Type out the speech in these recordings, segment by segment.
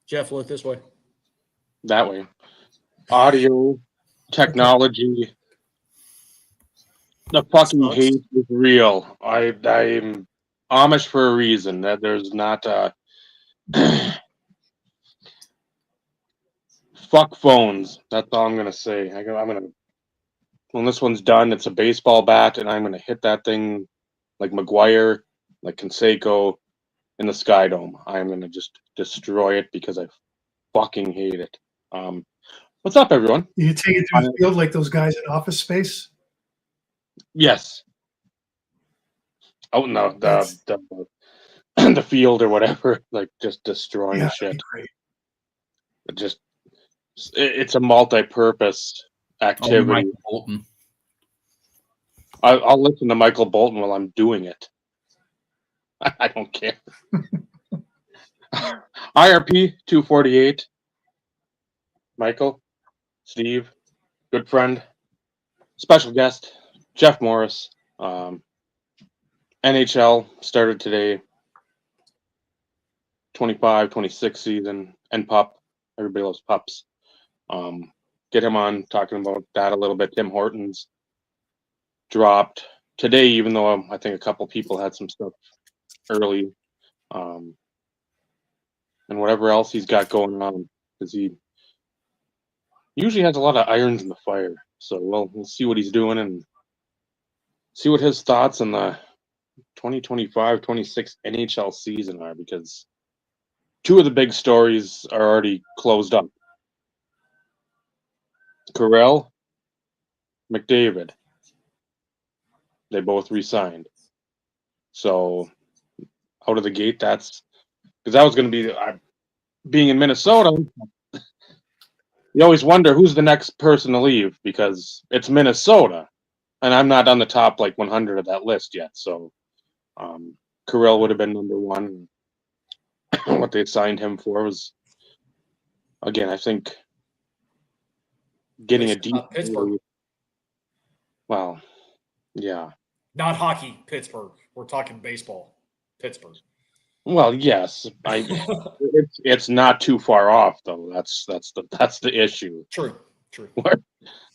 Jeff, look this way. That way. Audio, technology. The fucking hate is real. I'm Amish for a reason. That there's not fuck phones. That's all I'm gonna say. I'm gonna when this one's done, it's a baseball bat, and I'm gonna hit that thing like McGuire, like Canseco in the Sky Dome. I'm gonna just destroy it because I fucking hate it. What's up, everyone? You take it to the field like those guys in Office Space? Yes. Oh no, the field or whatever, like just destroying shit. It's a multi-purpose activity. Michael Bolton. I'll listen to Michael Bolton while I'm doing it. I don't care. IRP 248. Michael, Steve, good friend, special guest, Jeff Morris. NHL started today. 25-26 season, and pup. Everybody loves pups. Get him on talking about that a little bit. Tim Horton's dropped today, even though I think a couple people had some stuff early, and whatever else he's got going on, because he usually has a lot of irons in the fire. So we'll see what he's doing and see what his thoughts on the 2025-26 NHL season are, because two of the big stories are already closed up. Carell, McDavid. They both re-signed. So out of the gate, that's because that was going to be being in Minnesota. You always wonder who's the next person to leave, because it's Minnesota, and I'm not on the top like 100 of that list yet. So Carell would have been number one. What they signed him for was, again, I think getting a deep Pittsburgh. Well, yeah. Not hockey, Pittsburgh. We're talking baseball, Pittsburgh. Well, yes, it's not too far off though. That's the issue. True.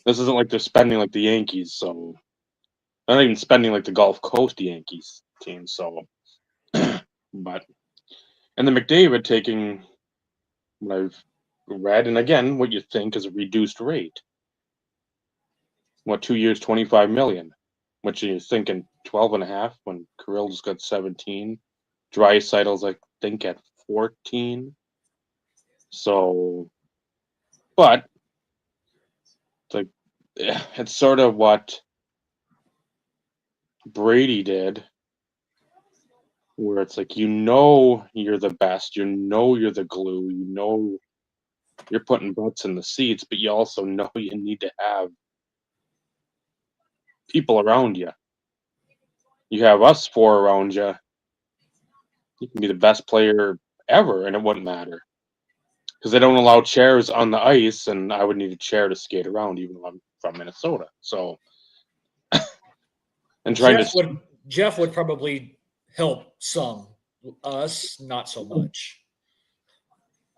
This isn't like they're spending like the Yankees, so they're not even spending like the Gulf Coast Yankees team. So, but and the McDavid taking what I've read, and again, what you think is a reduced rate. What, 2 years, $25 million, which you're thinking 12.5 when Carell just got 17. Draisaitl's, I think, at 14. So, but it's sort of what Brady did, where it's like, you're the best, you're the glue, you're putting butts in the seats, but you also know you need to have people around you. You have us four around you. You can be the best player ever, and it wouldn't matter. Because they don't allow chairs on the ice, and I would need a chair to skate around, even though I'm from Minnesota. So, and Jeff would probably help some. Us, not so much.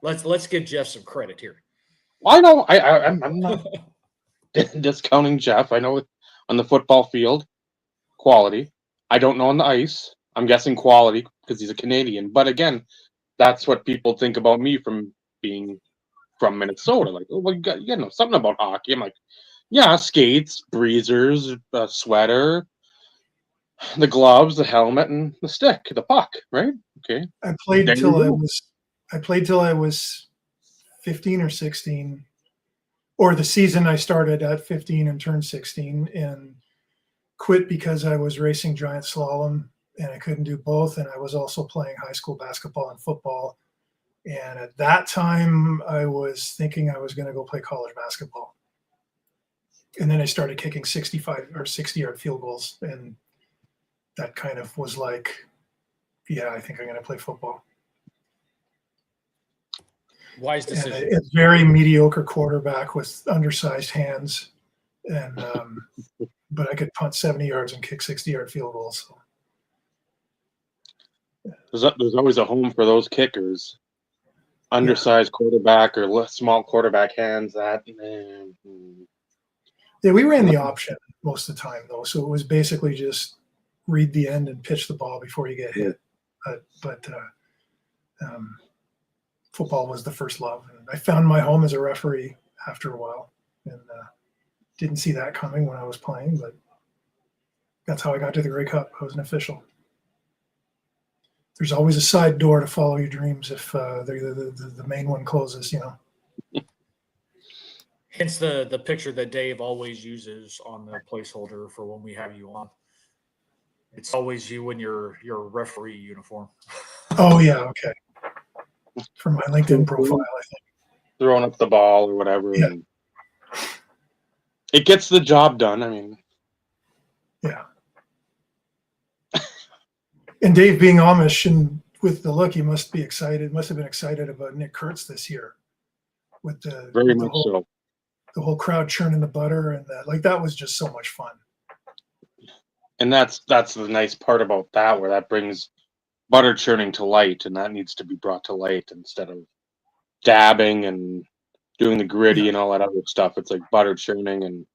Let's give Jeff some credit here. I know I'm not discounting Jeff. I know on the football field, quality. I don't know on the ice. I'm guessing quality because he's a Canadian. But again, that's what people think about me from being from Minnesota. Like, oh, well, you know something about hockey. I'm like, yeah, skates, breezers, a sweater, the gloves, the helmet, and the stick, the puck, right? Okay. I played till I was 15 or 16, or the season I started at 15 and turned 16, and quit because I was racing giant slalom and I couldn't do both. And I was also playing high school basketball and football. And at that time, I was thinking I was going to go play college basketball. And then I started kicking 65 or 60-yard field goals. And that kind of was like, yeah, I think I'm going to play football. Wise decision. And a very mediocre quarterback with undersized hands. And but I could punt 70 yards and kick 60-yard field goals. So. There's always a home for those kickers. undersized quarterback or small quarterback hands. That Yeah, we ran the option most of the time though, so it was basically just read the end and pitch the ball before you get hit. But football was the first love, and I found my home as a referee after a while, and didn't see that coming when I was playing, but that's how I got to the Grey Cup. I was an official. There's always a side door to follow your dreams if the main one closes, you know. Hence the picture that Dave always uses on the placeholder for when we have you on. It's always you in your referee uniform. Oh yeah, okay. For my LinkedIn profile, I think. Throwing up the ball or whatever. Yeah. And it gets the job done. I mean, yeah. And Dave being Amish and with the look, he must be excited. Must have been excited about Nick Kurtz this year, with the very with much so. the whole crowd churning the butter, and that was just so much fun. And that's the nice part about that, where that brings butter churning to light, and that needs to be brought to light instead of dabbing and doing the gritty and all that other stuff. It's like butter churning, and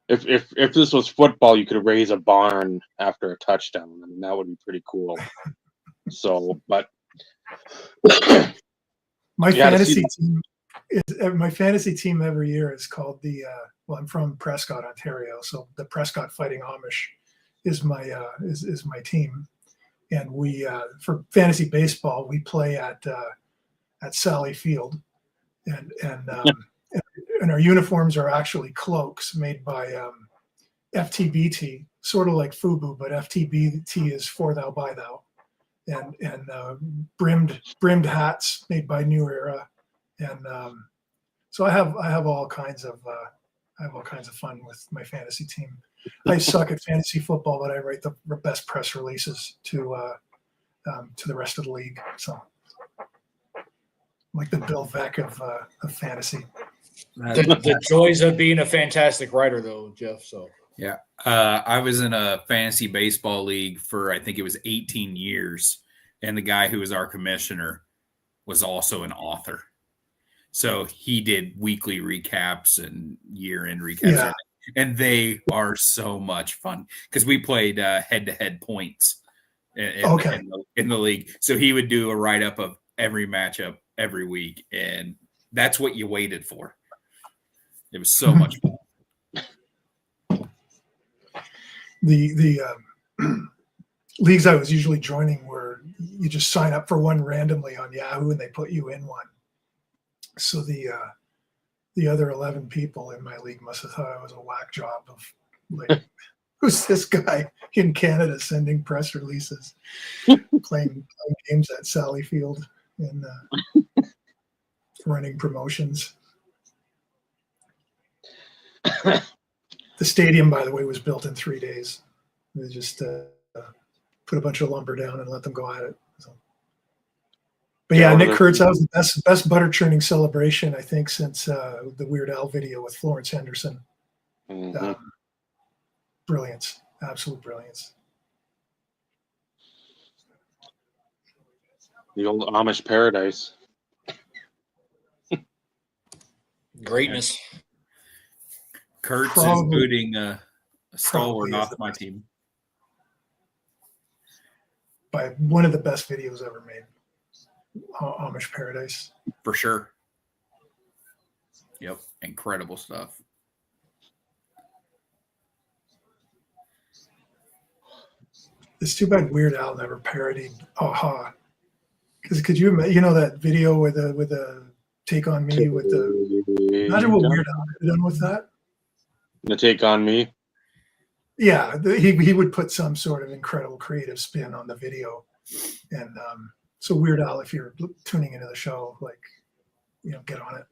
if this was football, you could raise a barn after a touchdown. I mean, that would be pretty cool. So, but my fantasy team every year is called I'm from Prescott, Ontario, so the Prescott Fighting Amish is my team, and we for fantasy baseball we play at Sally Field, and our uniforms are actually cloaks made by FTBT, sort of like FUBU, but FTBT is for thou by thou, and brimmed hats made by New Era, and so I have all kinds of fun with my fantasy team. I suck at fantasy football, but I write the best press releases to the rest of the league. So, like the Bill Veck of fantasy. The joys of being a fantastic writer, though, Jeff. So yeah, I was in a fantasy baseball league for I think it was 18 years, and the guy who was our commissioner was also an author. So he did weekly recaps and year-end recaps. Yeah. And they are so much fun because we played head-to-head points in the league. So he would do a write-up of every matchup every week, and that's what you waited for. It was so much fun. The leagues I was usually joining were you just sign up for one randomly on Yahoo and they put you in one. So the other 11 people in my league must have thought I was a whack job of like, who's this guy in Canada sending press releases, playing games at Sally Field and running promotions. The stadium, by the way, was built in 3 days. They just put a bunch of lumber down and let them go at it. So. But yeah, Nick Kurtz, that was the best butter churning celebration, I think, since the Weird Al video with Florence Henderson. Mm-hmm. Brilliance, absolute brilliance. The old Amish paradise. greatness. Kurtz Probably- is booting a stalwart probably is off the my best. team. By one of the best videos ever made. Amish Paradise. For sure. Yep. Incredible stuff. It's too bad Weird Al never parodied Aha. Because could you that video with the Take on Me with the imagine what Weird Al had done with that? The Take on Me. Yeah, he would put some sort of incredible creative spin on the video, and so Weird Al, if you're tuning into the show, like get on it.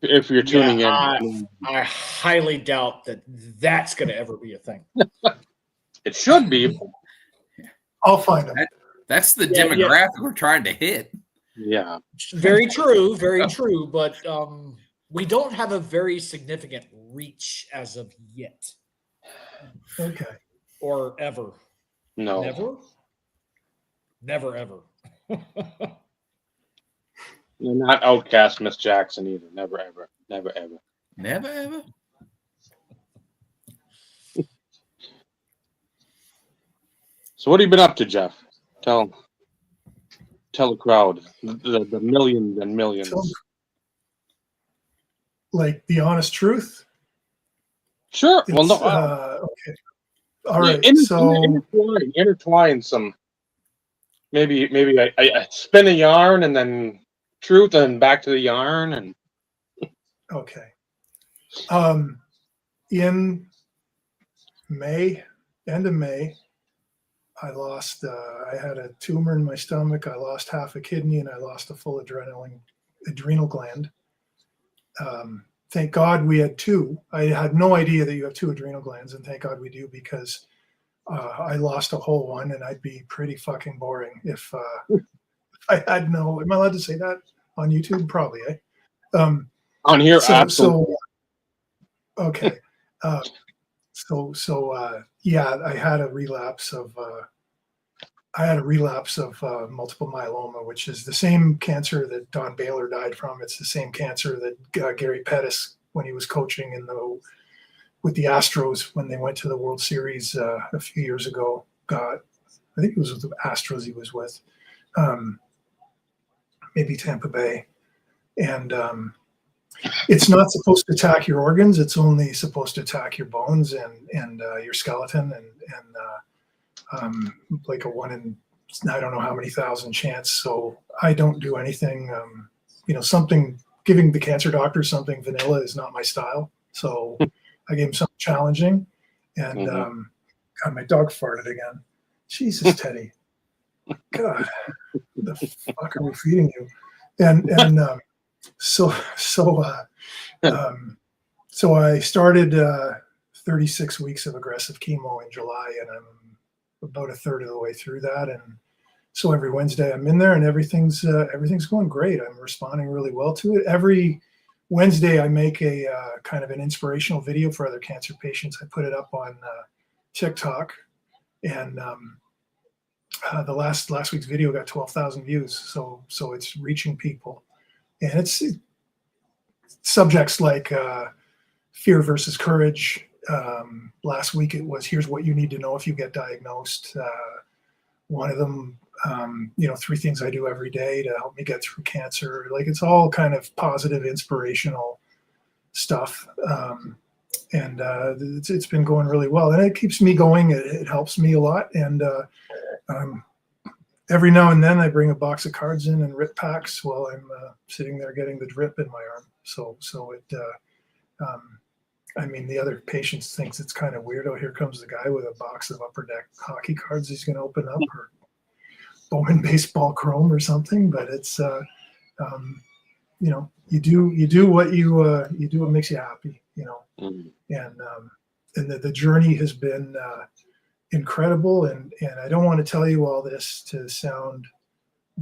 If you're tuning in, I highly doubt that's going to ever be a thing. it should be. I'll find him. That's the demographic we're trying to hit. Yeah. Very true, very true. But we don't have a very significant reach as of yet. Okay. Or ever. No. Never? Never, ever. You're not outcast Miss Jackson either. Never, ever. Never, ever. Never ever. So what have you been up to, Jeff? Tell the crowd, the millions and millions. Like the honest truth. Sure. Well, no. Okay. All right. Intertwine some. Maybe I spin a yarn and then truth and back to the yarn and. Okay. In May, end of May, I lost. I had a tumor in my stomach. I lost half a kidney and I lost a full adrenal gland. Thank God we had two. I had no idea that you have two adrenal glands, and thank God we do, because I lost a whole one, and I'd be pretty fucking boring if I had no. Am I allowed to say that on YouTube? Probably, eh? On here, absolutely. Okay. Yeah, I had a relapse of multiple myeloma, which is the same cancer that Don Baylor died from. It's the same cancer that Gary Pettis, when he was coaching with the Astros when they went to the World Series a few years ago, got. I think it was with the Astros he was with, maybe Tampa Bay, and it's not supposed to attack your organs. It's only supposed to attack your bones and your skeleton and like a 1 in I don't know how many thousand chance. So I don't do anything. Something giving the cancer doctor something vanilla is not my style. So I gave him something challenging, and God, my dog farted again. Jesus, Teddy. God, the fuck are we feeding you? So I started 36 weeks of aggressive chemo in July, and I'm about a third of the way through that. And so every Wednesday I'm in there, and everything's going great. I'm responding really well to it. Every Wednesday I make a kind of an inspirational video for other cancer patients. I put it up on TikTok, and the last week's video got 12,000 views. So it's reaching people. And it's subjects like fear versus courage. Last week it was, here's what you need to know if you get diagnosed. One of them, 3 things I do every day to help me get through cancer. Like, it's all kind of positive, inspirational stuff. And it's been going really well. And it keeps me going. It helps me a lot. And every now and then I bring a box of cards in and rip packs while I'm sitting there getting the drip in my arm. So the other patients thinks it's kind of weird. Oh, here comes the guy with a box of Upper Deck hockey cards he's going to open up, or Bowman baseball chrome or something. But it's you do what makes you happy, and the journey has been incredible, and I don't want to tell you all this to sound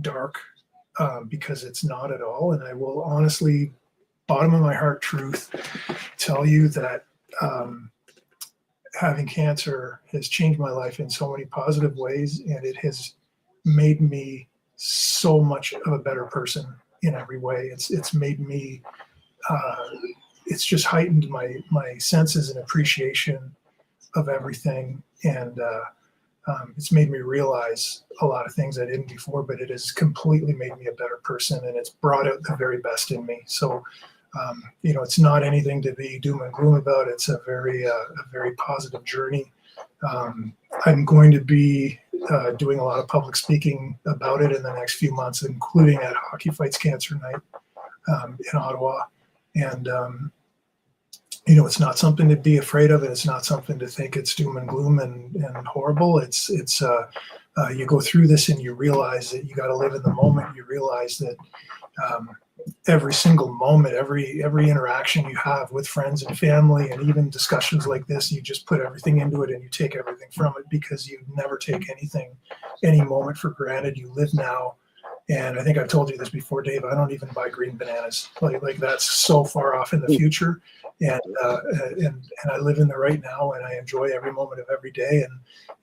dark, because it's not at all. And I will honestly, bottom of my heart truth, tell you that having cancer has changed my life in so many positive ways, and it has made me so much of a better person in every way. It's made me it's just heightened my senses and appreciation of everything, and it's made me realize a lot of things I didn't before, but it has completely made me a better person, and it's brought out the very best in me. So it's not anything to be doom and gloom about. It's a very positive journey. I'm going to be doing a lot of public speaking about it in the next few months, including at Hockey Fights Cancer Night in Ottawa. And it's not something to be afraid of, and it's not something to think it's doom and gloom and horrible. It's you go through this and you realize that you got to live in the moment. You realize that every single moment, every interaction you have with friends and family, and even discussions like this, you just put everything into it and you take everything from it, because you never take any moment for granted. You live now. And I think I've told you this before, Dave, I don't even buy green bananas. Like that's so far off in the future. And I live in the right now, and I enjoy every moment of every day.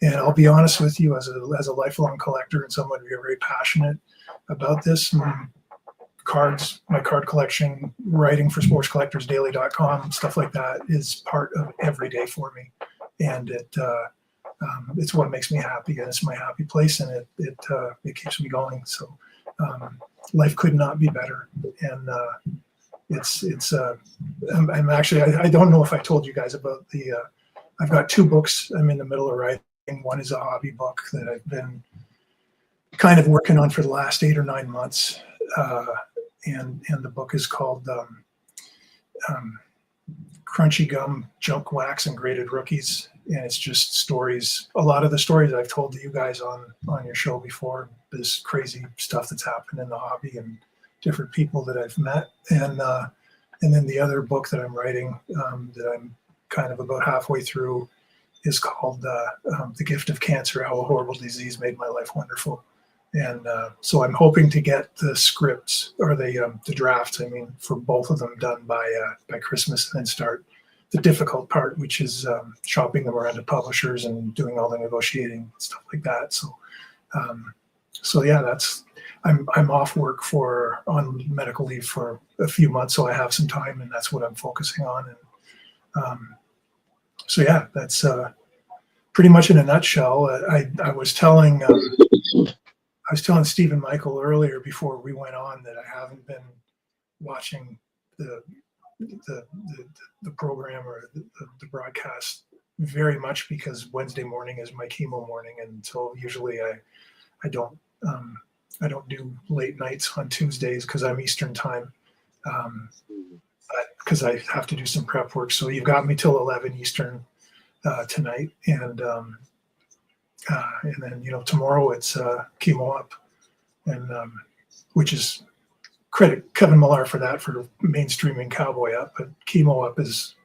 And I'll be honest with you, as a lifelong collector and someone who's very passionate about this, cards, my card collection, writing for sportscollectorsdaily.com, stuff like that is part of every day for me. And it's what makes me happy, and it's my happy place, and it keeps me going. So life could not be better. And I'm actually, I don't know if I told you guys about I've got 2 books I'm in the middle of writing. One is a hobby book that I've been kind of working on for the last 8 or 9 months. And the book is called Crunchy Gum, Junk Wax, and Graded Rookies. And it's just stories, a lot of the stories I've told to you guys on your show before, this crazy stuff that's happened in the hobby and different people that I've met. And then the other book that I'm writing that I'm kind of about halfway through is called The Gift of Cancer, How a Horrible Disease Made My Life Wonderful. And so I'm hoping to get the scripts or the drafts, for both of them done by Christmas, and then start the difficult part, which is shopping them around to publishers and doing all the negotiating, stuff like that. So yeah, I'm off work on medical leave for a few months, so I have some time, and that's what I'm focusing on. And so yeah, that's pretty much in a nutshell. I was telling Stephen Michael earlier before we went on that I haven't been watching the program or the broadcast very much because Wednesday morning is my chemo morning, and so usually I don't do late nights on Tuesdays because I'm Eastern time, because I have to do some prep work. So you've got me till 11 Eastern tonight, and then tomorrow it's chemo up, and which is credit Kevin Millar for that, for mainstreaming Cowboy Up. But chemo up is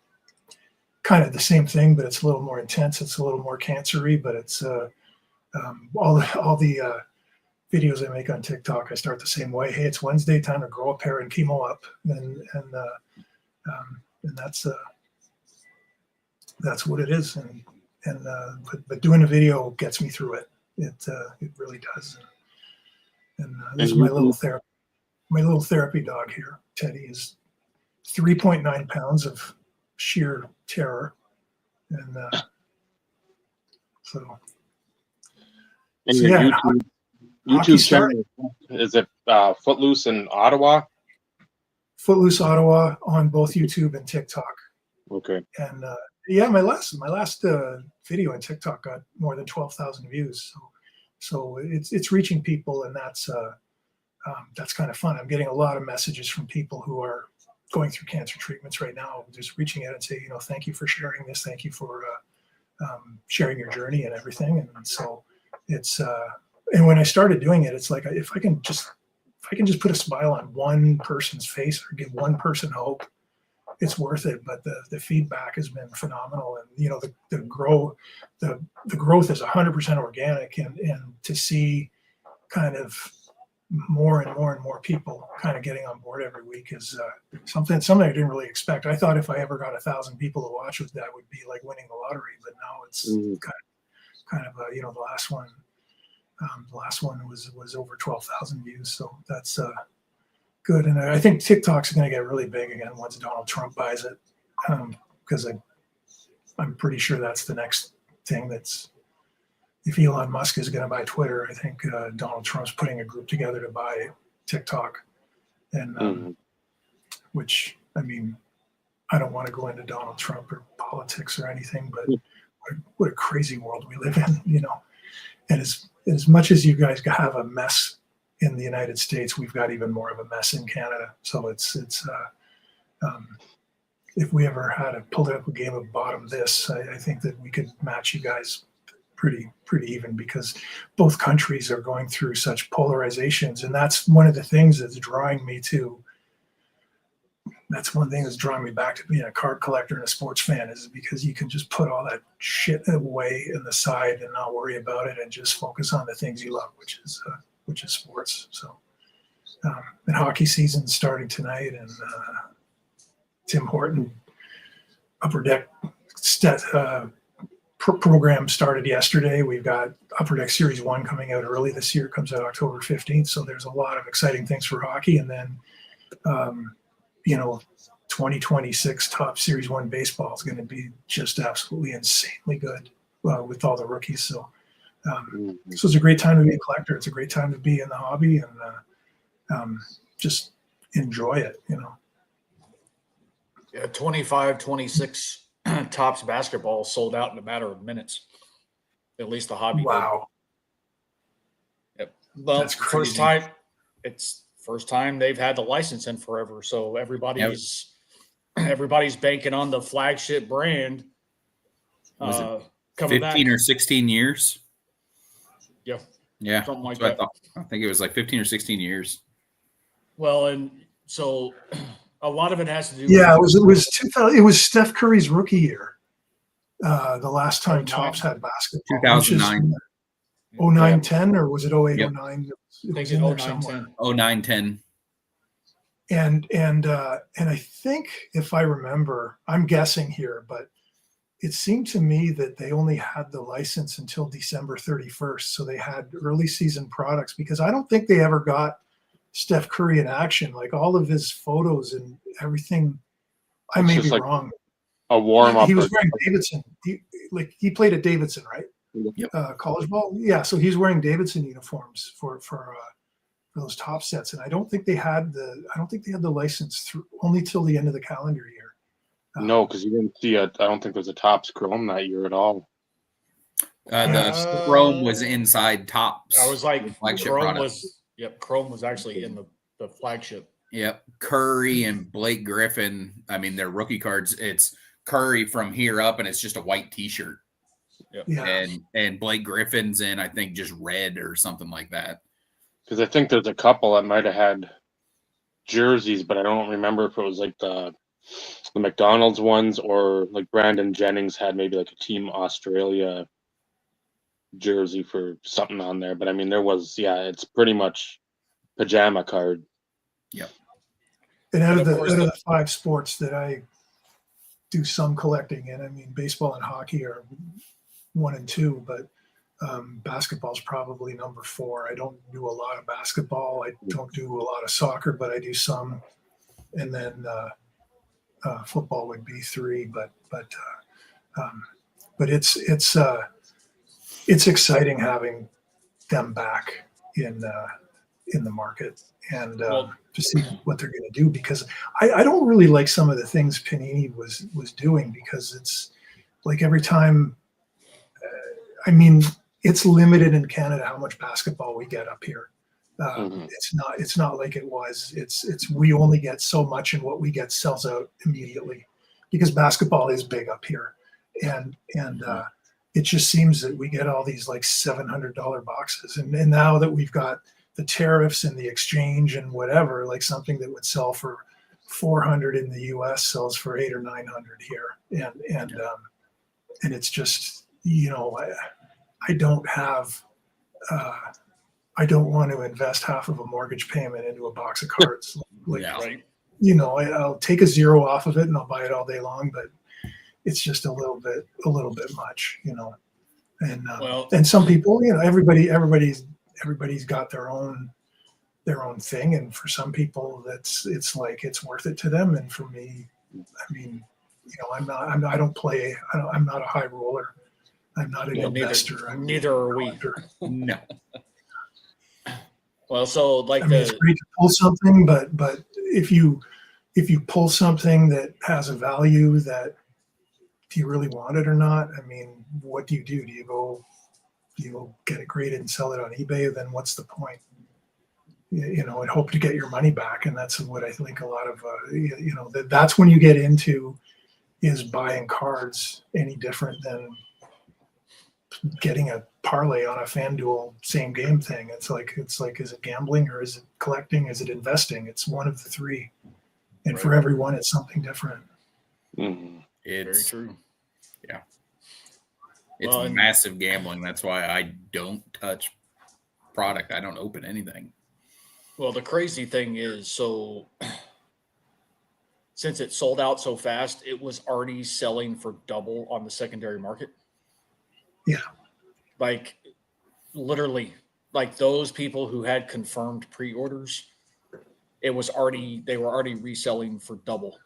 kind of the same thing, but it's a little more intense. It's a little more cancery, but it's all the videos I make on TikTok, I start the same way. Hey, it's Wednesday, time to grow a pair and chemo up, and that's what it is. But doing a video gets me through it. It really does. And this is my little therapy dog here. Teddy is 3.9 pounds of sheer terror, and so. And so your yeah, YouTube channel, is it Footloose in Ottawa? Footloose Ottawa on both YouTube and TikTok. Okay. And yeah, my last video on TikTok got more than 12,000 views. So it's reaching people, and that's kind of fun. I'm getting a lot of messages from people who are going through cancer treatments right now, just reaching out and say, thank you for sharing this, thank you for sharing your journey and everything. And so it's and when I started doing it, it's like if I can just put a smile on one person's face or give one person hope, it's worth it. But the feedback has been phenomenal, and the growth is 100% organic, and to see kind of more and more and more people kind of getting on board every week is something I didn't really expect. I thought if I ever got 1,000 people to watch it, that would be like winning the lottery. But now it's kind of the last one was over 12,000 views, so that's good. And I think TikTok's going to get really big again once Donald Trump buys it, because I'm pretty sure that's the next thing. That's, if Elon Musk is going to buy Twitter, I think Donald Trump's putting a group together to buy TikTok, and which, I don't want to go into Donald Trump or politics or anything, but what a crazy world we live in, And as much as you guys have a mess in the United States, we've got even more of a mess in Canada. So it's if we ever had a political game of bottom this, I think that we could match you guys pretty even, because both countries are going through such polarizations, and that's one of the things that's drawing me back to being a card collector and a sports fan, is because you can just put all that shit away in the side and not worry about it and just focus on the things you love, which is sports. So and hockey season's starting tonight, and Tim Horton Upper Deck program started yesterday. We've got Upper Deck Series 1 coming out early this year. It comes out October 15th. So there's a lot of exciting things for hockey. And then, 2026 top Series 1 baseball is going to be just absolutely insanely good with all the rookies. So this was a great time to be a collector. It's a great time to be in the hobby and just enjoy it, Yeah, 25, 26 tops basketball sold out in a matter of minutes. At least the hobby. Wow. Did. Yep. Well, That's crazy. First time they've had the license in forever. So everybody's banking on the flagship brand. Was it coming 15 back. or 16 years? Yeah. Yeah. Something like That's that. what I think it was like 15 or 16 years. Well, and so a lot of it has to do Yeah, with it was 2000. It was Steph Curry's rookie year. The last time 09. Tops had basketball. 2009. 09, 10, or was it 08, Yep. 09? I think was it's in there 09, somewhere. 10. 09, 10. And I think, if I remember, I'm guessing here, but it seemed to me that they only had the license until December 31st. So they had early season products, because I don't think they ever got Steph Curry in action. Like all of his photos and everything, I It's may just be like wrong. a warm up. He was wearing Davidson. He played at Davidson, right? Yep. College ball. Yeah. So he's wearing Davidson uniforms for those top sets. And I don't think they had the license only till the end of the calendar year. No, because you didn't see I don't think there's a Tops Chrome that year at all. The Chrome was inside Tops. I was like, the flagship Chrome product. Chrome was actually in the flagship. Yep. Curry and Blake Griffin. I mean, their rookie cards, it's Curry from here up, and it's just a white T-shirt. Yep. Yeah. And Blake Griffin's in, I think, just red or something like that. Because I think there's a couple that might have had jerseys, but I don't remember if it was like the McDonald's ones, or like Brandon Jennings had maybe like a Team Australia jersey for something on there. But I mean, there was, it's pretty much pajama card. Yep. And out of And of course the 5 sports that I do some collecting in, I mean, baseball and hockey are 1 and 2, but basketball is probably number 4. I don't do a lot of basketball. I don't do a lot of soccer, but I do some. And then football would be 3. But it's exciting having them back in the market, and to see what they're going to do, because I don't really like some of the things Panini was doing, because it's like every time. I mean, it's limited in Canada how much basketball we get up here. It's not like it was. It's we only get so much, and what we get sells out immediately, because basketball is big up here, and it just seems that we get all these like $700 boxes, and now that we've got the tariffs and the exchange and whatever, like something that would sell for $400 in the U.S. sells for $800 or $900 here, and it's just, I don't have. I don't want to invest half of a mortgage payment into a box of cards. Right. I'll take a 0 off of it and I'll buy it all day long, but it's just a little bit much, and some people, everybody's got their own thing. And for some people it's like, it's worth it to them. And for me, I mean, I'm not a high roller. I'm not an investor. Neither are we. No. Well, so like it's great to pull something, but if you pull something that has a value, that, do you really want it or not? I mean, what do? Do you go get it graded and sell it on eBay? Then what's the point? And hope to get your money back. And that's what I think a lot of that's when you get into, is buying cards any different than getting a parlay on a FanDuel same game thing? It's like, is it gambling, or is it collecting? Is it investing? It's one of the 3, and for everyone, it's something different. Mm-hmm. It's very true. Yeah. It's massive gambling. That's why I don't touch product. I don't open anything. Well, the crazy thing is, so since it sold out so fast, it was already selling for double on the secondary market. Yeah. Like literally, like those people who had confirmed pre-orders, they were already reselling for double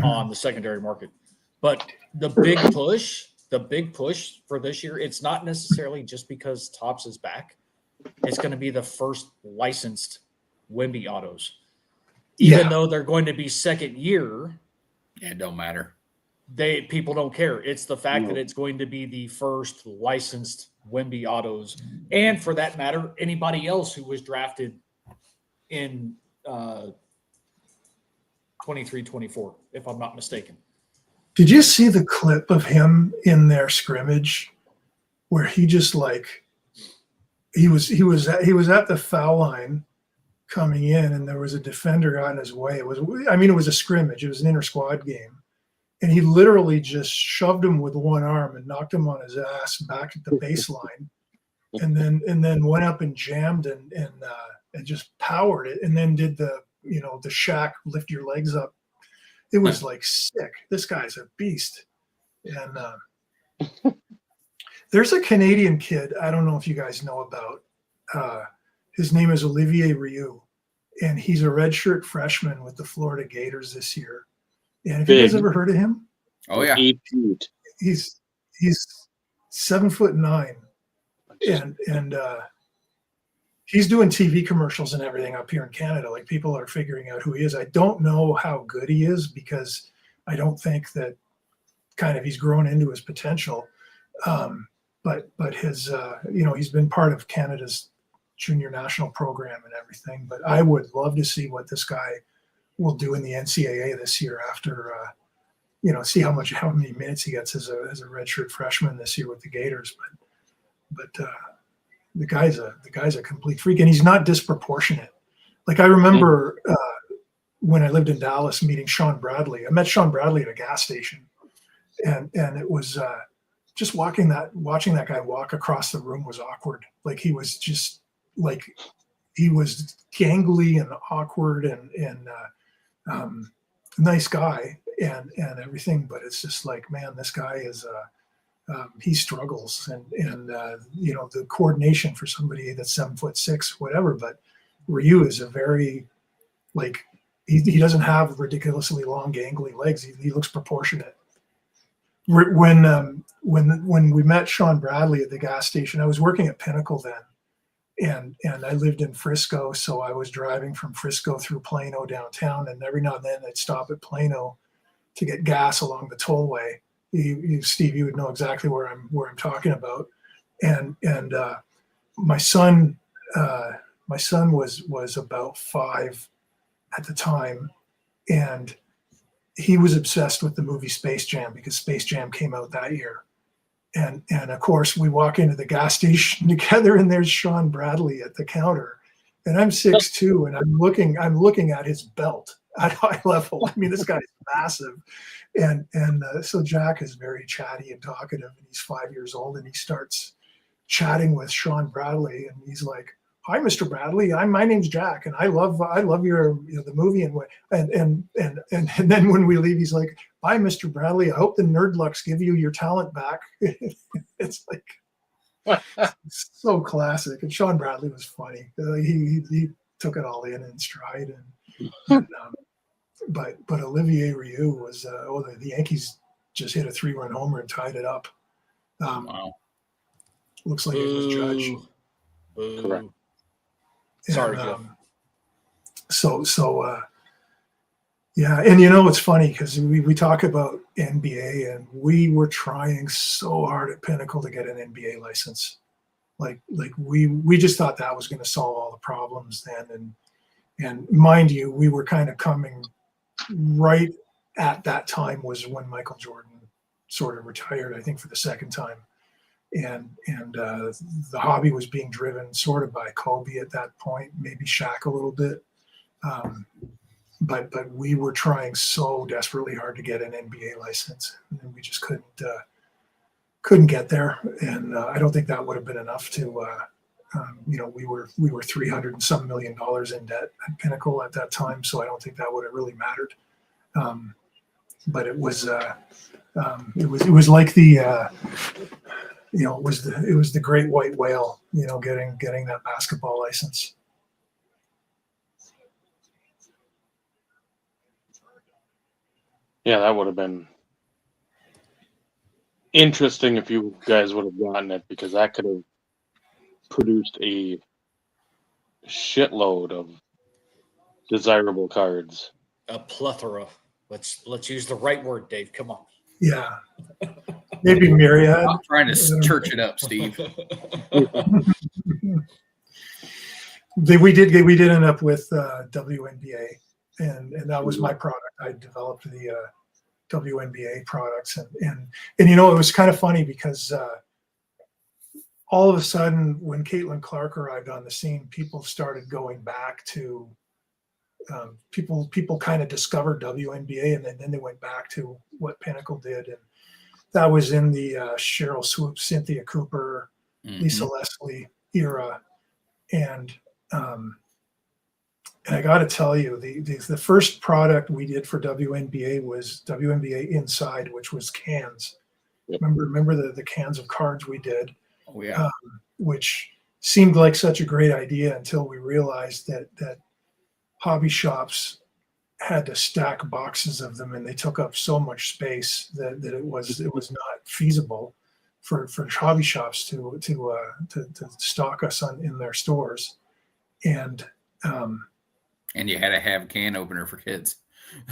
on the secondary market. But the big push for this year, it's not necessarily just because Topps is back. It's going to be the first licensed Wemby autos. Even though they're going to be second year, it don't matter. People don't care. It's the fact that it's going to be the first licensed Wemby autos, and for that matter, anybody else who was drafted in 23-24, if I'm not mistaken. Did you see the clip of him in their scrimmage where he just he was at the foul line coming in, and there was a defender on his way. It was a scrimmage. It was an inter squad game. And he literally just shoved him with one arm and knocked him on his ass back at the baseline, and then went up and jammed and just powered it, and then did the Shaq lift your legs up. It was like sick. This guy's a beast. And there's a Canadian kid, I don't know if you guys know about. His name is Olivier Rioux, and he's a redshirt freshman with the Florida Gators this year. And have you guys ever heard of him? Oh yeah, he's 7'9", and he's doing TV commercials and everything up here in Canada. Like, people are figuring out who he is. I don't know how good he is because I don't think that kind of he's grown into his potential. But his he's been part of Canada's junior national program and everything. But I would love to see what this guy will do in the NCAA this year after, see how many minutes he gets as a redshirt freshman this year with the Gators. But the guy's a complete freak, and he's not disproportionate. Like, I remember when I lived in Dallas meeting Sean Bradley. I met Sean Bradley at a gas station, and it was just watching that guy walk across the room was awkward. Like, he was just like, he was gangly and awkward and nice guy and everything, but it's just like, man, this guy is he struggles and the coordination for somebody that's 7'6", whatever. But Ryu is a very, like, he doesn't have ridiculously long gangly legs. He looks proportionate. When we met Sean Bradley at the gas station, I was working at Pinnacle then. And I lived in Frisco, so I was driving from Frisco through Plano downtown, and every now and then I'd stop at Plano to get gas along the tollway. Steve, you would know exactly where I'm talking about. And my son was about 5 at the time, and he was obsessed with the movie Space Jam because Space Jam came out that year. And of course, we walk into the gas station together, and there's Sean Bradley at the counter, and I'm 6'2", and I'm looking at his belt at eye level. I mean, this guy's massive, and so Jack is very chatty and talkative, and he's 5 years old, and he starts chatting with Sean Bradley, and he's like, "Hi, Mr. Bradley. My name's Jack, and I love your the movie and then when we leave, he's like, bye, Mr. Bradley. I hope the Nerdlucks give you your talent back." It's like so classic. And Sean Bradley was funny. He took it all in stride. But Olivier Rioux was the Yankees just hit a 3-run homer and tied it up. Wow. Looks like it was Judge. Correct. Sorry, And, Jeff. Yeah, and it's funny because we talk about NBA, and we were trying so hard at Pinnacle to get an NBA license. Like we just thought that was going to solve all the problems then, and mind you, we were kind of coming right at that time was when Michael Jordan sort of retired, I think, for the second time. And the hobby was being driven sort of by Kobe at that point, maybe Shaq a little bit. But we were trying so desperately hard to get an NBA license, and we just couldn't get there. And I don't think that would have been enough to, we were $300 and some million in debt at Pinnacle at that time, so I don't think that would have really mattered. But it was like the it was the great white whale, getting that basketball license. Yeah, that would have been interesting if you guys would have gotten it, because that could have produced a shitload of desirable cards. A plethora. Let's use the right word, Dave. Come on. Yeah. Maybe myriad. I'm trying to church it up, Steve. We did end up with WNBA, and that was my product. I developed the WNBA products, and it was kind of funny because all of a sudden, when Caitlin Clark arrived on the scene, people started going back to people kind of discovered WNBA, and then they went back to what Pinnacle did, and that was in the Cheryl Swoop, Cynthia Cooper, Lisa Leslie era, and I got to tell you, the first product we did for WNBA was WNBA Inside, which was cans. Yep. Remember the cans of cards we did, Oh yeah. which seemed like such a great idea until we realized that hobby shops had to stack boxes of them, and they took up so much space that it was not feasible for hobby shops to stock us in their stores, and you had to have a can opener for kids.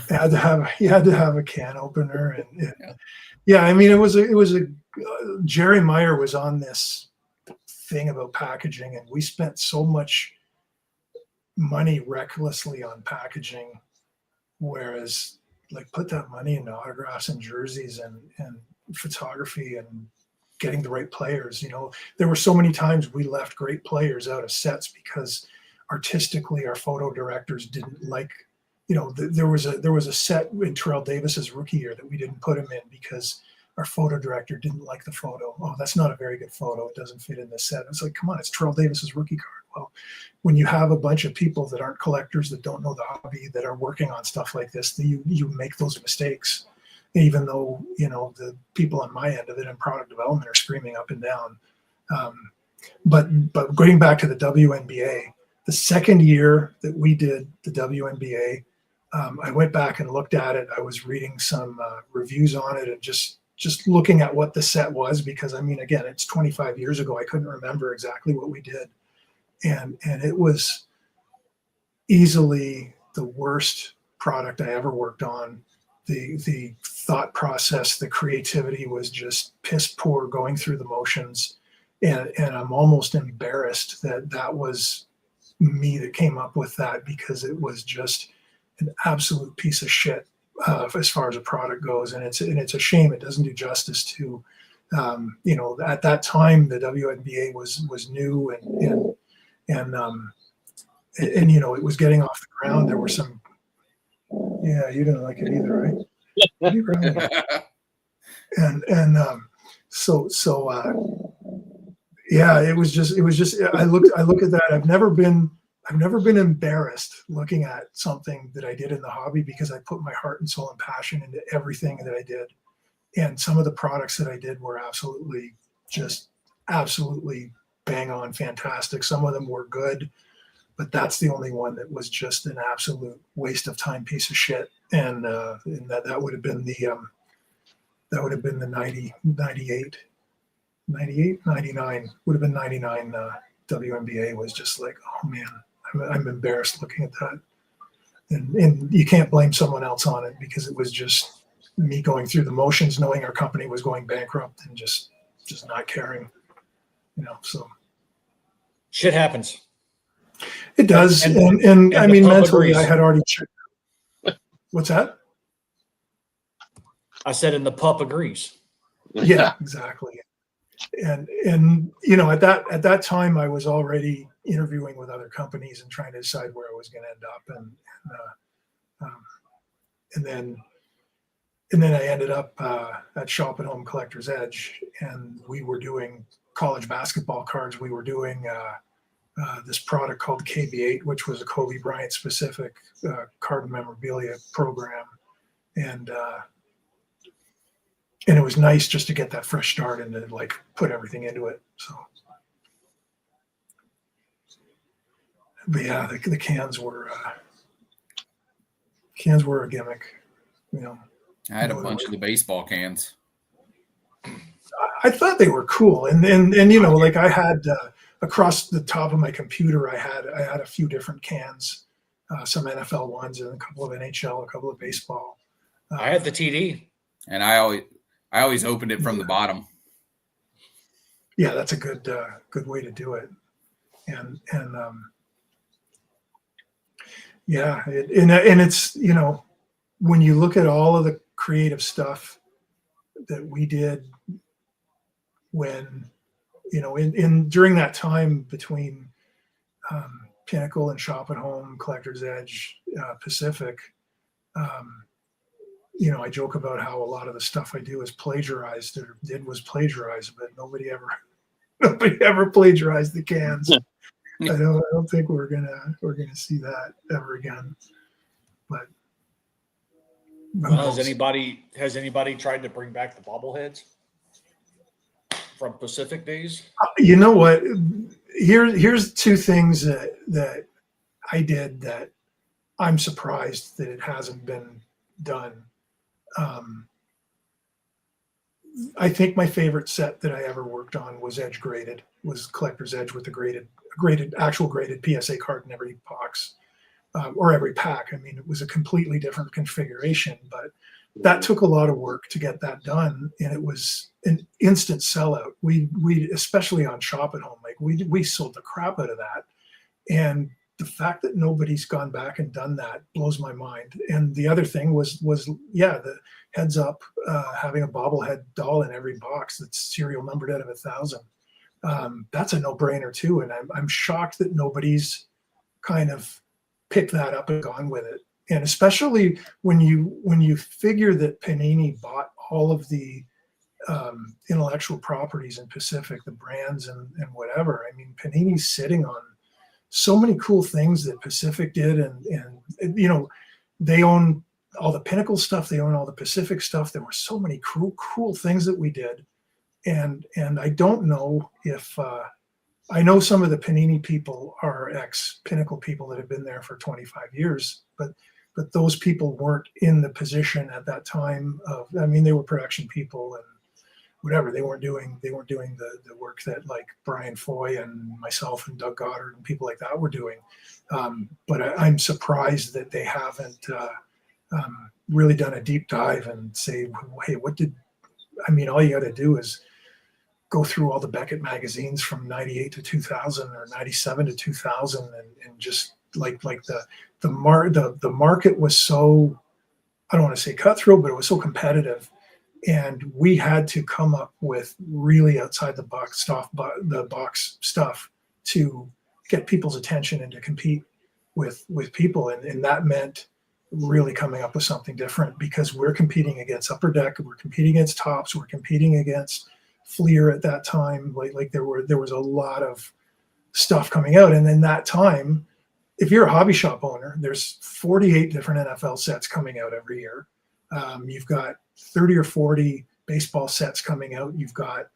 you had to have a can opener, and yeah, I mean it was a Jerry Meyer was on this thing about packaging, and we spent so much money recklessly on packaging, whereas like put that money into autographs and jerseys and photography and getting the right players. There were so many times we left great players out of sets because artistically our photo directors didn't like, there was a set in Terrell Davis's rookie year that we didn't put him in because our photo director didn't like the photo. Oh, that's not a very good photo. It doesn't fit in this set. It's like, come on, it's Terrell Davis's rookie card. Well, when you have a bunch of people that aren't collectors, that don't know the hobby, that are working on stuff like this, you make those mistakes, even though, the people on my end of it in product development are screaming up and down. But going back to the WNBA, the second year that we did the WNBA, I went back and looked at it. I was reading some reviews on it and just looking at what the set was, because I mean, again, it's 25 years ago. I couldn't remember exactly what we did. And it was easily the worst product I ever worked on. The thought process, the creativity was just piss poor, going through the motions. And I'm almost embarrassed that was me that came up with that, because it was just an absolute piece of shit as far as a product goes. And it's a shame it doesn't do justice to, at that time, the WNBA was new and it was getting off the ground. There were some, yeah, you didn't like it either, right? Yeah, it was just I look at that. I've never been embarrassed looking at something that I did in the hobby, because I put my heart and soul and passion into everything that I did. And some of the products that I did were absolutely bang on fantastic. Some of them were good, but that's the only one that was just an absolute waste of time piece of shit. And that would have been the 99 would have been 99 WNBA. Was just like, oh man, I'm embarrassed looking at that. And you can't blame someone else on it, because it was just me going through the motions, knowing our company was going bankrupt and just not caring, so. Shit happens. It does. And I mean, mentally, agrees. I had already checked. What's that? I said, and the pup agrees. Yeah, exactly. And at that time, I was already interviewing with other companies and trying to decide where I was going to end up. And then I ended up at Shop at Home Collector's Edge, and we were doing college basketball cards. We were doing this product called KB8, which was a Kobe Bryant specific card memorabilia program. And and it was nice just to get that fresh start and to like put everything into it. So, but yeah, the cans were a gimmick. You know, I had a bunch of the baseball cans. I thought they were cool, and you know, like I had across the top of my computer, I had a few different cans, some NFL ones, and a couple of NHL, a couple of baseball. I had the TD, and I always opened it from the bottom. Yeah, that's a good way to do it, and yeah, and it's, you know, when you look at all of the creative stuff that we did when, you know, in during that time between Pinnacle and Shop at Home, Collector's Edge, Pacific, you know, I joke about how a lot of the stuff I do is plagiarized or was plagiarized, but nobody ever plagiarized the cans. I don't think we're gonna see that ever again. But has anybody tried to bring back the bobbleheads from Pacific days? You know what? Here's two things that I did that I'm surprised that it hasn't been done. I think my favorite set that I ever worked on was Edge graded, was Collector's Edge with the actual graded PSA card in every box or every pack. I mean, it was a completely different configuration, but that took a lot of work to get that done, and it was an instant sellout. We especially on Shop at Home, like we sold the crap out of that, and the fact that nobody's gone back and done that blows my mind. And the other thing was the heads up, having a bobblehead doll in every box that's serial numbered out of 1,000. That's a no-brainer too, and I'm shocked that nobody's kind of picked that up and gone with it. And especially when you figure that Panini bought all of the intellectual properties in Pacific, the brands and whatever. I mean, Panini's sitting on so many cool things that Pacific did, and you know, they own all the Pinnacle stuff, they own all the Pacific stuff. There were so many cool things that we did, and I don't know if I know some of the Panini people are ex-Pinnacle people that have been there for 25 years, but those people weren't in the position at that time of, I mean, they were production people and whatever. They weren't doing the work that like Brian Foy and myself and Doug Goddard and people like that were doing. But I'm surprised that they haven't really done a deep dive and say, hey, all you got to do is go through all the Beckett magazines from 98 to 2000 or 97 to 2000 and just like the market was so, I don't want to say cutthroat, but it was so competitive. And we had to come up with really outside the box stuff to get people's attention and to compete with people. And that meant really coming up with something different, because we're competing against Upper Deck, we're competing against Topps, we're competing against Fleer at that time. Like there was a lot of stuff coming out. And in that time, if you're a hobby shop owner, there's 48 different NFL sets coming out every year. You've got 30 or 40 baseball sets coming out. You've got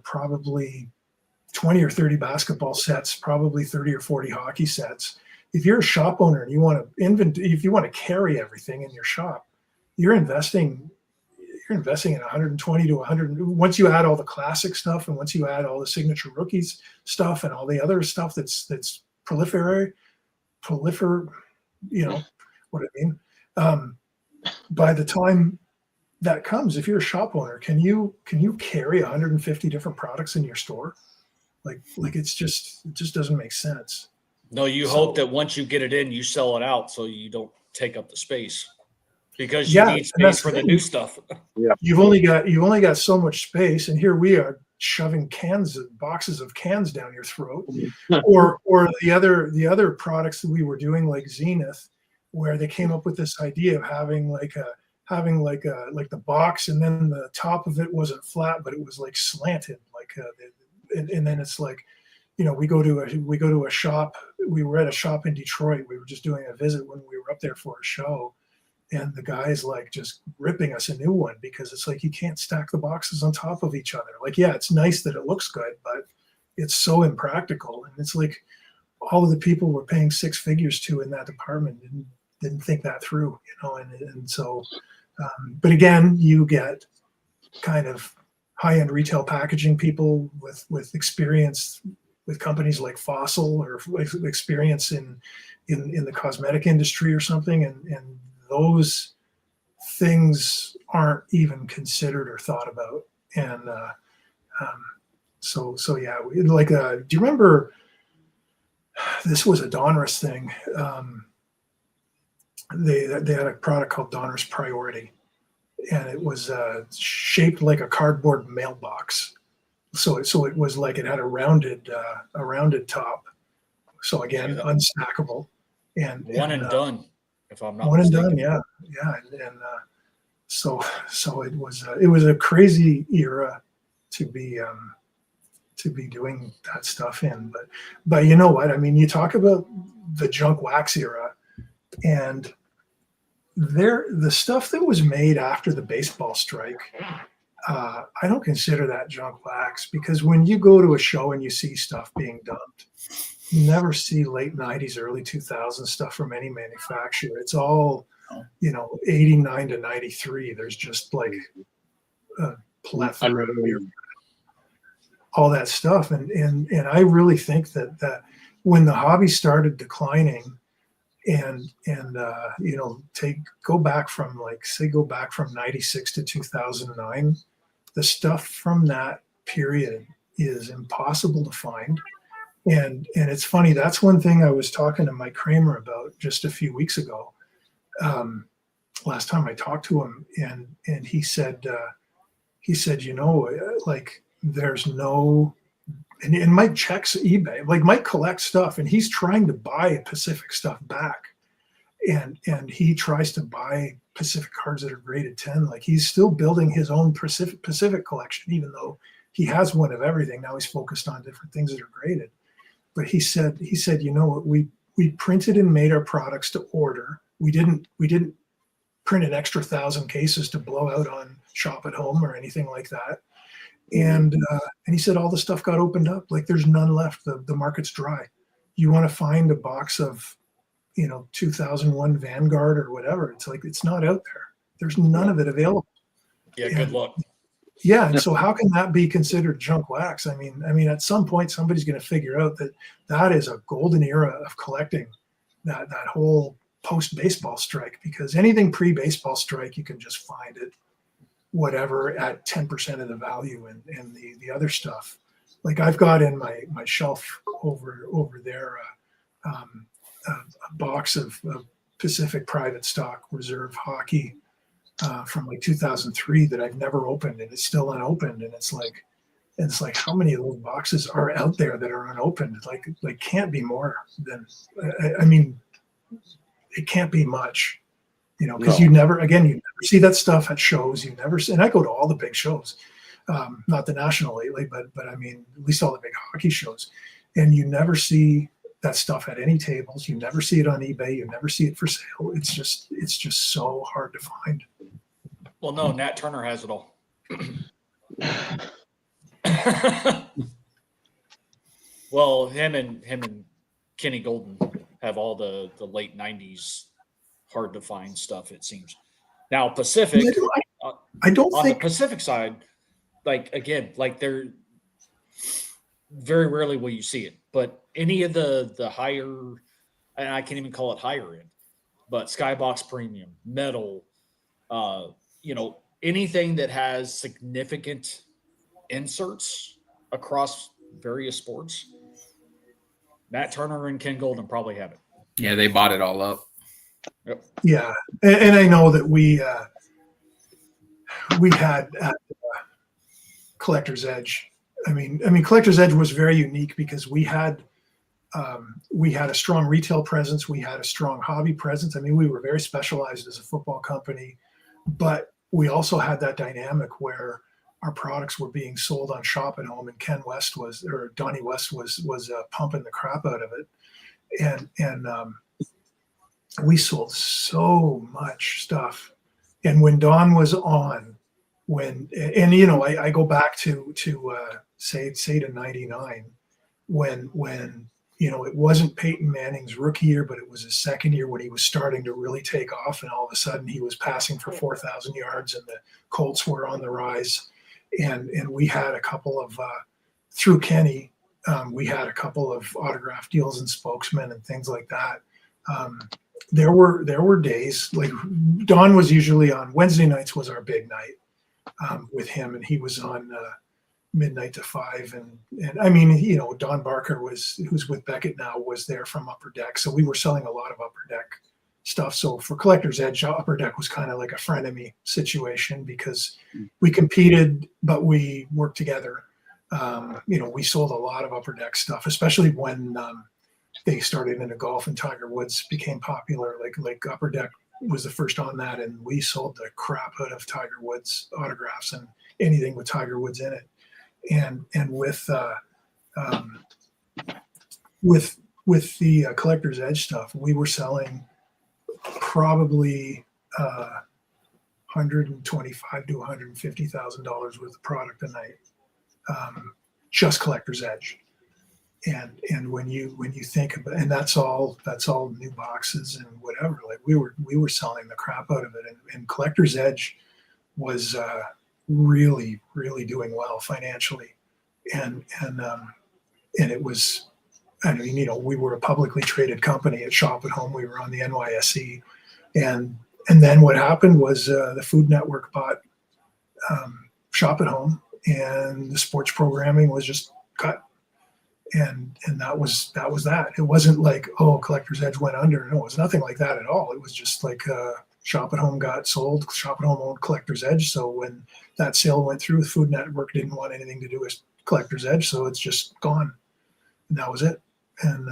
probably 20 or 30 basketball sets, probably 30 or 40 hockey sets. If you're a shop owner and you want to carry everything in your shop, you're investing in 120 to 100. Once you add all the classic stuff, and once you add all the signature rookies stuff and all the other stuff that's prolifer, you know what I mean. By the time that comes, if you're a shop owner, can you carry 150 different products in your store? Like it just doesn't make sense. No, you hope that once you get it in, you sell it out so you don't take up the space, because you need space for the new stuff. Yeah, you've only got so much space, and here we are shoving boxes of cans down your throat, or the other products that we were doing, like Zenith, where they came up with this idea of having the box, and then the top of it wasn't flat, but it was like slanted, and then it's like, you know, we go to a shop. We were at a shop in Detroit. We were just doing a visit when we were up there for a show, and the guy's like just ripping us a new one because it's like you can't stack the boxes on top of each other. Like, yeah, it's nice that it looks good, but it's so impractical. And it's like all of the people we're paying six figures to in that department didn't think that through, and so, but again, you get kind of high-end retail packaging people with experience with companies like Fossil or experience in the cosmetic industry or something, and those things aren't even considered or thought about. And so yeah, do you remember? This was a Donruss thing. They had a product called Donruss Priority, and it was shaped like a cardboard mailbox. So it was like it had a rounded top. So again, unstackable, and one and done. If I'm not one mistaken. and done, yeah, and so it was a crazy era to be doing that stuff in, but you know what? I mean, you talk about the junk wax era, and the stuff that was made after the baseball strike, I don't consider that junk wax, because when you go to a show and you see stuff being dumped, you never see late 90s, early 2000s stuff from any manufacturer. It's all, 89 to 93. There's just like a plethora of all that stuff. And I really think that when the hobby started declining and go back from 96 to 2009, the stuff from that period is impossible to find. And it's funny, that's one thing I was talking to Mike Kramer about just a few weeks ago. Last time I talked to him, and he said, there's no, and Mike checks eBay, like Mike collects stuff, and he's trying to buy Pacific stuff back. And he tries to buy Pacific cards that are graded 10. Like, he's still building his own Pacific collection, even though he has one of everything. Now he's focused on different things that are graded. But he said, we printed and made our products to order. We didn't print an extra 1,000 cases to blow out on Shop at Home or anything like that. And he said all the stuff got opened up. Like, there's none left. The market's dry. You want to find a box of 2001 Vanguard or whatever, it's like, it's not out there. There's none of it available. Yeah, good luck. Yeah, and so how can that be considered junk wax? I mean, at some point somebody's going to figure out that is a golden era of collecting that whole post-baseball strike, because anything pre-baseball strike, you can just find it whatever at 10% of the value, and the other stuff, like I've got in my shelf over there a box of Pacific private stock reserve hockey from like 2003 that I've never opened, and it's still unopened. And it's like how many of those boxes are out there that are unopened? Like can't be more than, I mean, it can't be much, because you never see that stuff at shows. You never see, and I go to all the big shows, not the national lately, but I mean, at least all the big hockey shows, and you never see that stuff at any tables. You never see it on eBay. You never see it for sale. It's just so hard to find. Well, no, Nat Turner has it all. Well, him and Kenny Golden have all the late 90s hard to find stuff, it seems. Now Pacific, I don't on think the Pacific side, they're very rarely will you see it, but any of the higher, and I can't even call it higher end, but Skybox Premium, Metal, anything that has significant inserts across various sports, Matt Turner and Ken Golden probably have it. Yeah, they bought it all up. Yep. Yeah, and I know that we had at Collector's Edge. I mean, Collector's Edge was very unique because we had a strong retail presence. We had a strong hobby presence. I mean, we were very specialized as a football company, but we also had that dynamic where our products were being sold on Shop at Home, and Donnie West was pumping the crap out of it. And we sold so much stuff. And when Don was on, I go back to say to 99, when it wasn't Peyton Manning's rookie year, but it was his second year when he was starting to really take off, and all of a sudden he was passing for 4,000 yards, and the Colts were on the rise, and we had a couple of through Kenny, we had a couple of autograph deals and spokesmen and things like that. There were days like Don was usually on Wednesday nights was our big night with him, and he was on midnight to 5, and I mean, Don Barker who's with Beckett now, was there from Upper Deck, so we were selling a lot of Upper Deck stuff. So for Collector's Edge, Upper Deck was kind of like a frenemy situation because we competed, but we worked together. We sold a lot of Upper Deck stuff, especially when they started into golf and Tiger Woods became popular. Like Upper Deck was the first on that, and we sold the crap out of Tiger Woods autographs and anything with Tiger Woods in it. And with the Collector's Edge stuff, we were selling probably $125,000 to $150,000 worth of product a night, just Collector's Edge. And when you think about, and that's all new boxes and whatever, like we were selling the crap out of it, and Collector's Edge was really doing well financially, and it was, I mean, we were a publicly traded company at Shop at Home. We were on the NYSE, and then what happened was the Food Network bought Shop at Home, and the sports programming was just cut, and that was that. It wasn't like, oh, Collector's Edge went under. No, it was nothing like that at all. It was just like Shop at Home got sold. Shop at Home owned Collector's Edge, so when that sale went through, the Food Network didn't want anything to do with Collector's Edge, so it's just gone, and that was it. And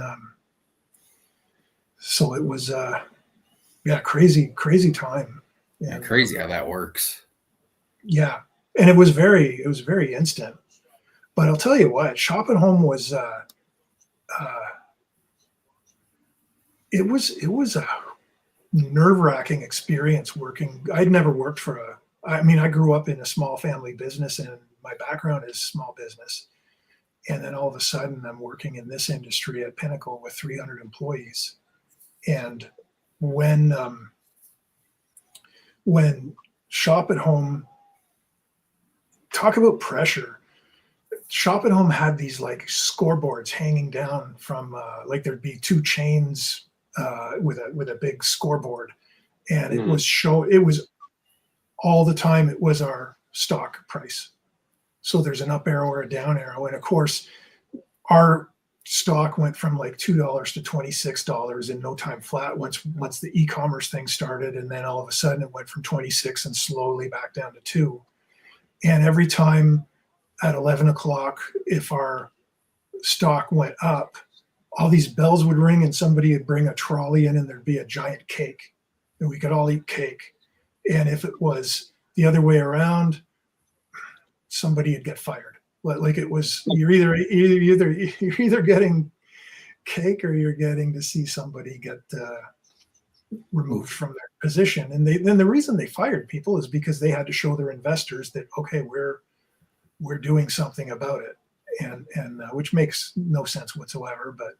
so it was crazy time. And, crazy how that works. Yeah, and it was very instant. But I'll tell you what, Shop at Home was it was a nerve-wracking experience working. I'd never worked I grew up in a small family business, and my background is small business. And then all of a sudden I'm working in this industry at Pinnacle with 300 employees. And when Shop at Home, talk about pressure, Shop at Home had these like scoreboards hanging down from like there'd be two chains with a big scoreboard, and it was all the time, it was our stock price. So there's an up arrow or a down arrow, and of course our stock went from like $2 to $26 in no time flat once the e-commerce thing started, and then all of a sudden it went from 26 and slowly back down to 2. And every time at 11 o'clock, if our stock went up, all these bells would ring, and somebody would bring a trolley in, and there'd be a giant cake, and we could all eat cake. And if it was the other way around, somebody would get fired. Like it was, you're either getting cake or you're getting to see somebody get removed from their position. And then the reason they fired people is because they had to show their investors that, okay, we're doing something about it, and which makes no sense whatsoever. But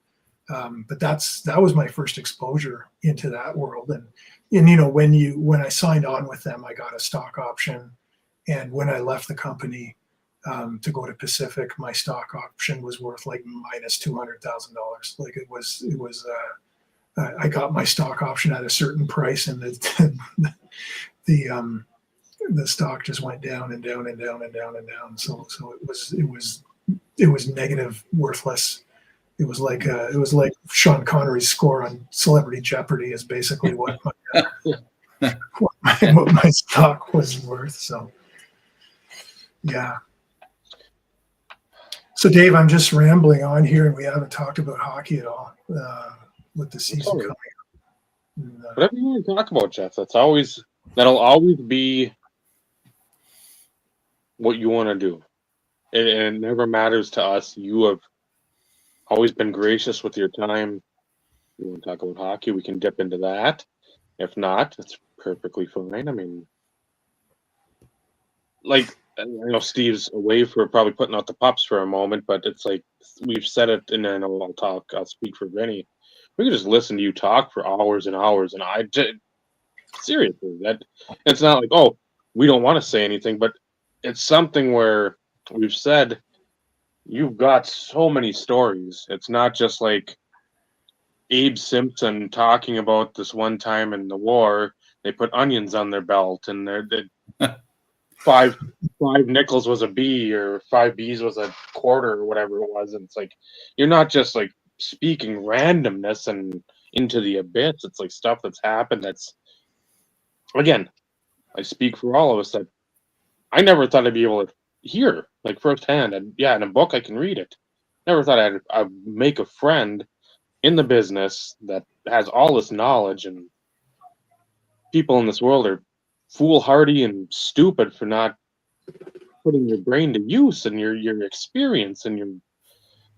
that was my first exposure into that world. And when I signed on with them, I got a stock option, and when I left the company to go to Pacific, my stock option was worth like minus $200,000. Like it was. I got my stock option at a certain price, and the stock just went down and down and down and down and down. So it was negative, worthless. It was like Sean Connery's score on Celebrity Jeopardy is basically what my stock was worth. So yeah. So Dave, I'm just rambling on here, and we haven't talked about hockey at all with the season coming up. Whatever you want to talk about, Jeff, that'll always be what you want to do. It never matters to us. You have always been gracious with your time. you want to talk about hockey, we can dip into that. If not, that's perfectly fine. I mean, like, I know Steve's away for probably putting out the pups for a moment, but it's like we've said it, and I know I'll speak for Vinny. We could just listen to you talk for hours and hours, and seriously, that it's not like, oh, we don't want to say anything, but it's something where we've said you've got so many stories. It's not just like Abe Simpson talking about this one time in the war, they put onions on their belt, and five nickels was a B, or 5 B's was a quarter, or whatever it was. And it's like you're not just like speaking randomness and into the abyss. It's like stuff that's happened. That's, again, I speak for all of us, that I never thought I'd be able to hear like firsthand. And yeah, in a book I can read it. Never thought I'd make a friend in the business that has all this knowledge, and people in this world are foolhardy and stupid for not putting your brain to use, and your experience and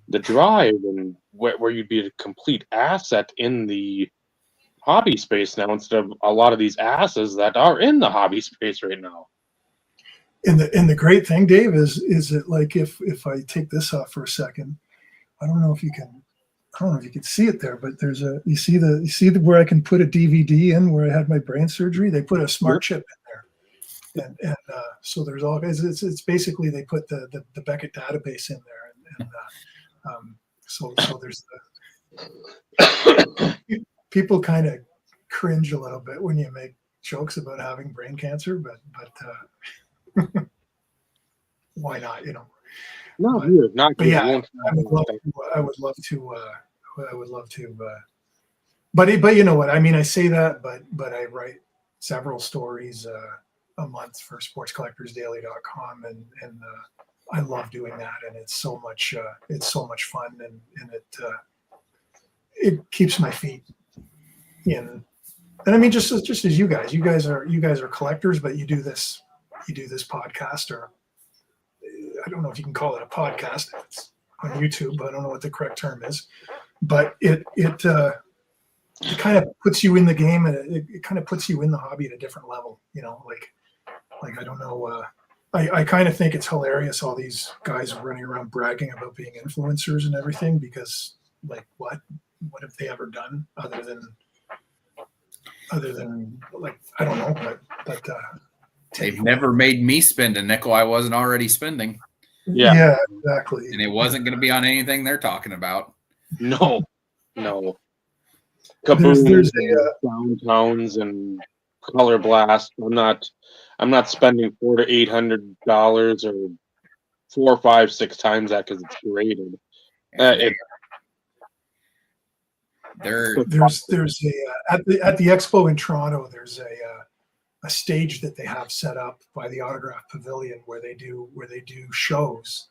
the drive, and where you'd be a complete asset in the hobby space now, instead of a lot of these asses that are in the hobby space right now. And the great thing, Dave, is that, like, if I take this off for a second, I don't know if you can see it there, but there's you see where I can put a DVD in, where I had my brain surgery. They put a smart chip in there, and so there's all, it's basically they put the Beckett database in there, and so there's people kind of cringe a little bit when you make jokes about having brain cancer, but why not, you know? No, But, you're not. But yeah, I would love to. But you know what? I mean, I say that, but I write several stories a month for sportscollectorsdaily.com, and I love doing that, and it's so much fun, and it keeps my feet in. And I mean, just as you guys are collectors, but you do this podcast, or I don't know if you can call it a podcast. It's on YouTube. I don't know what the correct term is, but it kind of puts you in the game, and it kind of puts you in the hobby at a different level. You know, like I don't know. I kind of think it's hilarious, all these guys running around bragging about being influencers and everything, because, like, what have they ever done other than like, I don't know, but they've never made me spend a nickel I wasn't already spending. Yeah, exactly. And it wasn't going to be on anything they're talking about. No. There's downtowns and color blast. I'm not spending $400 to $800 or 4, 5, 6 times that because it's graded. There's at the expo in Toronto, there's a stage that they have set up by the Autograph Pavilion where they do shows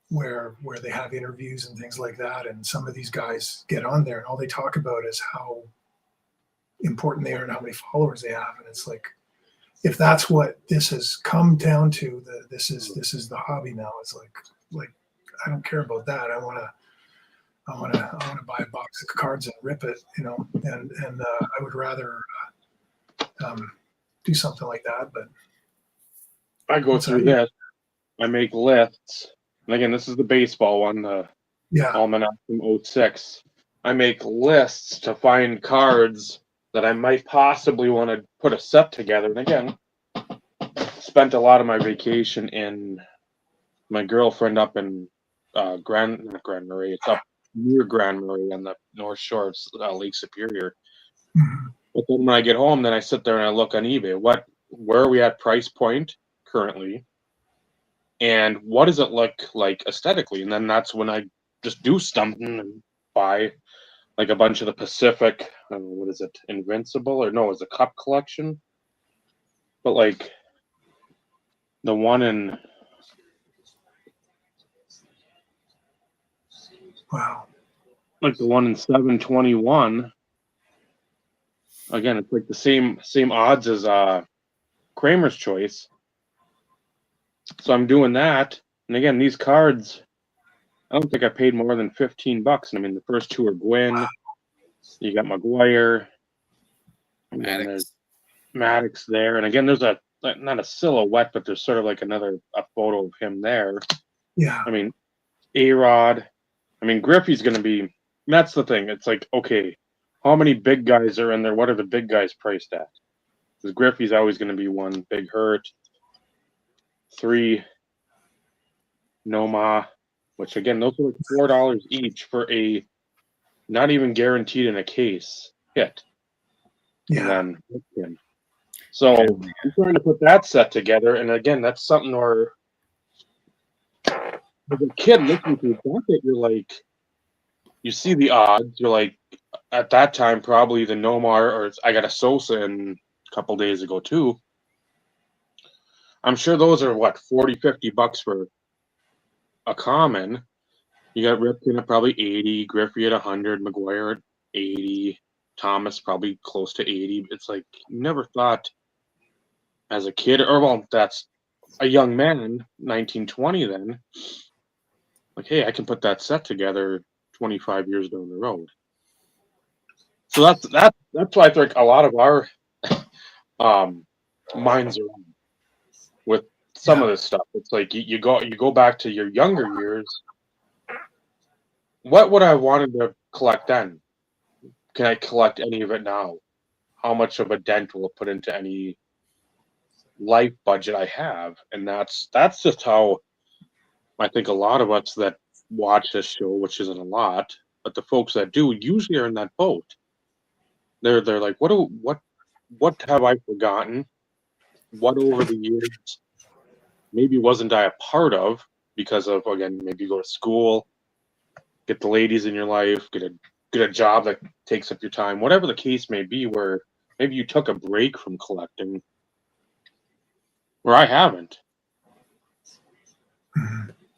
where they have interviews and things like that, and some of these guys get on there and all they talk about is how important they are and how many followers they have. And it's like, if that's what this has come down to, this is the hobby now. It's like I don't care about that. I want to buy a box of cards and rip it, you know, and I would rather do something like that. But I go through this. I make lists. And again, this is the baseball one, the Almanac from 06. I make lists to find cards that I might possibly want to put a set together. And again, spent a lot of my vacation in my girlfriend up in not Grand Marais. It's up near Grand Marais on the North Shore of Lake Superior. Mm-hmm. But then when I get home, then I sit there and I look on eBay. Where are we at price point currently? And what does it look like aesthetically? And then that's when I just do something and buy like a bunch of the Pacific, I don't know, what is it, Invincible? Or no, it's a Cup collection. But like the one in... Wow. Like the one in 721. Again, it's like the same odds as Kramer's Choice. So I'm doing that. And again, these cards, I don't think I paid more than $15. And I mean, the first two are Gwyn. You got McGuire. And then there's Maddox there. And again, there's not a silhouette, but there's sort of like a photo of him there. Yeah. I mean, A-Rod. I mean, Griffey's going to be, that's the thing. It's like, okay, how many big guys are in there? What are the big guys priced at? Because Griffey's always going to be 1, Big Hurt. 3, Noma, which again, those are like $4 each for a not even guaranteed in a case hit. Yeah. And then, so I'm trying to put that set together. And again, that's something where as a kid listening to that, you're like, you see the odds. You're like, at that time, probably the Nomar, or I got a Sosa in a couple days ago too. I'm sure those are what, $40, $50 for a common. You got Ripken at probably 80, Griffey at 100, McGuire at 80, Thomas probably close to 80. It's like you never thought as a kid, or well, that's a young man, 1920 then. Like, hey, I can put that set together 25 years down the road. So that's why I think a lot of our minds are on with some of this stuff. It's like you go back to your younger years. What would I wanted to collect then? Can I collect any of it now? How much of a dent will it put into any life budget I have? And that's just how I think a lot of us that watch this show, which isn't a lot, but the folks that do usually are in that boat. They're like, what have I forgotten? What over the years maybe wasn't I a part of because of, again, maybe you go to school, get the ladies in your life, get a job that takes up your time, whatever the case may be, where maybe you took a break from collecting, where I haven't.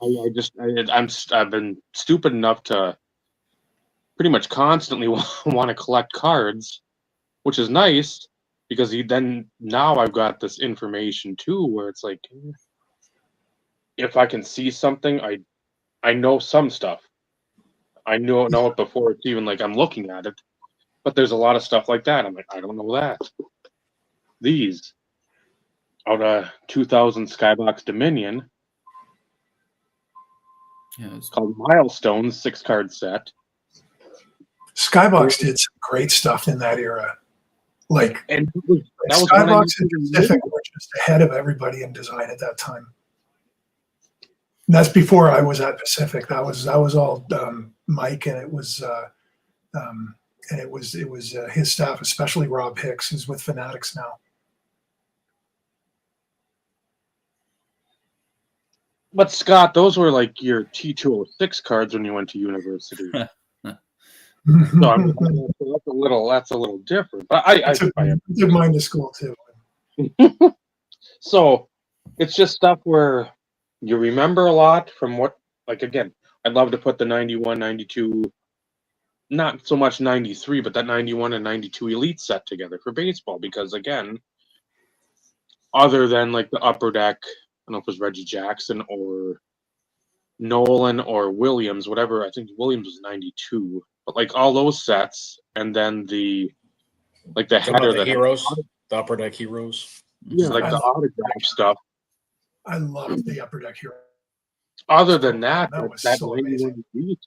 I've been stupid enough to pretty much constantly want to collect cards, which is nice because now I've got this information too, where it's like, if I can see something, I know some stuff. I know it before it's even like I'm looking at it, but there's a lot of stuff like that. I'm like, I don't know that. These out of 2000 Skybox Dominion. Yeah, it's called Milestones 6-card set. Skybox did some great stuff in that era. Like, and Skybox and Pacific were just ahead of everybody in design at that time. And that's before I was at Pacific. That was all Mike, and it was his staff, especially Rob Hicks, who's with Fanatics now. But Scott, those were like your T206 cards when you went to university. So I mean, that's a little different. But I took mine to school too. So it's just stuff where you remember a lot from what, like, again, I'd love to put the 91, 92, not so much 93, but that 91 and 92 Elite set together for baseball. Because again, other than like the Upper Deck, I don't know if it was Reggie Jackson or Nolan or Williams, whatever. I think Williams was 92, but like all those sets, and then the header, the heroes, the Upper Deck heroes. Yeah, like the autograph stuff. I loved the Upper Deck hero. Other than that, that so 91 Elite,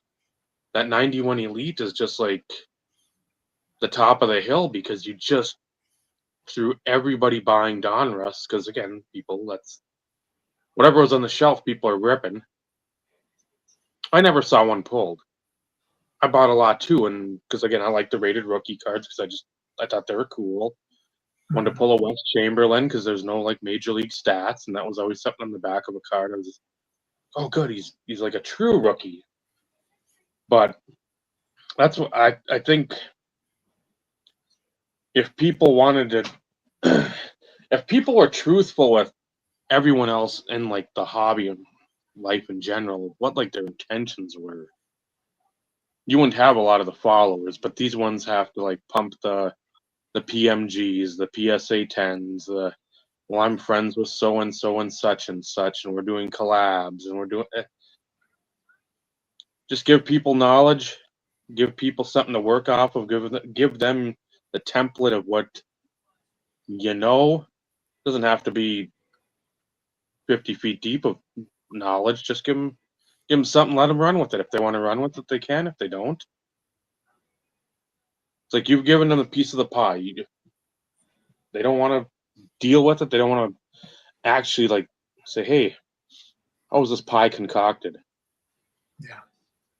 that 91 Elite is just like the top of the hill because you just through everybody buying Donruss, because again, that's whatever was on the shelf, people are ripping. I never saw one pulled. I bought a lot too, and because again, I like the rated rookie cards because I thought they were cool. Wanted to pull a West Chamberlain because there's no like major league stats, and that was always something on the back of a card. I was just, oh good, he's like a true rookie. But that's what I think. If people wanted to, if people were truthful with everyone else in like the hobby and life in general, what like their intentions were, you wouldn't have a lot of the followers. But these ones have to like pump the PMGs, the PSA 10s, well, I'm friends with so and so and such, and we're doing collabs, and we're doing just give people knowledge give people something to work off of, give them the template of what doesn't have to be 50 feet deep of knowledge. Just give them something, let them run with it. If they want to run with it, they can. If they don't, it's like you've given them a piece of the pie. They don't want to deal with it. They don't want to actually like say, hey, how was this pie concocted? Yeah.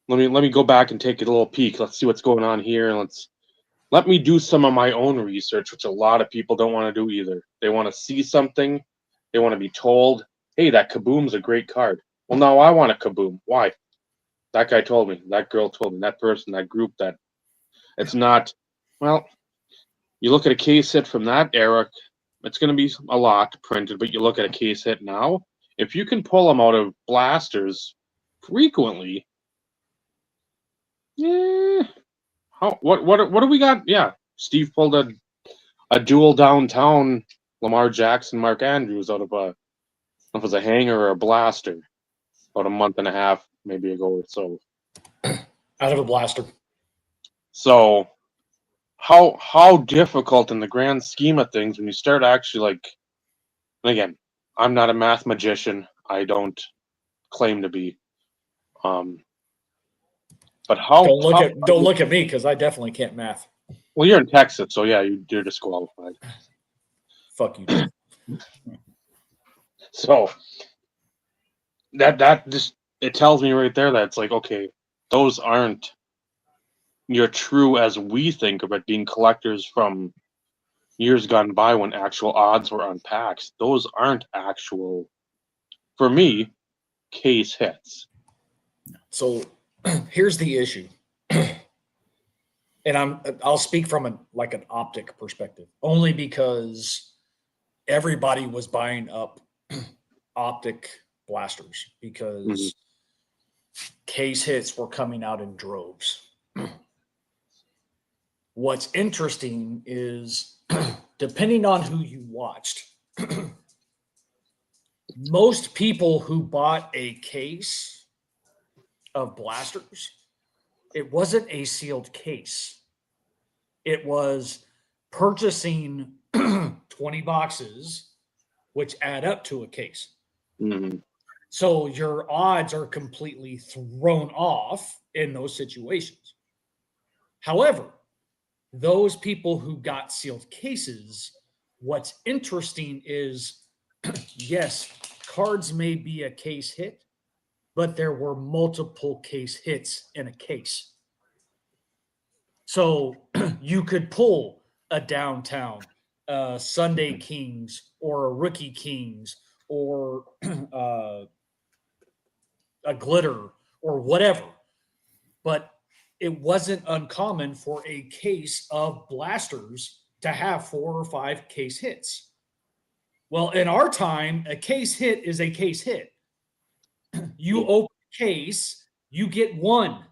Let me go back and take a little peek. Let's see what's going on here, and let me do some of my own research, which a lot of people don't want to do either. They want to see something. They want to be told, hey, that Kaboom's a great card. Well, now I want a Kaboom. Why? That guy told me. That girl told me. That person, that group, that it's not. Well, you look at a case hit from that era, it's going to be a lot printed, but you look at a case hit now, if you can pull them out of blasters frequently, yeah. What do we got? Yeah, Steve pulled a dual downtown Lamar Jackson, Mark Andrews out of it was a hanger or a blaster about a month and a half maybe ago or so. Out of a blaster. So how difficult in the grand scheme of things when you start actually like, and again, I'm not a math magician. I don't claim to be. But how don't look at me because I definitely can't math. Well, you're in Texas, so yeah, you're disqualified. Fuck you, Dave. So that just it tells me right there that it's like, okay, those aren't your true as we think of it being collectors from years gone by when actual odds were on packs. Those aren't actual, for me, case hits. So here's the issue. And I'll speak from an optic perspective, only because everybody was buying up optic blasters because case hits were coming out in droves. What's interesting is, depending on who you watched, most people who bought a case of blasters, it wasn't a sealed case. It was purchasing 20 boxes, which add up to a case. Mm-hmm. So your odds are completely thrown off in those situations. However, those people who got sealed cases, what's interesting is, yes, cards may be a case hit, but there were multiple case hits in a case. So you could pull a downtown, Sunday Kings, or a Rookie Kings, or a glitter, or whatever. But it wasn't uncommon for a case of blasters to have 4 or 5 case hits. Well, in our time, a case hit is a case hit. You open a case, you get one.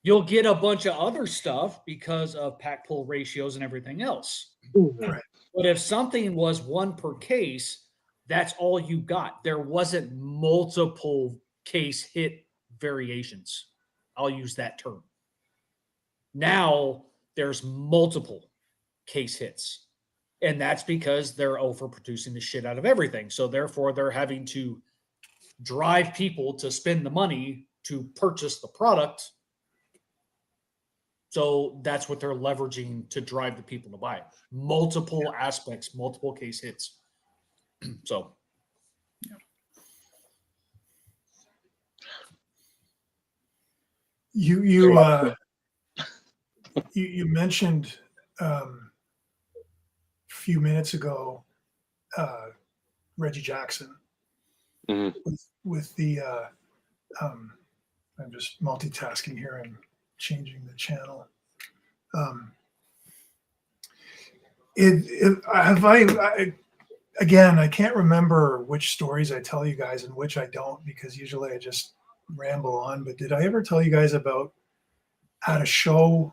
You'll get a bunch of other stuff because of pack pull ratios and everything else. Right. But if something was 1 per case, that's all you got. There wasn't multiple case hit variations. I'll use that term. Now there's multiple case hits. And that's because they're overproducing the shit out of everything. So therefore, they're having to drive people to spend the money to purchase the product. So that's what they're leveraging to drive the people to buy it. Multiple aspects, multiple case hits. So, you mentioned a few minutes ago Reggie Jackson with the I'm just multitasking here and changing the channel. Again, I can't remember which stories I tell you guys and which I don't, because usually I just ramble on. But did I ever tell you guys about at a show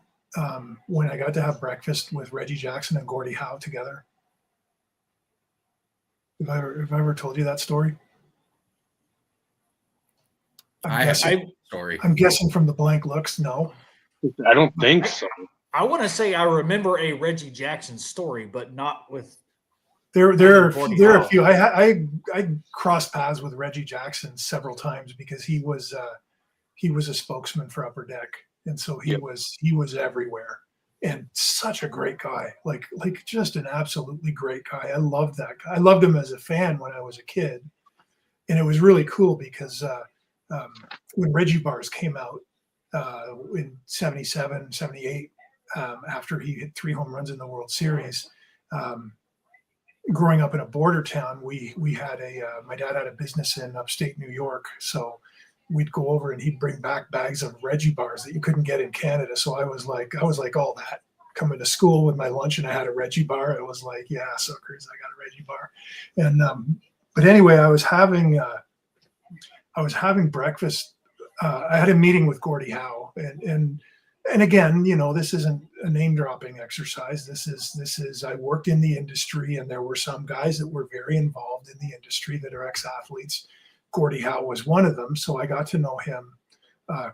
when I got to have breakfast with Reggie Jackson and Gordie Howe together? Have I ever told you that story? I story. I'm guessing from the blank looks, no. I don't think so. I want to say I remember a Reggie Jackson story, but not with. There are a Howe. few. I crossed paths with Reggie Jackson several times because he was a spokesman for Upper Deck, and so he was everywhere. And such a great guy, like just an absolutely great guy. I loved that guy. I loved him as a fan when I was a kid, and it was really cool because when Reggie Bars came out in 77, 78, after he hit 3 home runs in the World Series. Growing up in a border town, we had my dad had a business in upstate New York, so we'd go over and he'd bring back bags of Reggie Bars that you couldn't get in Canada. So I was like all that, coming to school with my lunch and I had a Reggie Bar. I was like, yeah, suckers, I got a Reggie Bar. And but anyway, I was having breakfast. I had a meeting with Gordie Howe, and again, this isn't a name dropping exercise. This is I worked in the industry, and there were some guys that were very involved in the industry that are ex-athletes. Gordie Howe was one of them, so I got to know him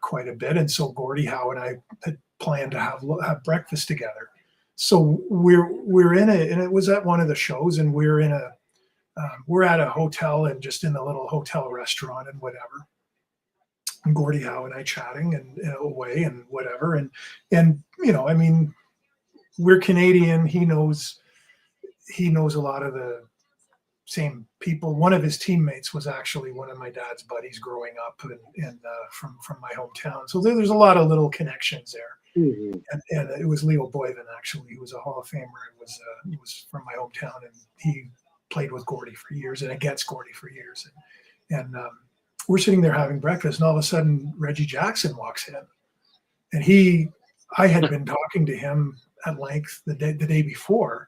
quite a bit. And so Gordie Howe and I had planned to have breakfast together. So we're in it, and it was at one of the shows, and we're at a hotel and just in a little hotel restaurant and whatever. And Gordie Howe and I chatting and away and whatever. And I mean, we're Canadian. He knows a lot of the same people. One of his teammates was actually one of my dad's buddies growing up and from my hometown. So there's a lot of little connections there. Mm-hmm. And it was Leo Boyven, actually. He was a Hall of Famer. He was from my hometown, and he played with Gordie for years and against Gordie for years. And we're sitting there having breakfast, and all of a sudden Reggie Jackson walks in, and I had been talking to him at length the day before,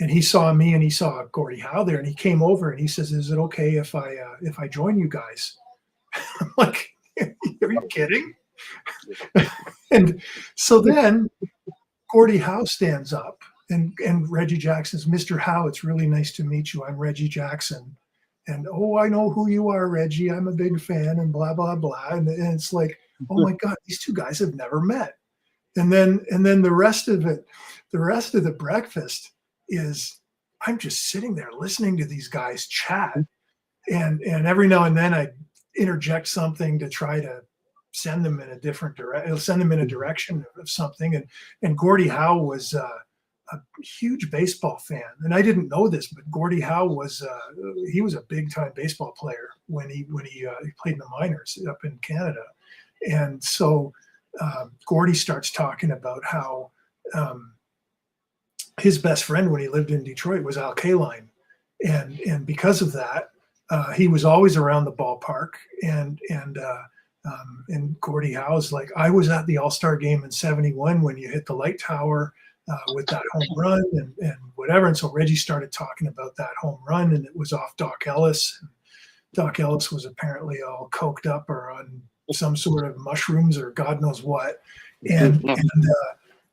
and he saw me and he saw Gordie Howe there, and he came over and he says, "Is it okay if I join you guys?" I'm like, "Are you kidding?" And so then Gordie Howe stands up, and Reggie Jackson says, "Mr. Howe, it's really nice to meet you. I'm Reggie Jackson. And, oh, I know who you are, Reggie. I'm a big fan," and blah, blah, blah. And it's like, oh my God, these two guys have never met. And then the rest of the breakfast is I'm just sitting there listening to these guys chat. And every now and then I interject something to try to send them in a different direction, send them in a direction of something. And Gordie Howe was a huge baseball fan, and I didn't know this, but Gordie Howe was he was a big time baseball player when he played in the minors up in Canada. And so Gordie starts talking about how his best friend when he lived in Detroit was Al Kaline, and because of that he was always around the ballpark. And Gordie Howe's like, "I was at the All-Star game in '71 when you hit the light tower with that home run and whatever." And so Reggie started talking about that home run, and it was off Doc Ellis. Doc Ellis was apparently all coked up or on some sort of mushrooms or God knows what. And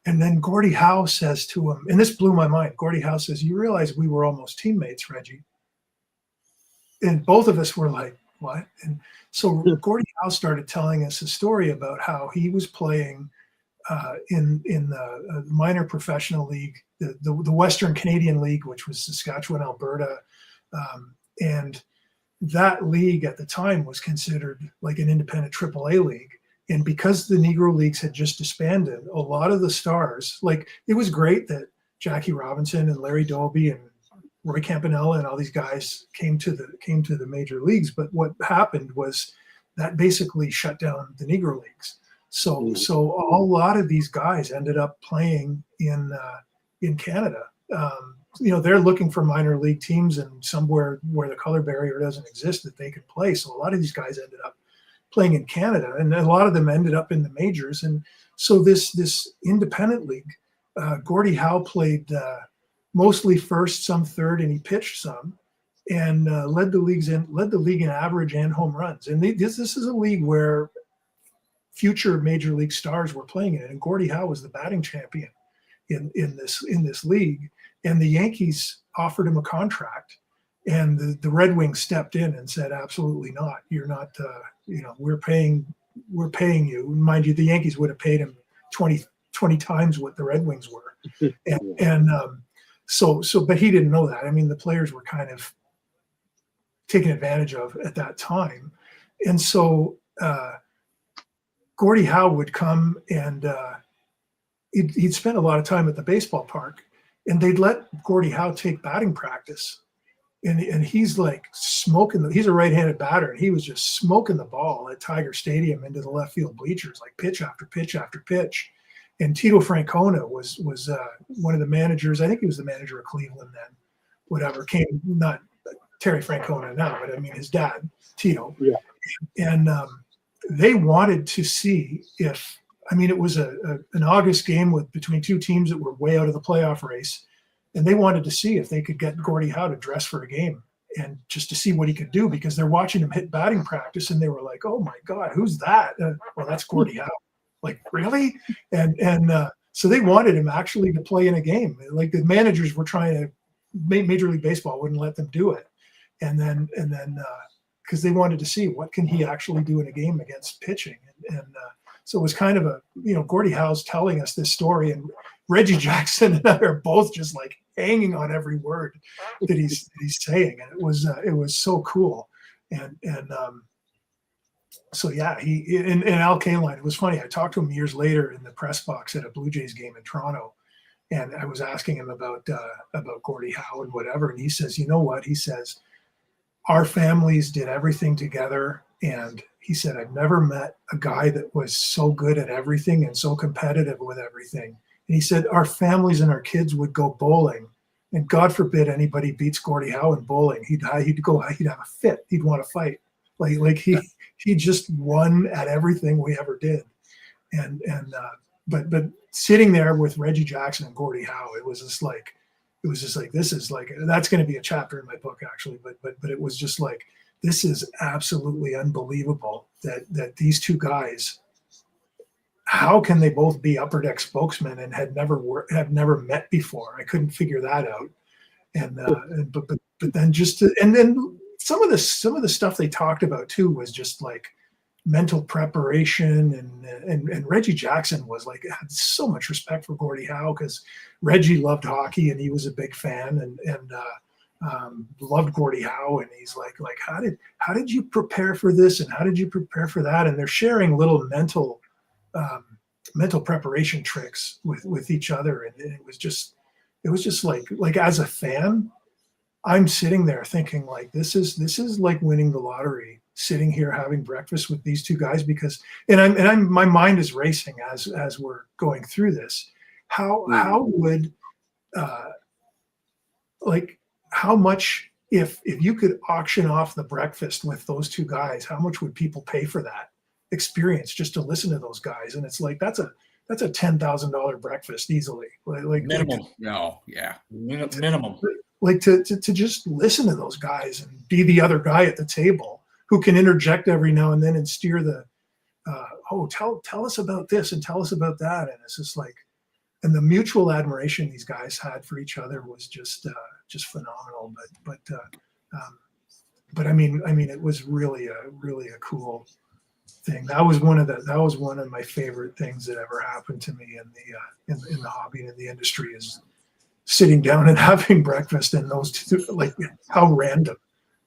then Gordie Howe says to him, and this blew my mind. Gordie Howe says, "You realize we were almost teammates, Reggie?" And both of us were like, "What?" And so Gordie Howe started telling us a story about how he was playing in the minor professional league, the Western Canadian League, which was Saskatchewan, Alberta, and that league at the time was considered like an independent AAA league. And because the Negro Leagues had just disbanded, a lot of the stars, like, it was great that Jackie Robinson and Larry Doby and Roy Campanella and all these guys came to the major leagues. But what happened was that basically shut down the Negro Leagues. So a lot of these guys ended up playing in Canada. They're looking for minor league teams and somewhere where the color barrier doesn't exist that they could play. So a lot of these guys ended up playing in Canada, and a lot of them ended up in the majors. And so this independent league, Gordie Howe played mostly first, some third, and he pitched some, and led the league in average and home runs. And this is a league where future major league stars were playing in it, and Gordie Howe was the batting champion in this league. And the Yankees offered him a contract, and the Red Wings stepped in and said, "Absolutely not. You're not. We're paying we're paying you. Mind you, the Yankees would have paid him 20 times what the Red Wings were. So, but he didn't know that. I mean, the players were kind of taken advantage of at that time. And so Gordie Howe would come and he'd spend a lot of time at the baseball park, and they'd let Gordie Howe take batting practice. And he's like smoking, he's a right-handed batter, and he was just smoking the ball at Tiger Stadium into the left field bleachers, like pitch after pitch after pitch. And Tito Francona was one of the managers. I think he was the manager of Cleveland then. Whatever, came, not Terry Francona now, but I mean his dad, Tito. Yeah. And they wanted to see if, I mean, it was an August game between two teams that were way out of the playoff race. And they wanted to see if they could get Gordie Howe to dress for a game and just to see what he could do, because they're watching him hit batting practice and they were like, oh my God, who's that? Well, that's Gordie Howe. Like, really? And so they wanted him actually to play in a game. Like the managers were trying to, Major League Baseball wouldn't let them do it. And then because they wanted to see what can he actually do in a game against pitching. And so it was kind of a, Gordie Howe's telling us this story, and Reggie Jackson and I are both just like hanging on every word that he's saying, and it was so cool. And so yeah, he and Al Kaline, it was funny. I talked to him years later in the press box at a Blue Jays game in Toronto, and I was asking him about Gordie Howe and whatever, and he says, you know what? He says, our families did everything together, and he said, I've never met a guy that was so good at everything and so competitive with everything. And he said, our families and our kids would go bowling, and God forbid anybody beats Gordie Howe in bowling. He'd have a fit. He'd want to fight. Like he just won at everything we ever did. But sitting there with Reggie Jackson and Gordie Howe, it was just like, this is like, that's going to be a chapter in my book actually. But it was just like, this is absolutely unbelievable that these two guys, how can they both be Upper Deck spokesmen and have never met before? I couldn't figure that out. But then then some of the stuff they talked about too was just like mental preparation, and Reggie Jackson was like, had so much respect for Gordie Howe because Reggie loved hockey and he was a big fan and loved Gordie Howe, and he's like how did you prepare for this and how did you prepare for that? And they're sharing little mental preparation tricks with each other, and it was just like as a fan, I'm sitting there thinking like this is like winning the lottery, sitting here having breakfast with these two guys, because my mind is racing as we're going through this. How would how much, if you could auction off the breakfast with those two guys, how much would people pay for that experience just to listen to those guys? And it's like that's a $10,000 breakfast easily. Like minimum. Minimum. Like to just listen to those guys and be the other guy at the table who can interject every now and then and steer the tell us about this and tell us about that. And it's just like, and the mutual admiration these guys had for each other was just phenomenal. But I mean, it was really a cool thing. That was one of my favorite things that ever happened to me in the hobby and in the industry, is sitting down and having breakfast. And those two, like, how random,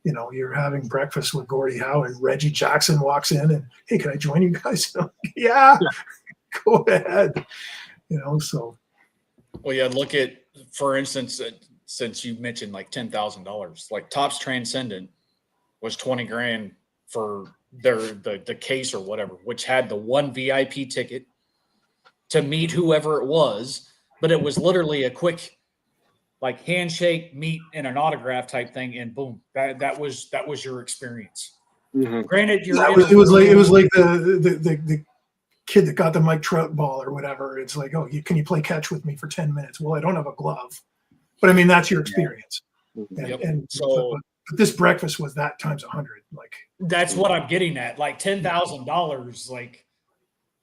you're having breakfast with Gordie Howe and Reggie Jackson walks in and, hey, can I join you guys? Yeah, go ahead. So. Well, yeah, look at, for instance, since you mentioned like $10,000, like Topps Transcendent was $20,000 for the case or whatever, which had the one VIP ticket to meet whoever it was, but it was literally a quick like handshake, meet, and an autograph type thing, and boom, that was your experience. Mm-hmm. Granted, it was like the kid that got the Mike Trout ball or whatever. It's like, oh, can you play catch with me for 10 minutes? Well, I don't have a glove, but I mean that's your experience. Yep. But this breakfast was that times 100. Like, that's what I'm getting at. Like $10,000, like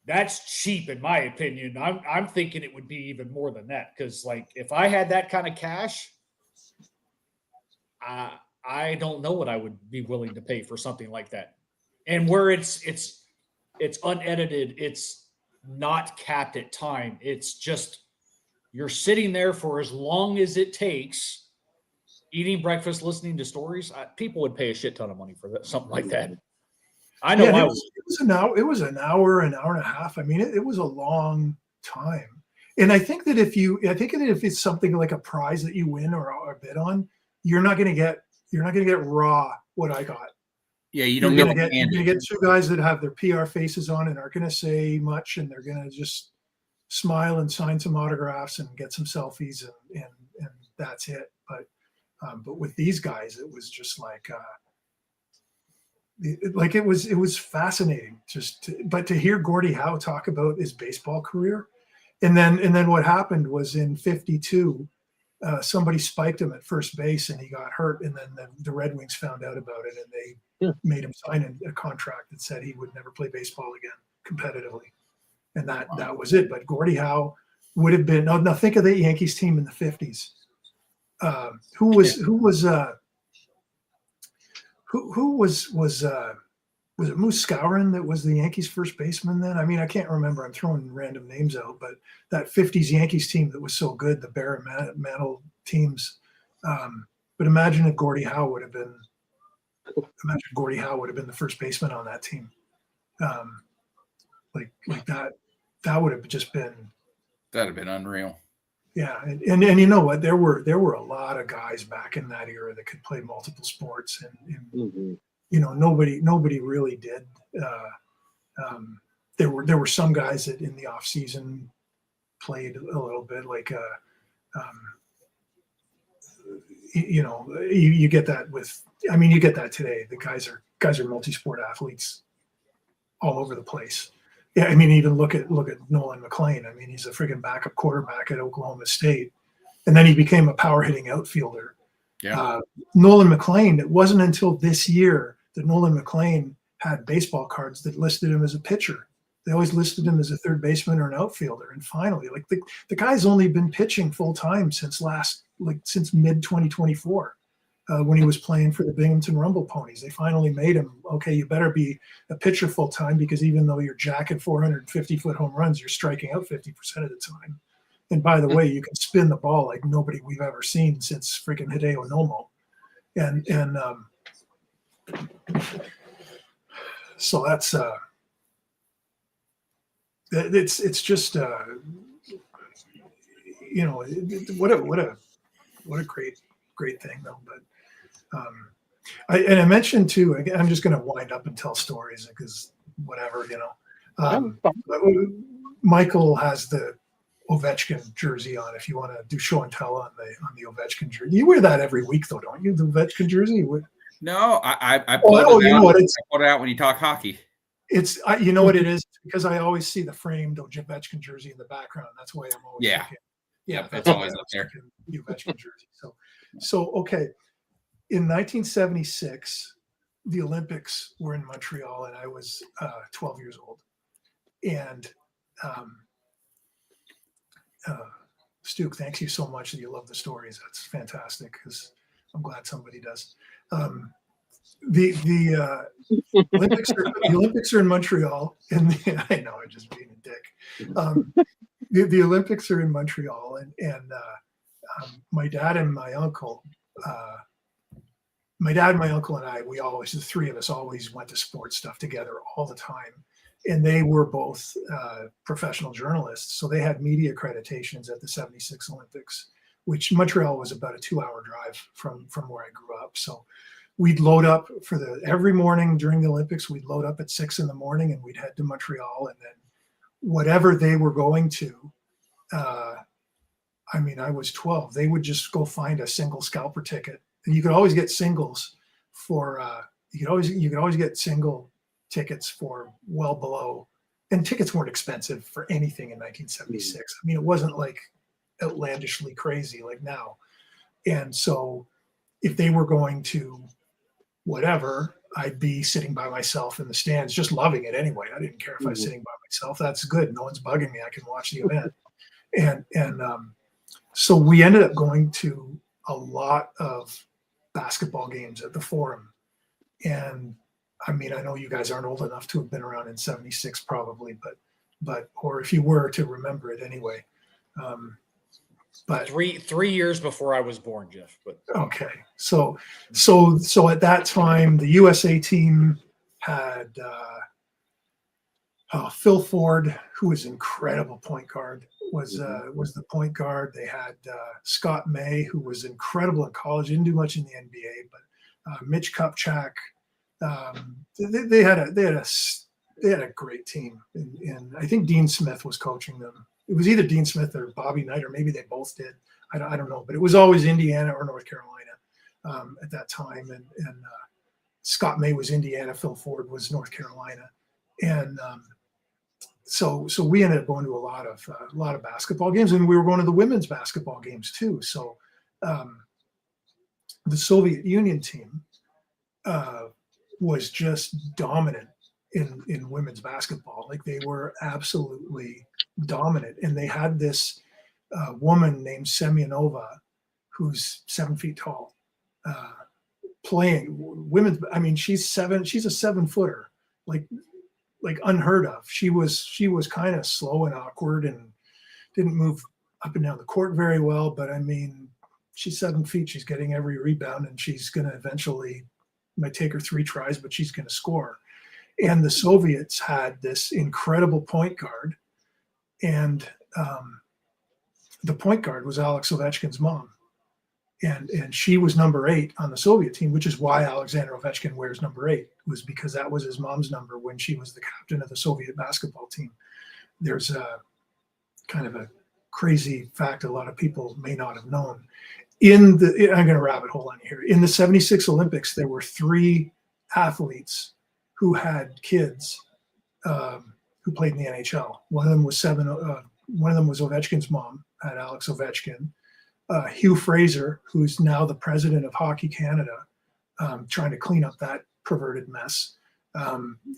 that's cheap in my opinion. I'm thinking it would be even more than that, because like if I had that kind of cash, I don't know what I would be willing to pay for something like that. And where it's It's unedited. It's not capped at time. It's just you're sitting there for as long as it takes, eating breakfast, listening to stories. People would pay a shit ton of money for that, something like that. I know. Yeah, it was an hour. It was an hour and a half. I mean, it was a long time. And I think that if it's something like a prize that you win or bid on, you're not going to get raw what I got. Yeah, you don't You're get going to get two guys that have their PR faces on and aren't going to say much, and they're going to just smile and sign some autographs and get some selfies, and that's it. But with these guys, it was just like it was fascinating. But to hear Gordie Howe talk about his baseball career, and then what happened was in '52. Somebody spiked him at first base and he got hurt, and then the Red Wings found out about it, and they made him sign a contract that said he would never play baseball again competitively, and that was it. But Gordie Howe would have been. Now think of the Yankees team in the '50s. Who was it Moose Skowron that was the Yankees first baseman then? I mean, I can't remember. I'm throwing random names out, but that '50s Yankees team that was so good, the Barrett Mantle teams. But imagine if Gordie Howe would have been. Imagine Gordie Howe would have been the first baseman on that team. Like that. That would have just been. That'd have been unreal. Yeah, and you know what? There were a lot of guys back in that era that could play multiple sports, and you know, nobody really did. There were some guys that in the off season played a little bit, like you know, you get that with. I mean, you get that today. The guys are multi-sport athletes all over the place. Yeah, I mean, even look at Nolan McLean. I mean, he's a friggin' backup quarterback at Oklahoma State, and then he became a power hitting outfielder. Yeah. Nolan McLean. It wasn't until this year that Nolan McLean had baseball cards that listed him as a pitcher. They always listed him as a third baseman or an outfielder. And finally, like the guy's only been pitching full time since mid 2024. When he was playing for the Binghamton Rumble Ponies. They finally made him, okay, you better be a pitcher full time, because even though you're jacking 450-foot home runs, you're striking out 50% of the time. And by the way, you can spin the ball like nobody we've ever seen since freaking Hideo Nomo. And so that's it's just you know, what a great thing though. But I mentioned too, I'm just going to wind up and tell stories because whatever, you know. Michael has the Ovechkin jersey on. If you want to do show and tell on the Ovechkin jersey, you wear that every week though, don't you? The Ovechkin jersey. No, I pull it out when you talk hockey. It's you know what it is, because I always see the framed Ovechkin jersey in the background. That's why I'm always thinking, yeah, that's always up there. The Ovechkin jersey. So okay. In 1976, the Olympics were in Montreal, and I was 12 years old. And Stu, thanks you so much that you love the stories. That's fantastic, because I'm glad somebody does. The Olympics are in Montreal, and I know I'm just being a dick. The Olympics are in Montreal, and my dad and my uncle. My dad, my uncle, and I, the three of us always went to sports stuff together all the time. And they were both professional journalists. So they had media accreditations at the '76 Olympics, which Montreal was about a 2-hour drive from where I grew up. So we'd load up every morning during the Olympics, we'd load up at 6 a.m. and we'd head to Montreal. And then whatever they were going to, I mean, I was 12. They would just go find a single scalper ticket. And you could always get singles for you could always get single tickets for well below, and tickets weren't expensive for anything in 1976. I mean, it wasn't like outlandishly crazy like now. And so if they were going to whatever, I'd be sitting by myself in the stands, just loving it anyway. I didn't care if I was sitting by myself. That's good. No one's bugging me. I can watch the event. And so we ended up going to a lot of basketball games at the Forum. And I mean, I know you guys aren't old enough to have been around in '76 probably, but or if you were to remember it anyway. But 3 years before I was born, Jeff. But okay, so at that time, the USA team had Phil Ford, who was an incredible point guard, was the point guard. They had Scott May, who was incredible in college, didn't do much in the NBA, but Mitch Kupchak. They had a great team, and I think Dean Smith was coaching them. It was either Dean Smith or Bobby Knight, or maybe they both did. I don't know, but it was always Indiana or North Carolina at that time, and Scott May was Indiana, Phil Ford was North Carolina, and so we ended up going to a lot of basketball games, and we were going to the women's basketball games too. So the Soviet Union team was just dominant in women's basketball. Like, they were absolutely dominant, and they had this woman named Semyonova, who's 7 feet tall, playing women's. I mean, she's a 7-footer, like unheard of. She was kind of slow and awkward and didn't move up and down the court very well. But I mean, she's 7 feet. She's getting every rebound, and she's going to eventually, might take her 3 tries, but she's going to score. And the Soviets had this incredible point guard, and the point guard was Alex Ovechkin's mom, and she was number 8 on the Soviet team, which is why Alexander Ovechkin wears number 8, was because that was his mom's number when she was the captain of the Soviet basketball team. There's a kind of a crazy fact a lot of people may not have known. I'm going to rabbit hole on you here. In the '76 Olympics, there were 3 athletes who had kids who played in the NHL. One of them was Ovechkin's mom, had Alex Ovechkin. Hugh Fraser, who's now the president of Hockey Canada, trying to clean up that perverted mess.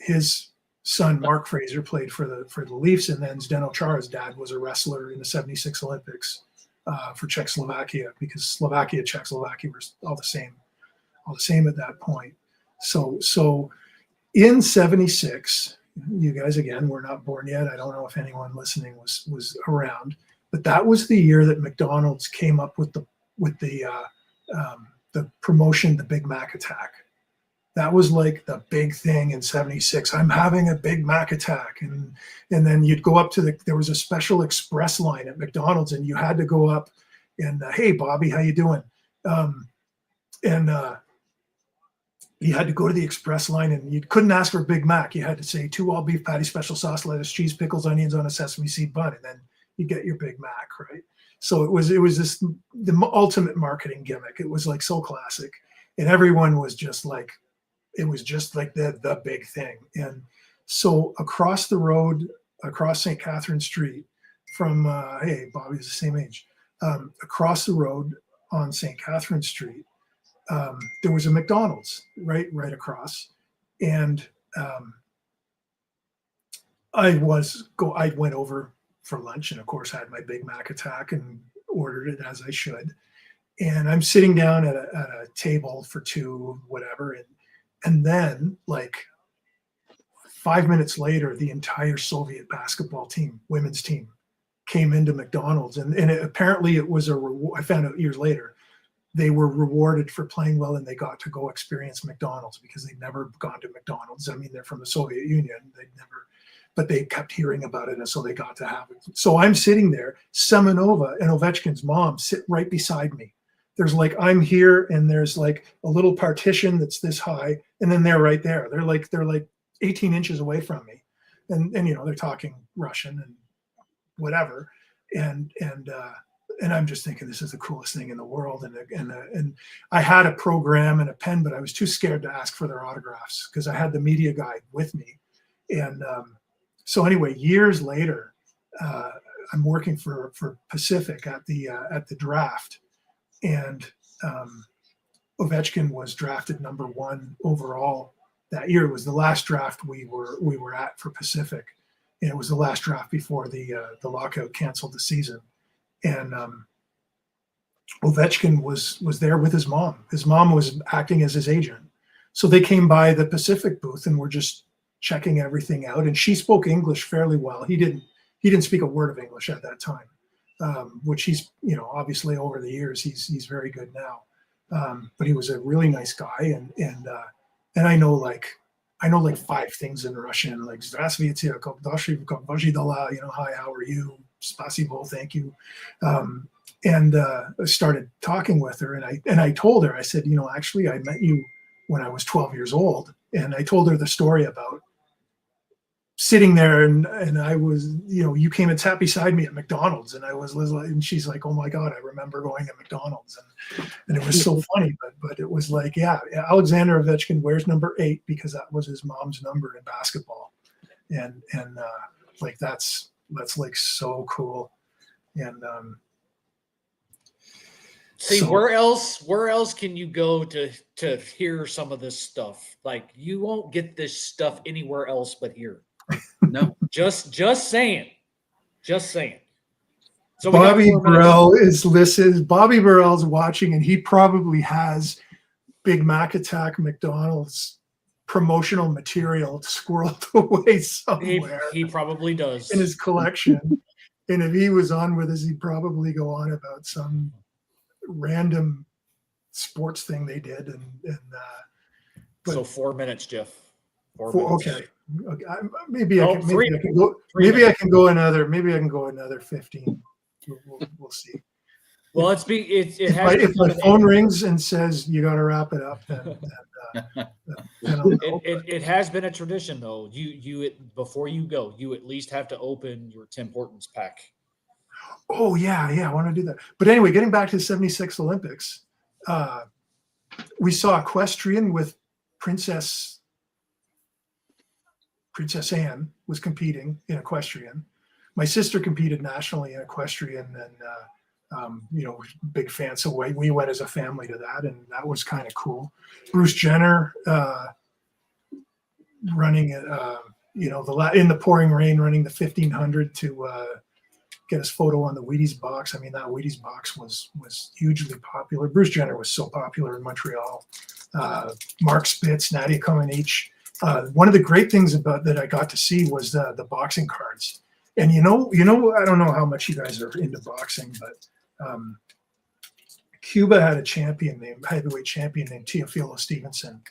His son, Mark Fraser, played for the Leafs, and then Zdeno Chara's dad was a wrestler in the '76 Olympics for Czechoslovakia, because Slovakia, Czechoslovakia were all the same at that point. So in '76, you guys, again, were not born yet. I don't know if anyone listening was around, but that was the year that McDonald's came up with the promotion, the Big Mac attack. That was like the big thing in '76. I'm having a Big Mac attack, and then you'd go up to there was a special express line at McDonald's, and you had to go up and hey Bobby, how you doing? You had to go to the express line, and you couldn't ask for a Big Mac. You had to say 2 all beef patty, special sauce, lettuce, cheese, pickles, onions on a sesame seed bun, and then you get your Big Mac, right? So it was the ultimate marketing gimmick. It was like so classic, and everyone was just like, it was just like the big thing. And so across the road, across St. Catherine Street from hey, Bobby's the same age. Across the road on St. Catherine Street, there was a McDonald's right across, and I went over for lunch, and of course had my Big Mac attack and ordered it as I should. And I'm sitting down at a table for 2, whatever, and then like 5 minutes later, the entire Soviet basketball team, women's team, came into McDonald's, and apparently it was I found out years later, they were rewarded for playing well, and they got to go experience McDonald's because they'd never gone to McDonald's. I mean, they're from the Soviet Union. But they kept hearing about it, and so they got to have it. So I'm sitting there, Semyonova and Ovechkin's mom sit right beside me. There's like, I'm here, and there's like a little partition that's this high, and then they're right there. They're like 18 inches away from me, and they're talking Russian and whatever, and I'm just thinking, this is the coolest thing in the world. And I had a program and a pen, but I was too scared to ask for their autographs because I had the media guide with me. And so anyway, years later, I'm working for Pacific at the draft, and Ovechkin was drafted number 1 overall that year. It was the last draft we were at for Pacific, and it was the last draft before the lockout canceled the season. And Ovechkin was there with his mom. His mom was acting as his agent. So they came by the Pacific booth and were just checking everything out. And she spoke English fairly well. He didn't speak a word of English at that time, which he's, obviously over the years, he's very good now. But he was a really nice guy. And I know like 5 things in Russian, like "Здравствуйте, как ваши дела?" "Hi, how are you?" "Спасибо, thank you." And I started talking with her, and I told her, I said, actually, I met you when I was 12 years old, and I told her the story about sitting there, and I was, you came and sat beside me at McDonald's, and and she's like, "Oh my God, I remember going to McDonald's," and it was so funny, but it was like, yeah, Alexander Ovechkin wears number 8 because that was his mom's number in basketball, and like that's like so cool, and see, so, where else can you go to hear some of this stuff? Like, you won't get this stuff anywhere else but here. No, just saying. So Bobby Burrell is listening. Bobby Burrell's watching, and he probably has Big Mac Attack McDonald's promotional material squirreled away somewhere. He probably does in his collection. And if he was on with us, he'd probably go on about some random sports thing they did. So 4 minutes, Jeff. 4 minutes. Okay. Maybe I can go another 15. We'll see. Well, if my phone rings and says you got to wrap it up, then it has been a tradition, though. You before you go, you at least have to open your Tim Hortons pack. Oh yeah, I want to do that. But anyway, getting back to the '76 Olympics, we saw equestrian with Princess Anne was competing in equestrian. My sister competed nationally in equestrian, and big fan. So we went as a family to that, and that was kind of cool. Bruce Jenner running it, in the pouring rain, running the 1500 to get his photo on the Wheaties box. I mean, that Wheaties box was hugely popular. Bruce Jenner was so popular in Montreal. Mark Spitz, Nadia Comaneci. One of the great things about that I got to see was the boxing cards. And I don't know how much you guys are into boxing, but Cuba had a heavyweight champion named Teofilo Stevenson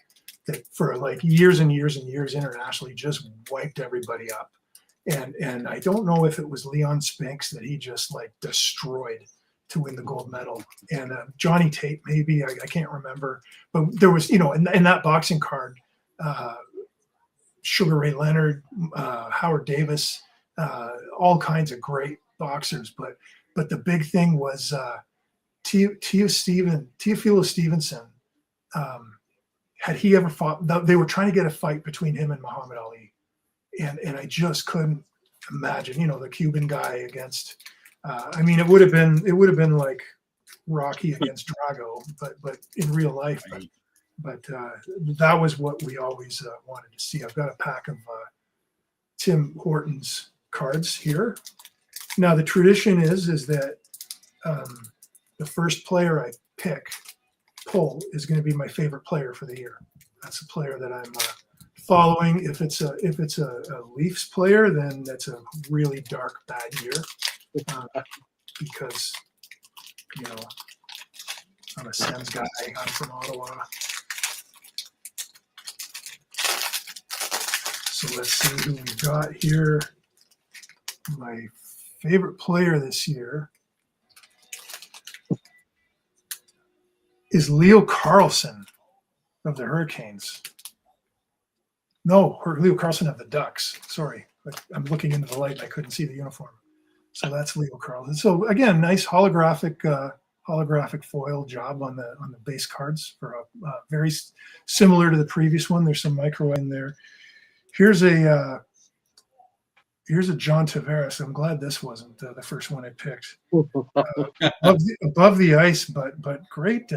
that for like years and years and years internationally just wiped everybody up. And I don't know if it was Leon Spinks that he just like destroyed to win the gold medal. And Johnny Tate, maybe, I can't remember. But there was, in that boxing card, Sugar Ray Leonard, Howard Davis, all kinds of great boxers. But the big thing was Teofilo Stevenson. Had he ever fought? They were trying to get a fight between him and Muhammad Ali, and I just couldn't imagine. The Cuban guy against. It would have been like Rocky against Drago, but in real life. But that was what we always wanted to see. I've got a pack of Tim Horton's cards here. Now the tradition is that the first player I pull is going to be my favorite player for the year. That's the player that I'm following. If it's a Leafs player, then that's a really dark, bad year because I'm a Sens guy. I'm from Ottawa. So let's see who we've got here. My favorite player this year is Leo Carlsson of the Hurricanes. No, Leo Carlsson of the Ducks. Sorry, I'm looking into the light and I couldn't see the uniform. So that's Leo Carlsson. So again, nice holographic foil job on the base cards for a very similar to the previous one. There's some micro in there. Here's a John Tavares. I'm glad this wasn't the first one I picked. Above the ice, but great.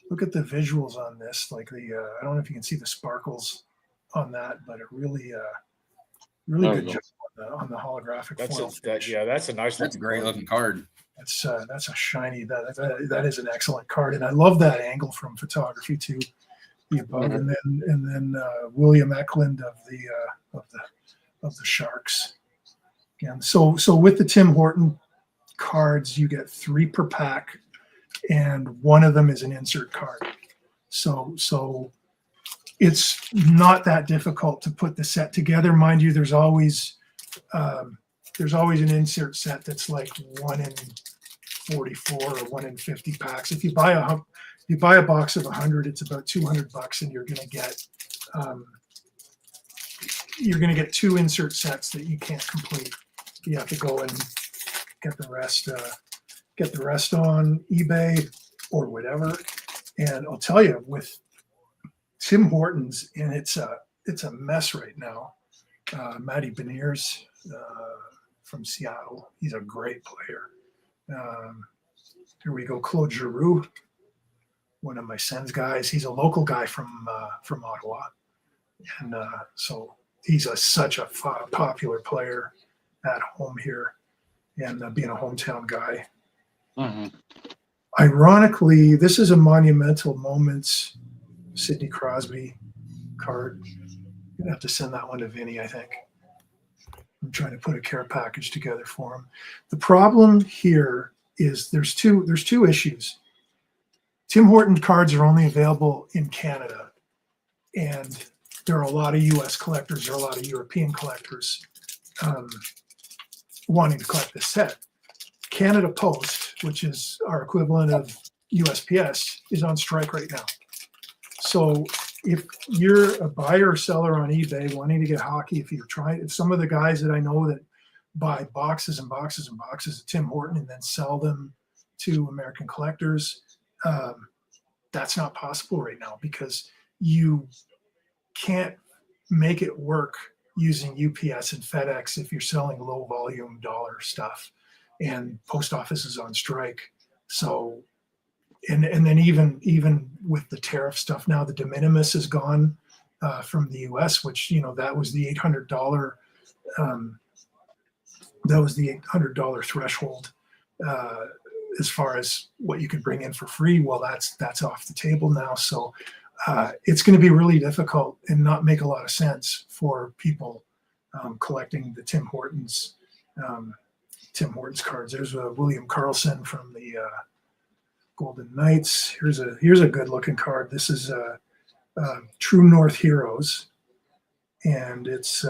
Look at the visuals on this. Like I don't know if you can see the sparkles on that, but it really good job on the holographic foil. That's a nice. That's a great looking card. That's a shiny. That is an excellent card, and I love that angle from photography too. the above, and then William Eklund of the Sharks. Again, so with the Tim Horton cards, you get 3 per pack, and one of them is an insert card. So it's not that difficult to put the set together. Mind you, there's always an insert set that's like 1 in 44 or 1 in 50 packs. If you buy a box of 100, it's about $200, and you're going to get 2 insert sets that you can't complete. You have to go and get the rest on eBay or whatever. And I'll tell you, with Tim Hortons, and it's a mess right now. Matty Beniers from Seattle, he's a great player. Here we go, Claude Giroux, one of my Sens guys. He's a local guy from Ottawa, and so he's such a popular player at home here, and being a hometown guy. Mm-hmm. Ironically, this is a Monumental Moments Sidney Crosby card. I'm gonna have to send that one to Vinny, I think. I'm trying to put a care package together for him. The problem here is there's two issues. Tim Horton cards are only available in Canada, and there are a lot of US collectors, there are a lot of European collectors wanting to collect this set. Canada Post, which is our equivalent of USPS, is on strike right now. So if you're a buyer or seller on eBay wanting to get hockey, if some of the guys that I know that buy boxes and boxes and boxes of Tim Horton and then sell them to American collectors, that's not possible right now because you can't make it work using UPS and FedEx if you're selling low volume dollar stuff, and post office is on strike. So, and then even with the tariff stuff now, the de minimis is gone from the US, which, that was the $800 threshold as far as what you could bring in for free. Well, that's off the table now. So it's going to be really difficult and not make a lot of sense for people collecting the Tim Hortons cards. There's a William Karlsson from the Golden Knights. Here's a good looking card. This is True North Heroes, and it's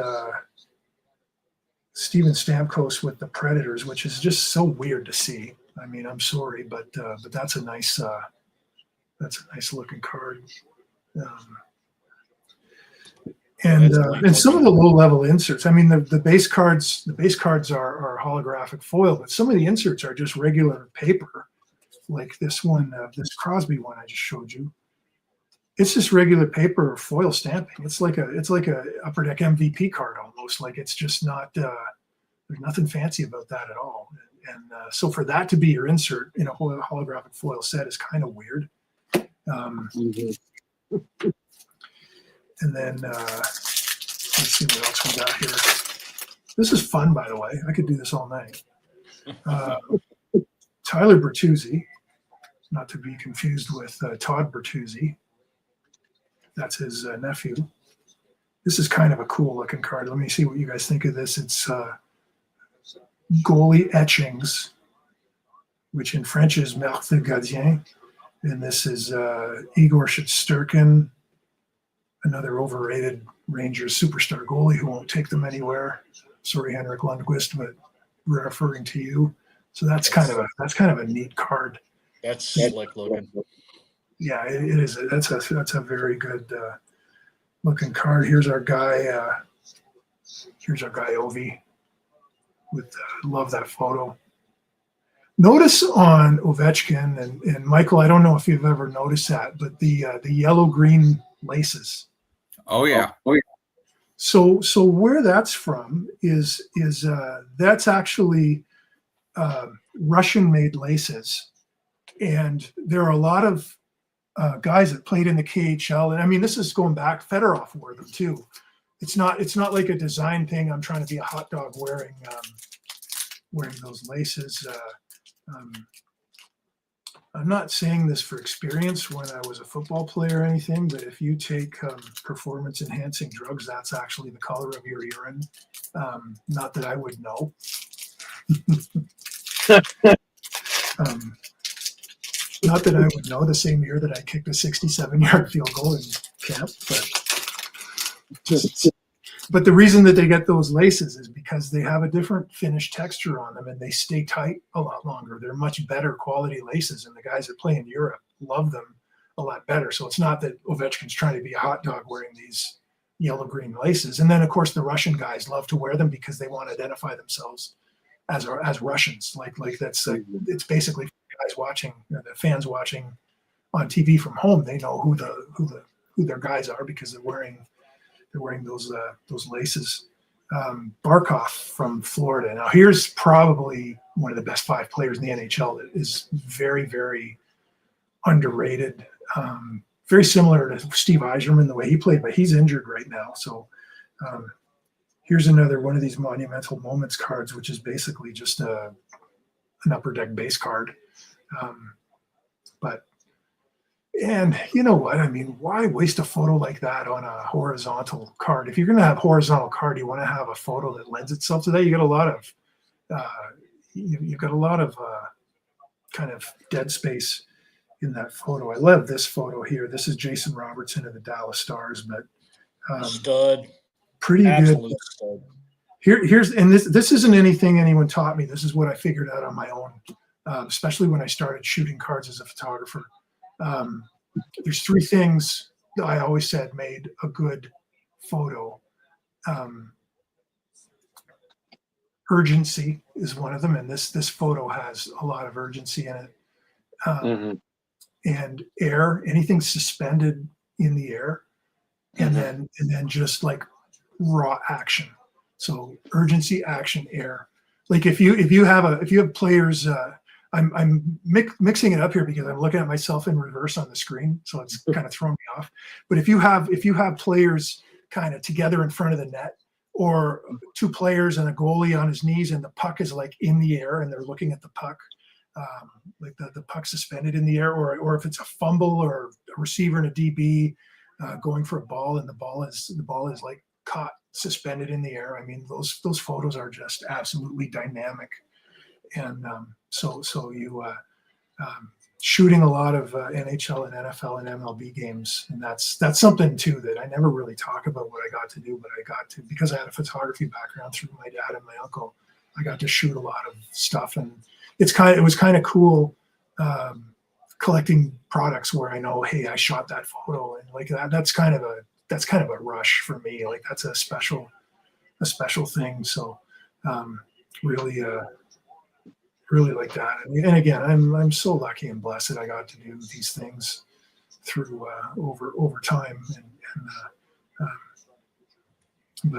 Steven Stamkos with the Predators, which is just so weird to see. I mean, I'm sorry, but that's a nice looking card. And some of the low level inserts. I mean, the base cards are holographic foil, but some of the inserts are just regular paper, like this one, this Crosby one I just showed you. It's just regular paper foil stamping. It's like a Upper Deck MVP card almost. Like, it's just not. There's nothing fancy about that at all. And so for that to be your insert in a holographic foil set is kind of weird. And then let's see what else we got here. This is fun, by the way. I could do this all night. Tyler Bertuzzi, not to be confused with Todd Bertuzzi. That's his nephew. This is kind of a cool looking card. Let me see what you guys think of this. It's goalie etchings, which in French is Marque de Gardien. And this is Igor Shesterkin, another overrated Rangers superstar goalie who won't take them anywhere. Sorry, Henrik Lundqvist, but we're referring to you. So that's kind of a neat card. That's slick looking. Yeah, it is. That's a very good looking card. Here's our guy. Ovi. With love that photo. Notice on Ovechkin and Michael, I don't know if you've ever noticed that, but the yellow-green laces. Oh yeah. So where that's from is that's actually Russian-made laces, and there are a lot of guys that played in the KHL, and I mean, this is going back. Fedorov wore them too. It's not like a design thing. I'm trying to be a hot dog wearing those laces. I'm not saying this for experience when I was a football player or anything, but if you take performance enhancing drugs, that's actually the color of your urine. Not that I would know. Not that I would know the same year that I kicked a 67-yard field goal in camp, but the reason that they get those laces is because they have a different finish texture on them and they stay tight a lot longer. They're much better quality laces, and the guys that play in Europe love them a lot better. So it's not that Ovechkin's trying to be a hot dog wearing these yellow-green laces. And then, of course, the Russian guys love to wear them because they want to identify themselves as Russians. Like that's it's basically guys watching, the fans watching on TV from home. They know who their guys are because they're wearing those laces. Barkov from Florida. Now here's probably one of the best 5 players in the NHL that is very, very underrated. Very similar to Steve Yzerman, the way he played, but he's injured right now. So here's another one of these monumental moments cards, which is basically just an upper deck base card. And you know what? I mean, why waste a photo like that on a horizontal card? If you're going to have horizontal card, you want to have a photo that lends itself to that. You got a lot of, you've got a lot of kind of dead space in that photo. I love this photo here. This is Jason Robertson of the Dallas Stars, but stud, pretty absolute good. stud. Here's and this isn't anything anyone taught me. This is what I figured out on my own, especially when I started shooting cards as a photographer. There's 3 things that I always said made a good photo. Urgency is one of them, and this photo has a lot of urgency in it. And air, anything suspended in the air, and then just like raw action. So urgency, action, air. Like if you have players. I'm mixing it up here because I'm looking at myself in reverse on the screen, so it's kind of throwing me off. But if you have players kind of together in front of the net, or 2 players and a goalie on his knees, and the puck is like in the air and they're looking at the puck, like the puck suspended in the air, or if it's a fumble or a receiver and a DB going for a ball and the ball is like caught suspended in the air. I mean, those photos are just absolutely dynamic. And so you shooting a lot of NHL and NFL and MLB games, and that's something too that I never really talk about what I got to do, but I got to, because I had a photography background through my dad and my uncle. I got to shoot a lot of stuff, and it was kind of cool collecting products where I know, hey, I shot that photo, and like that. That's kind of a rush for me. Like that's a special thing. So really like that. And again, I'm so lucky and blessed that I got to do these things through over time. And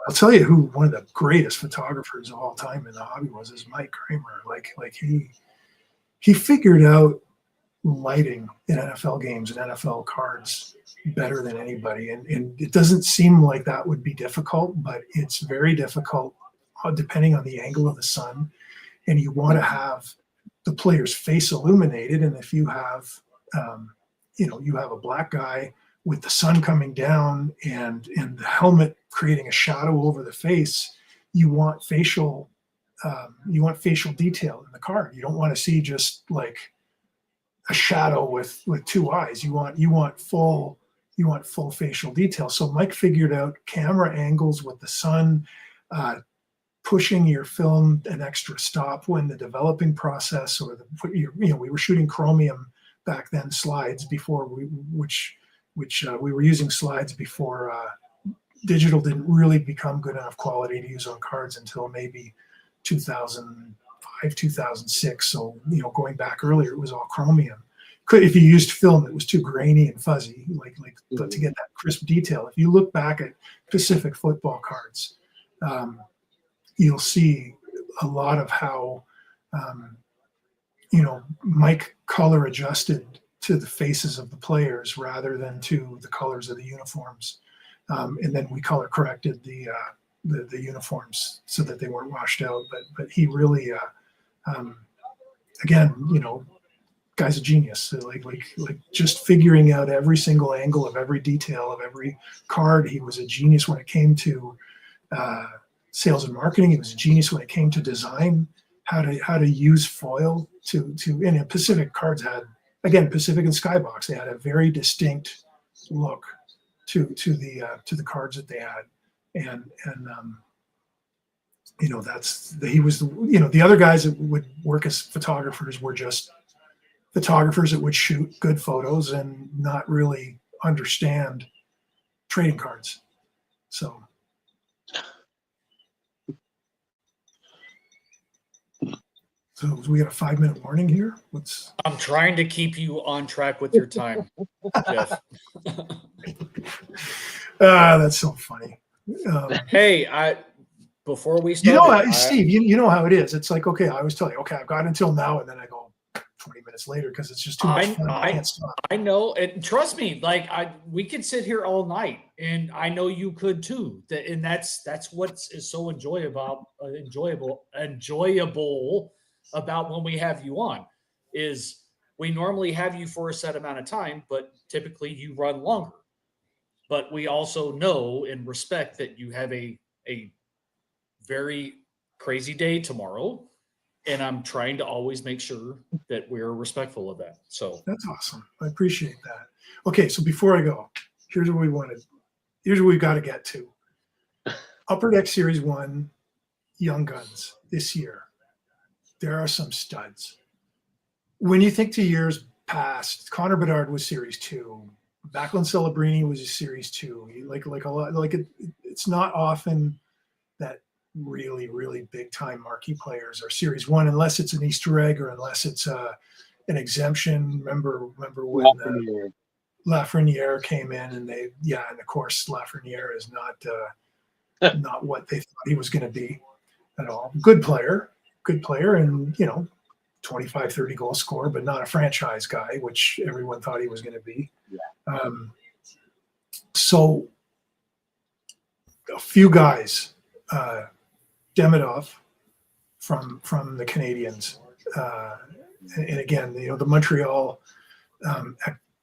I'll tell you who one of the greatest photographers of all time in the hobby is Mike Kramer. Like he figured out lighting in NFL games and NFL cards better than anybody. And it doesn't seem like that would be difficult, but it's very difficult depending on the angle of the sun. And you want to have the player's face illuminated. And if you have, you have a black guy with the sun coming down and the helmet creating a shadow over the face, you want facial detail in the card. You don't want to see just like a shadow with 2 eyes. You want full facial detail. So Mike figured out camera angles with the sun, pushing your film an extra stop when the developing process, or we were shooting chromium back then, slides before which we were using slides before digital didn't really become good enough quality to use on cards until maybe 2005, 2006. So, going back earlier, it was all chromium. If you used film, it was too grainy and fuzzy, like to get that crisp detail. If you look back at Pacific football cards, you'll see a lot of how, Mike color adjusted to the faces of the players rather than to the colors of the uniforms. And then we color corrected the uniforms so that they weren't washed out. But he really, again, guy's a genius. So like just figuring out every single angle of every detail of every card. He was a genius when it came to sales and marketing. He was a genius when it came to design, how to use foil to and Pacific cards had, again, Pacific and Skybox, they had a very distinct look to the cards that they had, and he was the other guys that would work as photographers were just photographers that would shoot good photos and not really understand trading cards. So we got a 5-minute warning here. I'm trying to keep you on track with your time, Jeff. That's so funny. Hey, before we start, Steve, you know how it is. It's like, okay, I always tell you, okay, I've got until now, and then I go 20 minutes later because it's just too much fun. I can't stop. I know, and trust me, we could sit here all night, and I know you could too. And that's what is so enjoyable about when we have you on, is we normally have you for a set amount of time, but typically you run longer. But we also know and respect that you have a very crazy day tomorrow, and I'm trying to always make sure that we're respectful of that. So that's awesome. I appreciate that. Okay, so before I go, here's what we've got to get to. Upper Deck Series 1 Young Guns this year. There are some studs. When you think to years past, Connor Bedard was Series 2. Backlund Celebrini was a Series 2. It's not often that really, really big time marquee players are Series 1, unless it's an Easter egg or unless it's an exemption. Remember when Lafreniere came in, and and of course Lafreniere is not what they thought he was going to be at all. Good player, and 25, 30 goal scorer, but not a franchise guy, which everyone thought he was going to be. Yeah. So a few guys, Demidov from the Canadians, and again, the Montreal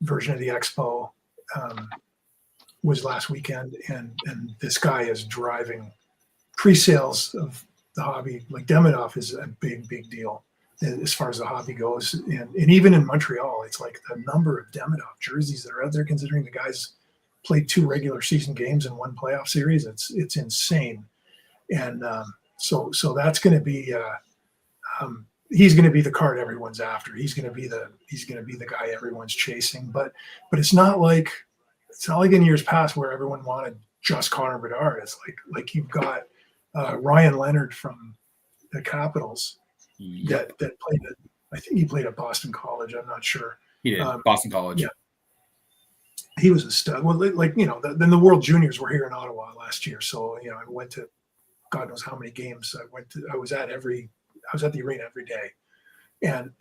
version of the Expo was last weekend, and this guy is driving pre-sales of the hobby. Like Demidov is a big deal as far as the hobby goes, and even in Montreal, it's like the number of Demidov jerseys that are out there, considering the guys played 2 regular season games and 1 playoff series. It's insane, and so that's going to be he's going to be the card everyone's after. He's going to be the guy everyone's chasing. But it's not like in years past where everyone wanted just Connor Bedard. It's like you've got Ryan Leonard from the Capitals that played at, I think he played at Boston College. I'm not sure. He did. Boston College. Yeah. He was a stud. Well, then the World Juniors were here in Ottawa last year. So, I went to God knows how many games. I was at the arena every day. And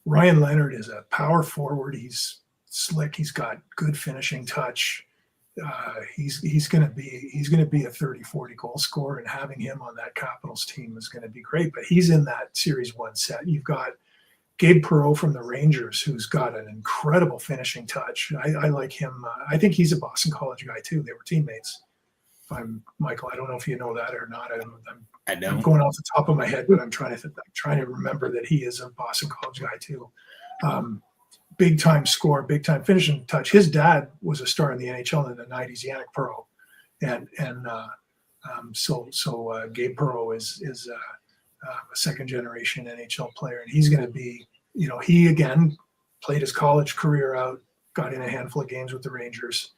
Ryan Leonard is a power forward. He's slick. He's got good finishing touch. He's going to be a 30, 40 goal scorer, and having him on that Capitals team is going to be great. But he's in that Series 1 set. You've got Gabe Perreault from the Rangers, who's got an incredible finishing touch. I like him. I think he's a Boston College guy too. They were teammates. Michael, I don't know if you know that or not. I know. I'm going off the top of my head, but I'm trying to remember that he is a Boston College guy too. Big time score, big time finishing touch. His dad was a star in the NHL in the '90s, Yannick Perreault, and Gabe Perreault is a second generation NHL player, and he's going to be, he again played his college career out, got in a handful of games with the Rangers,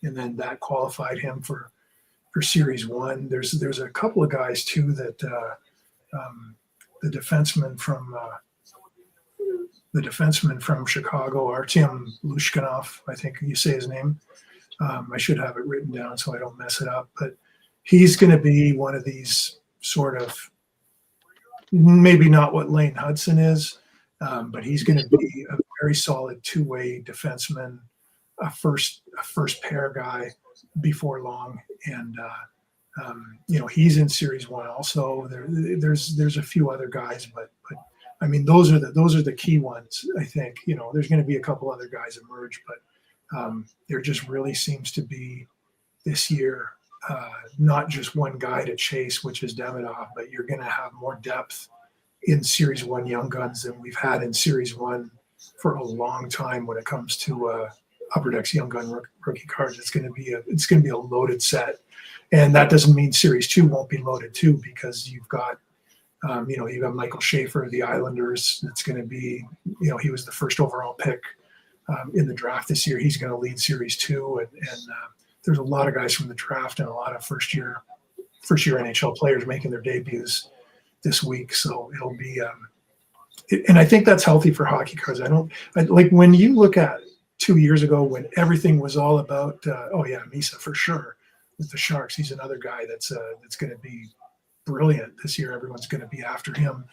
and then that qualified him for Series 1. There's a couple of guys too that the defenseman from Chicago, Artyom Lushkinov, I think you say his name. I should have it written down so I don't mess it up. But he's going to be one of these sort of, maybe not what Lane Hudson is, but he's going to be a very solid 2-way defenseman, a first pair guy before long, and he's in Series 1 also. There's a few other guys, but I mean, those are the key ones. I think, you know, there's going to be a couple other guys emerge, but there just really seems to be this year not just one guy to chase, which is Davidoff, but you're going to have more depth in Series 1 Young Guns than we've had in Series 1 for a long time when it comes to Upper Deck's Young Gun rookie cards. It's going to be a loaded set, and that doesn't mean Series 2 won't be loaded too, because you've got you've got Michael Schaefer, the Islanders. It's going to be, you know, he was the first overall pick in the draft this year. He's going to lead Series 2, and there's a lot of guys from the draft and a lot of first year NHL players making their debuts this week. So it'll be, and I think that's healthy for hockey cards. Like when you look at 2 years ago when everything was all about, Misa for sure with the Sharks. He's another guy that's going to be brilliant this year. Everyone's going to be after him.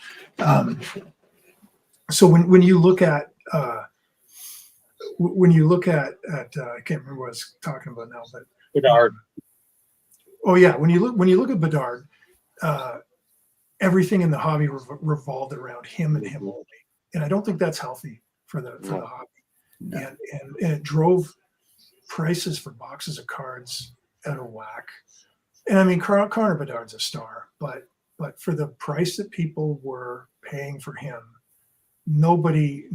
So when you look at I can't remember what I was talking about now, but Bedard. When you look at Bedard, everything in the hobby revolved around him and him only, and I don't think that's healthy for the hobby. No. And it drove prices for boxes of cards out of whack. And I mean, Connor Bedard's a star, but for the price that people were paying for him, nobody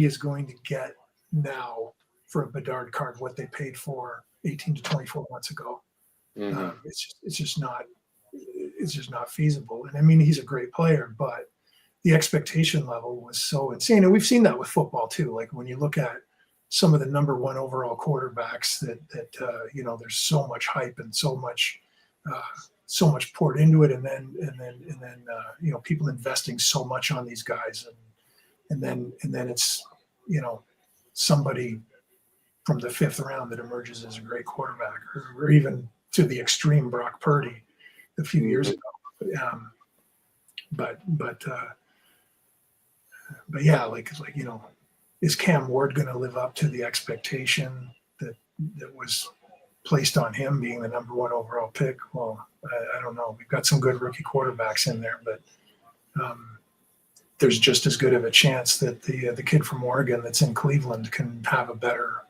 is going to get now for a Bedard card what they paid for 18 to 24 months ago. Mm-hmm. It's just not feasible. And I mean, he's a great player, but the expectation level was so insane. And we've seen that with football too. Like when you look at some of the number one overall quarterbacks that there's so much hype and so much poured into it. And then people investing so much on these guys. And then it's, somebody from the fifth round that emerges as a great quarterback, or even to the extreme Brock Purdy a few years ago. But yeah, is Cam Ward going to live up to the expectation that was placed on him being the number one overall pick? Well, I don't know. We've got some good rookie quarterbacks in there, but there's just as good of a chance that the kid from Oregon that's in Cleveland can have a better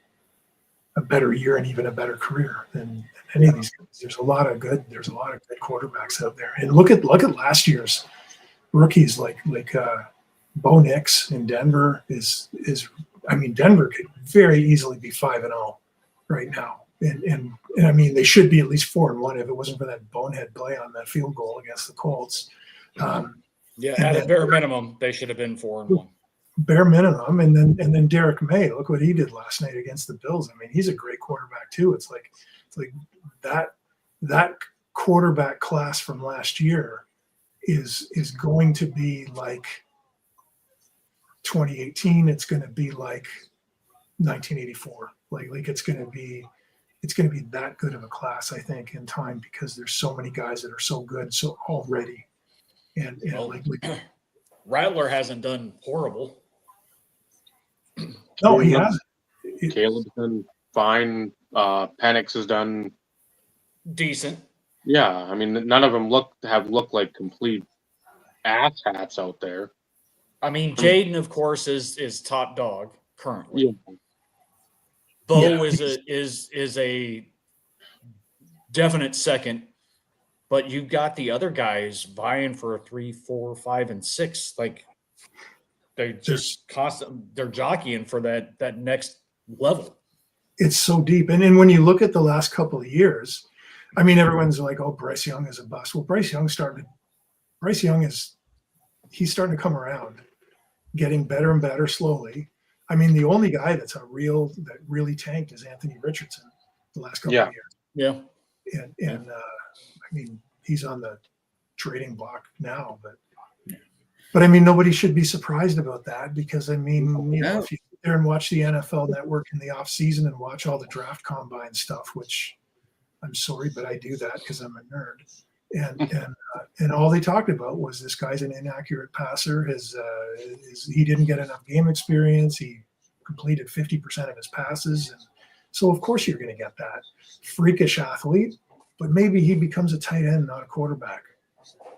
year and even a better career than any of these guys. There's a lot of good quarterbacks out there. And look at last year's rookies like Bo Nix in Denver Denver could very easily be 5-0 right now. And I mean, they should be at least 4-1 if it wasn't for that bonehead play on that field goal against the Colts. At a bare minimum, they should have been 4-1. Bare minimum, and then Derek May. Look what he did last night against the Bills. I mean, he's a great quarterback too. It's like that quarterback class from last year is going to be like 2018. It's going to be like 1984. Like it's going to be that good of a class, I think, in time, because there's so many guys that are so good so already. And Rattler hasn't done horrible. No, he hasn't. Caleb's done fine. Penix has done decent. Yeah, I mean, none of them have looked like complete asshats out there. I mean, Jaden, of course, is top dog currently. Yeah. Bo is a definite second. But you've got the other guys vying for a 3, 4, 5, and 6. Like they're just they're jockeying for that next level. It's so deep. And when you look at the last couple of years, I mean, everyone's like, "Oh, Bryce Young is a bust." Well, Bryce Young he's starting to come around, getting better and better slowly. I mean, the only guy that really tanked is Anthony Richardson the last couple of years. Yeah. And I mean, he's on the trading block now, but I mean, nobody should be surprised about that, because I mean, if you sit there and watch the NFL Network in the off season and watch all the draft combine stuff, which I'm sorry, but I do that because I'm a nerd. And all they talked about was this guy's an inaccurate passer. He didn't get enough game experience. He completed 50% of his passes, and so of course you're going to get that freakish athlete. But maybe he becomes a tight end, not a quarterback.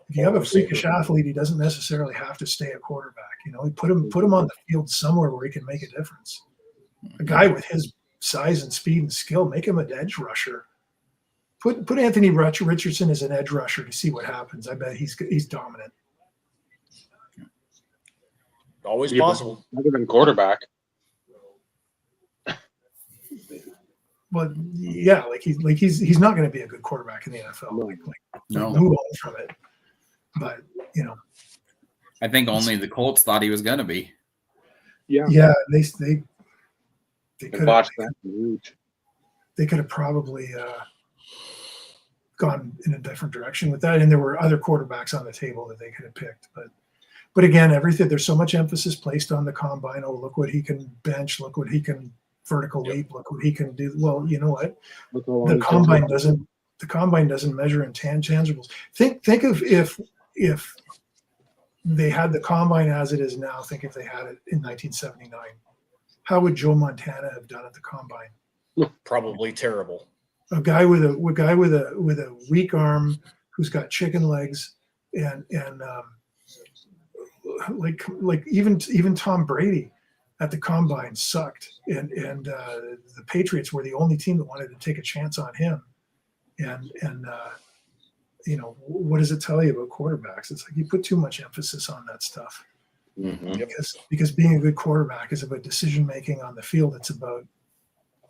If you have a freakish athlete, he doesn't necessarily have to stay at quarterback. You know, put him on the field somewhere where he can make a difference. A guy with his size and speed and skill, make him an edge rusher. Put Anthony Richardson as an edge rusher to see what happens. I bet he's dominant. Always possible. Other than quarterback. Well, yeah, he's not going to be a good quarterback in the NFL. No. Move on from it. But you know, I think only the Colts thought he was going to be. Yeah, they could have. They could have probably gone in a different direction with that, and there were other quarterbacks on the table that they could have picked. But again, there's so much emphasis placed on the combine. Oh, look what he can bench. Look what he can vertical leap. Look what he can do. Well, you know what? The combine doesn't measure intangibles. Think of if they had the combine as it is now. Think if they had it in 1979. How would Joe Montana have done at the combine? Probably terrible. A guy with a weak arm who's got chicken legs and like even Tom Brady at the combine sucked, and the Patriots were the only team that wanted to take a chance on him. And you know, what does it tell you about quarterbacks? It's like you put too much emphasis on that stuff. Mm-hmm. Because being a good quarterback is about decision making on the field. It's about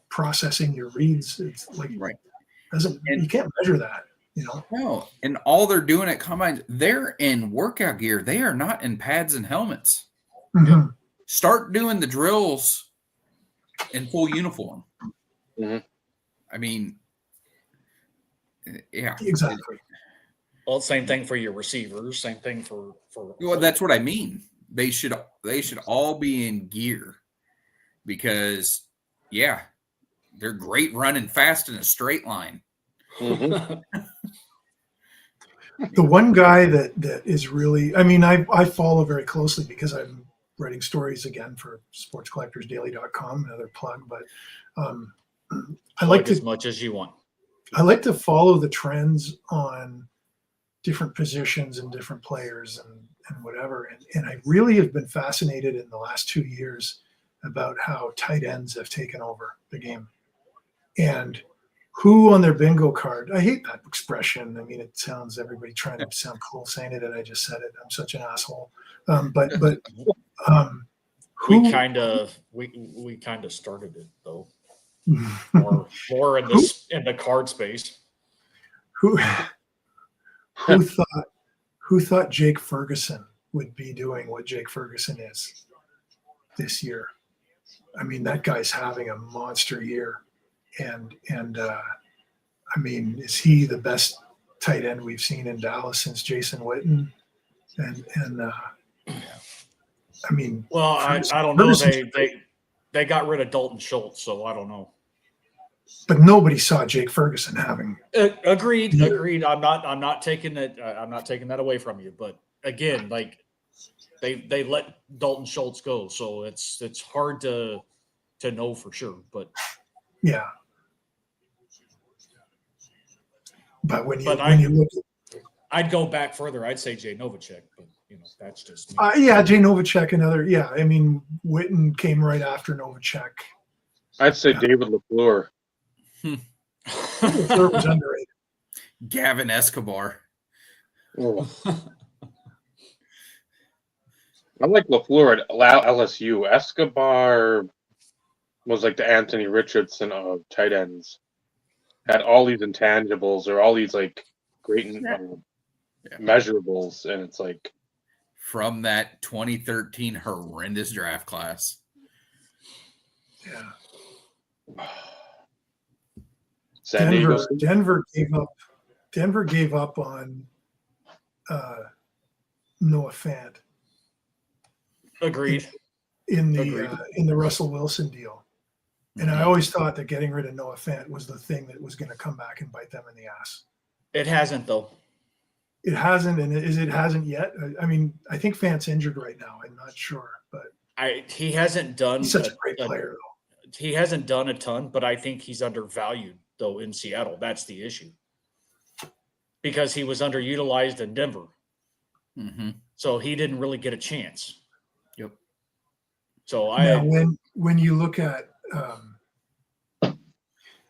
processing your reads. It's like you can't measure that, you know. No, and all they're doing at combines, they're in workout gear. They are not in pads and helmets. Mm-hmm. Start doing the drills in full uniform. Mm-hmm. I mean, yeah, exactly. Well, same thing for your receivers. Same thing for. Well, that's what I mean. They should all be in gear because, yeah, they're great running fast in a straight line. Mm-hmm. The one guy that is really, I mean, I follow very closely because I'm writing stories again for sportscollectorsdaily.com, another plug, but I like to, as much as you want. I like to follow the trends on different positions and different players and whatever. And I really have been fascinated in the last 2 years about how tight ends have taken over the game. And who on their bingo card, I hate that expression. I mean, it sounds everybody trying to sound cool saying it, and I just said it. I'm such an asshole. But we kind of started it though. more in the card space. Who thought Jake Ferguson would be doing what Jake Ferguson is this year? I mean, that guy's having a monster year. And I mean, is he the best tight end we've seen in Dallas since Jason Witten? And I mean, well, I don't know. They got rid of Dalton Schultz, so I don't know. But nobody saw Jake Ferguson having. Agreed. I'm not taking it. I'm not taking that away from you. But again, like they let Dalton Schultz go, so it's hard to know for sure. But yeah. But when you look at, I'd go back further. I'd say Jay Novacek, but you know that's just me. Yeah, Jay Novacek, another. Yeah, I mean Witten came right after Novacek. I'd say David LaFleur. LaFleur was underrated. Gavin Escobar. Oh. I like LaFleur at LSU. Escobar was like the Anthony Richardson of tight ends. Had all these intangibles or all these like great measurables, and it's like from that 2013 horrendous draft class. Yeah. Denver gave up on Noah Fant. Agreed. In the Russell Wilson deal. And I always thought that getting rid of Noah Fant was the thing that was going to come back and bite them in the ass. It hasn't, though. It hasn't, and it hasn't yet. I mean, I think Fant's injured right now. I'm not sure, but he hasn't done. He's such a great player, though. He hasn't done a ton, but I think he's undervalued, though, in Seattle. That's the issue. because he was underutilized in Denver. Mm-hmm. So he didn't really get a chance. Yep. So now, when you look at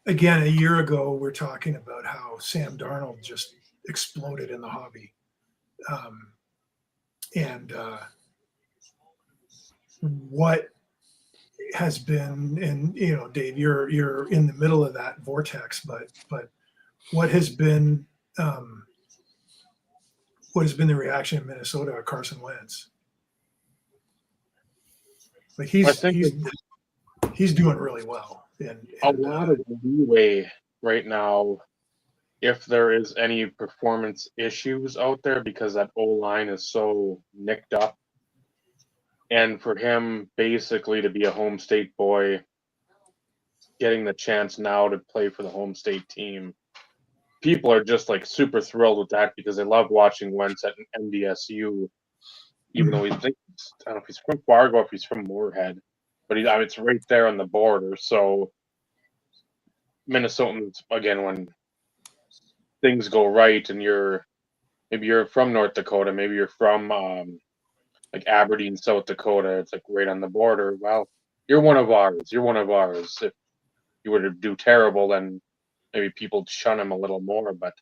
again, a year ago, we're talking about how Sam Darnold just exploded in the hobby. And what has been, and Dave, you're in the middle of that vortex, but what has been the reaction in Minnesota of Carson Wentz? Like he's doing really well. And a lot of leeway right now if there is any performance issues out there because that O-line is so nicked up. And for him basically to be a home state boy, getting the chance now to play for the home state team, people are just like super thrilled with that because they love watching Wentz at NDSU, even though I don't know if he's from Fargo, if he's from Moorhead, but it's right there on the border. So Minnesotans, again, when things go right and maybe you're from North Dakota, maybe you're from like Aberdeen, South Dakota, it's like right on the border. Well, you're one of ours. You're one of ours. If you were to do terrible, then maybe people shun him a little more. But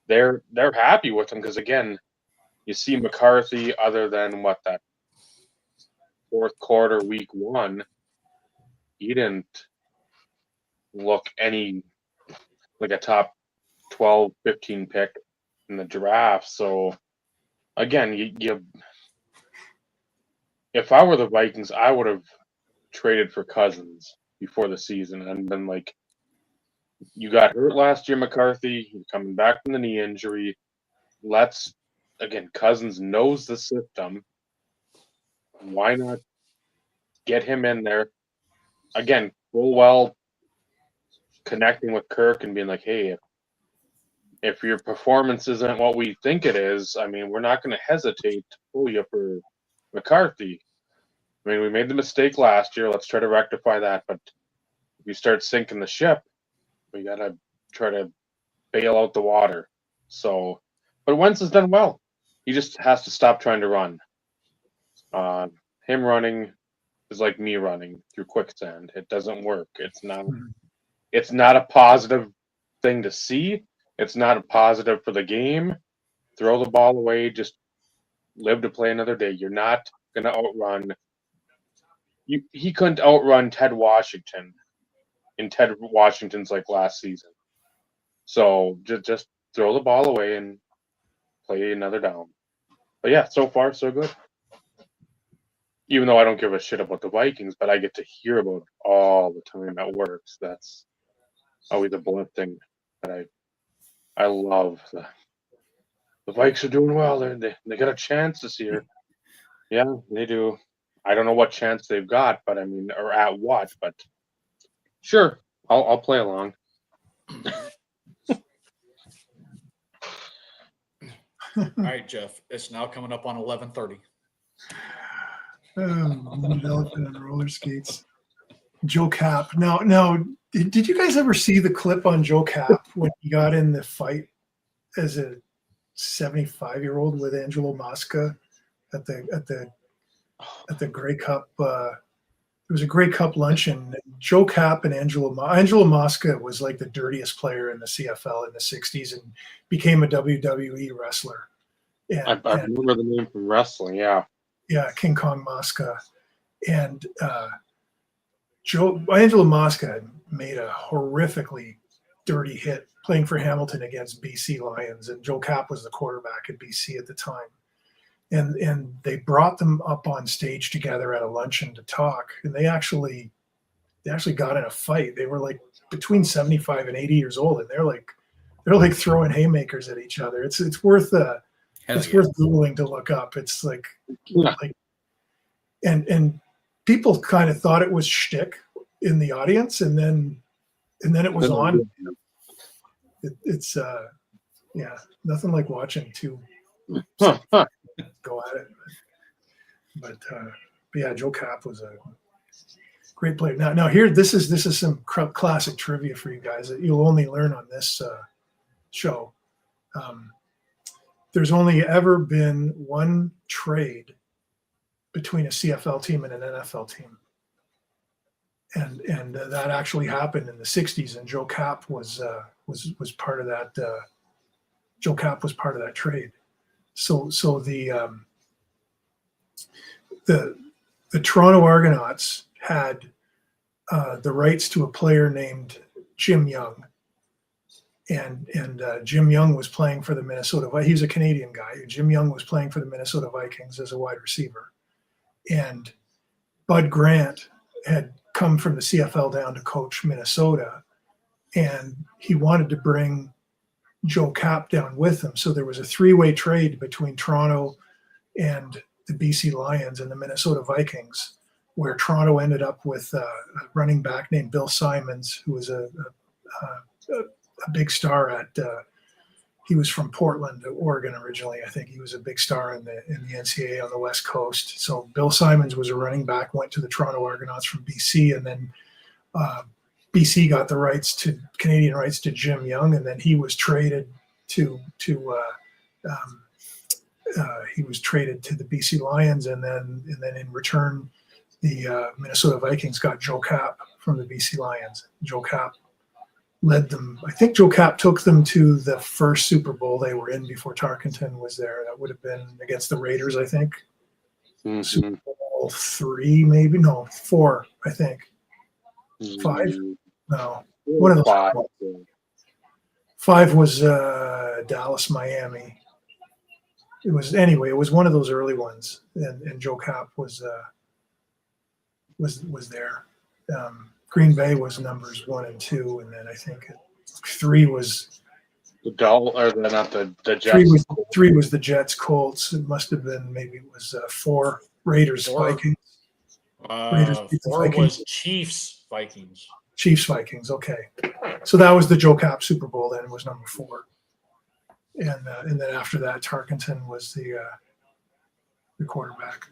they're happy with him because again, you see McCarthy. Other than that fourth quarter, week 1, he didn't look any like a top 12, 15 pick in the draft. So again, you if I were the Vikings, I would have traded for Cousins before the season and been like, you got hurt last year, McCarthy. You're coming back from the knee injury. Cousins knows the system. Why not get him in there? Again, full well connecting with Kirk and being like, hey, if your performance isn't what we think it is, I mean, we're not going to hesitate to pull you for McCarthy. I mean, we made the mistake last year. Let's try to rectify that. But if you start sinking the ship, we got to try to bail out the water. So, but Wentz has done well. He just has to stop trying to run. Him running is like me running through quicksand. It doesn't work. It's not a positive thing to see. It's not a positive for the game. Throw the ball away. Just live to play another day. You're not going to outrun. He couldn't outrun Ted Washington in Ted Washington's like last season. So just throw the ball away and play another down. But yeah, so far so good. Even though I don't give a shit about the Vikings, but I get to hear about it all the time at work. So that's always a blunt thing that I love. The Vikes are doing well. They got a chance this year. Yeah, they do. I don't know what chance they've got, but I mean, or at what, but sure, I'll play along. All right, Jeff. It's now coming up on 11:30. Elephant on roller skates. Joe Cap. Now, did you guys ever see the clip on Joe Cap when he got in the fight as a 75-year-old with Angelo Mosca at the Grey Cup? It was a Grey Cup luncheon. Joe Cap and Angelo Mosca was like the dirtiest player in the CFL in the 60s and became a WWE wrestler. I remember the name from wrestling, yeah. Yeah, King Kong Mosca. And Angelo Mosca made a horrifically dirty hit playing for Hamilton against BC Lions, and Joe Cap was the quarterback at BC at the time. And they brought them up on stage together at a luncheon to talk, and they actually got in a fight. They were like between 75 and 80 years old, and they're like throwing haymakers at each other. It's worth worth Googling to look up. It's like and people kind of thought it was shtick in the audience, and then it was on. It's nothing like watching two go at it. But yeah, Joe Cap was a great player. Now here, this is some classic trivia for you guys that you'll only learn on this show. there's only ever been one trade between a CFL team and an NFL team. And that actually happened in the 60s, and Joe Cap was part of that. Joe Cap was part of that trade. So the Toronto Argonauts had the rights to a player named Jim Young, and Jim Young was playing for the Minnesota Vikings. He was a Canadian guy. Jim Young was playing for the Minnesota Vikings as a wide receiver, and Bud Grant had come from the CFL down to coach Minnesota, and he wanted to bring Joe Cap down with him. So there was a three-way trade between Toronto and the BC Lions and the Minnesota Vikings, where Toronto ended up with a running back named Bill Simons, who was a big star at. He was from Portland, Oregon originally. I think he was a big star in the NCAA on the West Coast. So Bill Simons was a running back, went to the Toronto Argonauts from BC, and then BC got the Canadian rights to Jim Young, and then he was traded to the BC Lions, and then in return, the Minnesota Vikings got Joe Cap from the BC Lions. Joe Cap led them. I think Joe Cap took them to the first Super Bowl they were in before Tarkenton was there. That would have been against the Raiders, I think. Mm-hmm. Super Bowl 3, maybe. No, 4, I think. 5? No. One of those. 5. 5 was Dallas, Miami. It was one of those early ones, and Joe Cap was there. Green Bay was numbers 1 and 2, and then I think 3 was the Jets. 3 was the Jets, Colts. It must have been, maybe it was 4 Raiders, Vikings. Raiders 4 was Chiefs, Vikings. Chiefs, Vikings. Okay, so that was the Joe Cap Super Bowl. Then was number 4, and then after that, Tarkenton was the quarterback.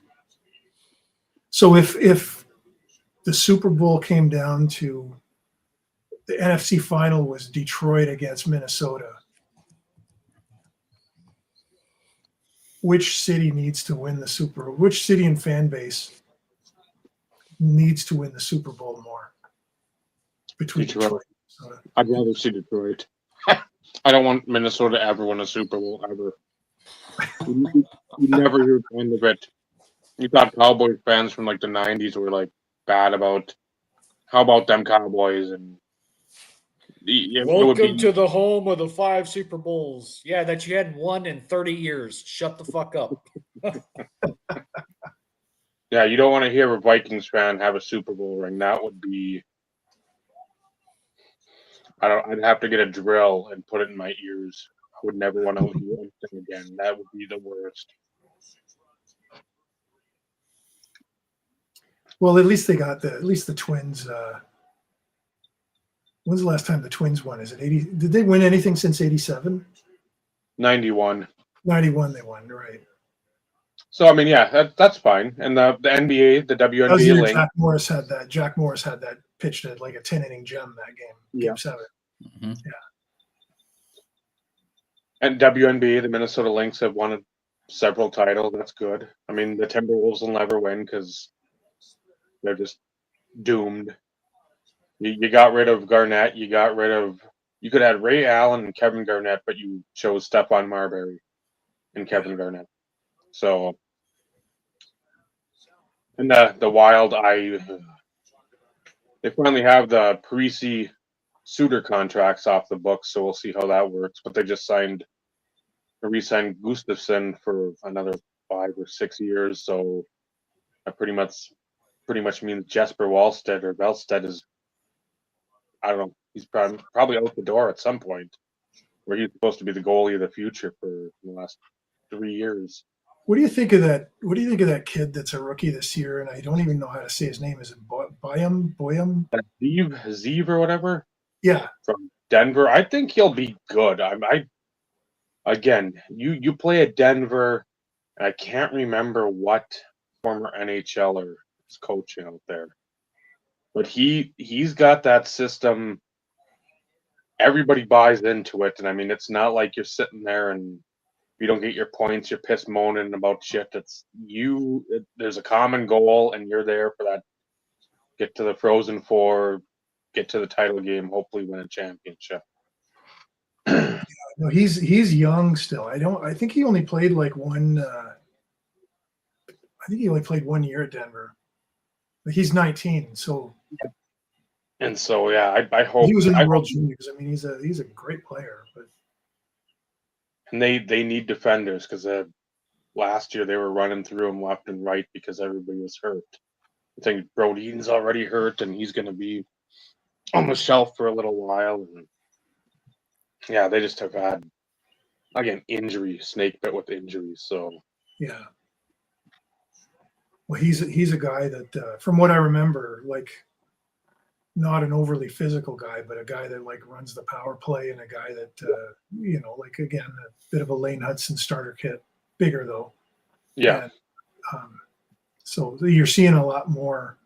So if the Super Bowl came down to the NFC final was Detroit against Minnesota, which city needs to win the Super Bowl? Which city and fan base needs to win the Super Bowl more? Between Detroit and Minnesota. I'd rather see Detroit. I don't want Minnesota to ever win a Super Bowl, ever. You never hear the end of it. You thought Cowboys fans from like the 90s were like bad about how about them Cowboys, and welcome to the home of the 5 Super Bowls. Yeah, that you hadn't won in 30 years. Shut the fuck up. Yeah, you don't want to hear a Vikings fan have a Super Bowl ring. That would be I'd have to get a drill and put it in my ears. I would never want to hear anything again. That would be the worst. Well, at least the Twins. When's the last time the Twins won? Is it 80? Did they win anything since 87? 91. 91 they won, right. So, I mean, yeah, that's fine. And the NBA, the WNBA link. Jack Morris had that pitched at like a 10-inning gem that game. Game 7. Mm-hmm. Yeah. And WNBA, the Minnesota Lynx have won several titles. That's good. I mean, the Timberwolves will never win because they're just doomed. You got rid of Garnett. You could have Ray Allen and Kevin Garnett, but you chose Stephon Marbury and Kevin Garnett. So, and the Wild, they finally have the Parisi Suter contracts off the books, so we'll see how that works. But they just re-signed Gustafsson for another 5 or 6 years, so that pretty much means Jesper Wallstedt is, I don't know, he's probably out the door at some point, where he's supposed to be the goalie of the future for the last 3 years. What do you think of that? What do you think of that kid that's a rookie this year? And I don't even know how to say his name. Is it Boyum? Zeev or whatever? Yeah. From Denver. I think he'll be good. Again, you play at Denver, and I can't remember what former NHLer is coaching out there. But he's got that system everybody buys into it. And I mean, it's not like you're sitting there and if you don't get your points, you're pissed moaning about shit. There's a common goal and you're there for that. Get to the Frozen Four, get to the title game, hopefully win a championship. No, he's young still. I think he only played like one. I think he only played 1 year at Denver. Like he's 19, so. And so yeah, I hope he was in the World Juniors. I mean, he's a great player, but. And they need defenders because last year they were running through them left and right because everybody was hurt. I think Brodeen's already hurt and he's going to be on the shelf for a little while. And yeah, they just have had, again, injury, snake bit with injuries. So yeah. Well, he's a guy that, from what I remember, like not an overly physical guy, but a guy that like runs the power play and a guy that, like again, a bit of a Lane Hudson starter kit, bigger though. Yeah. And, so you're seeing a lot more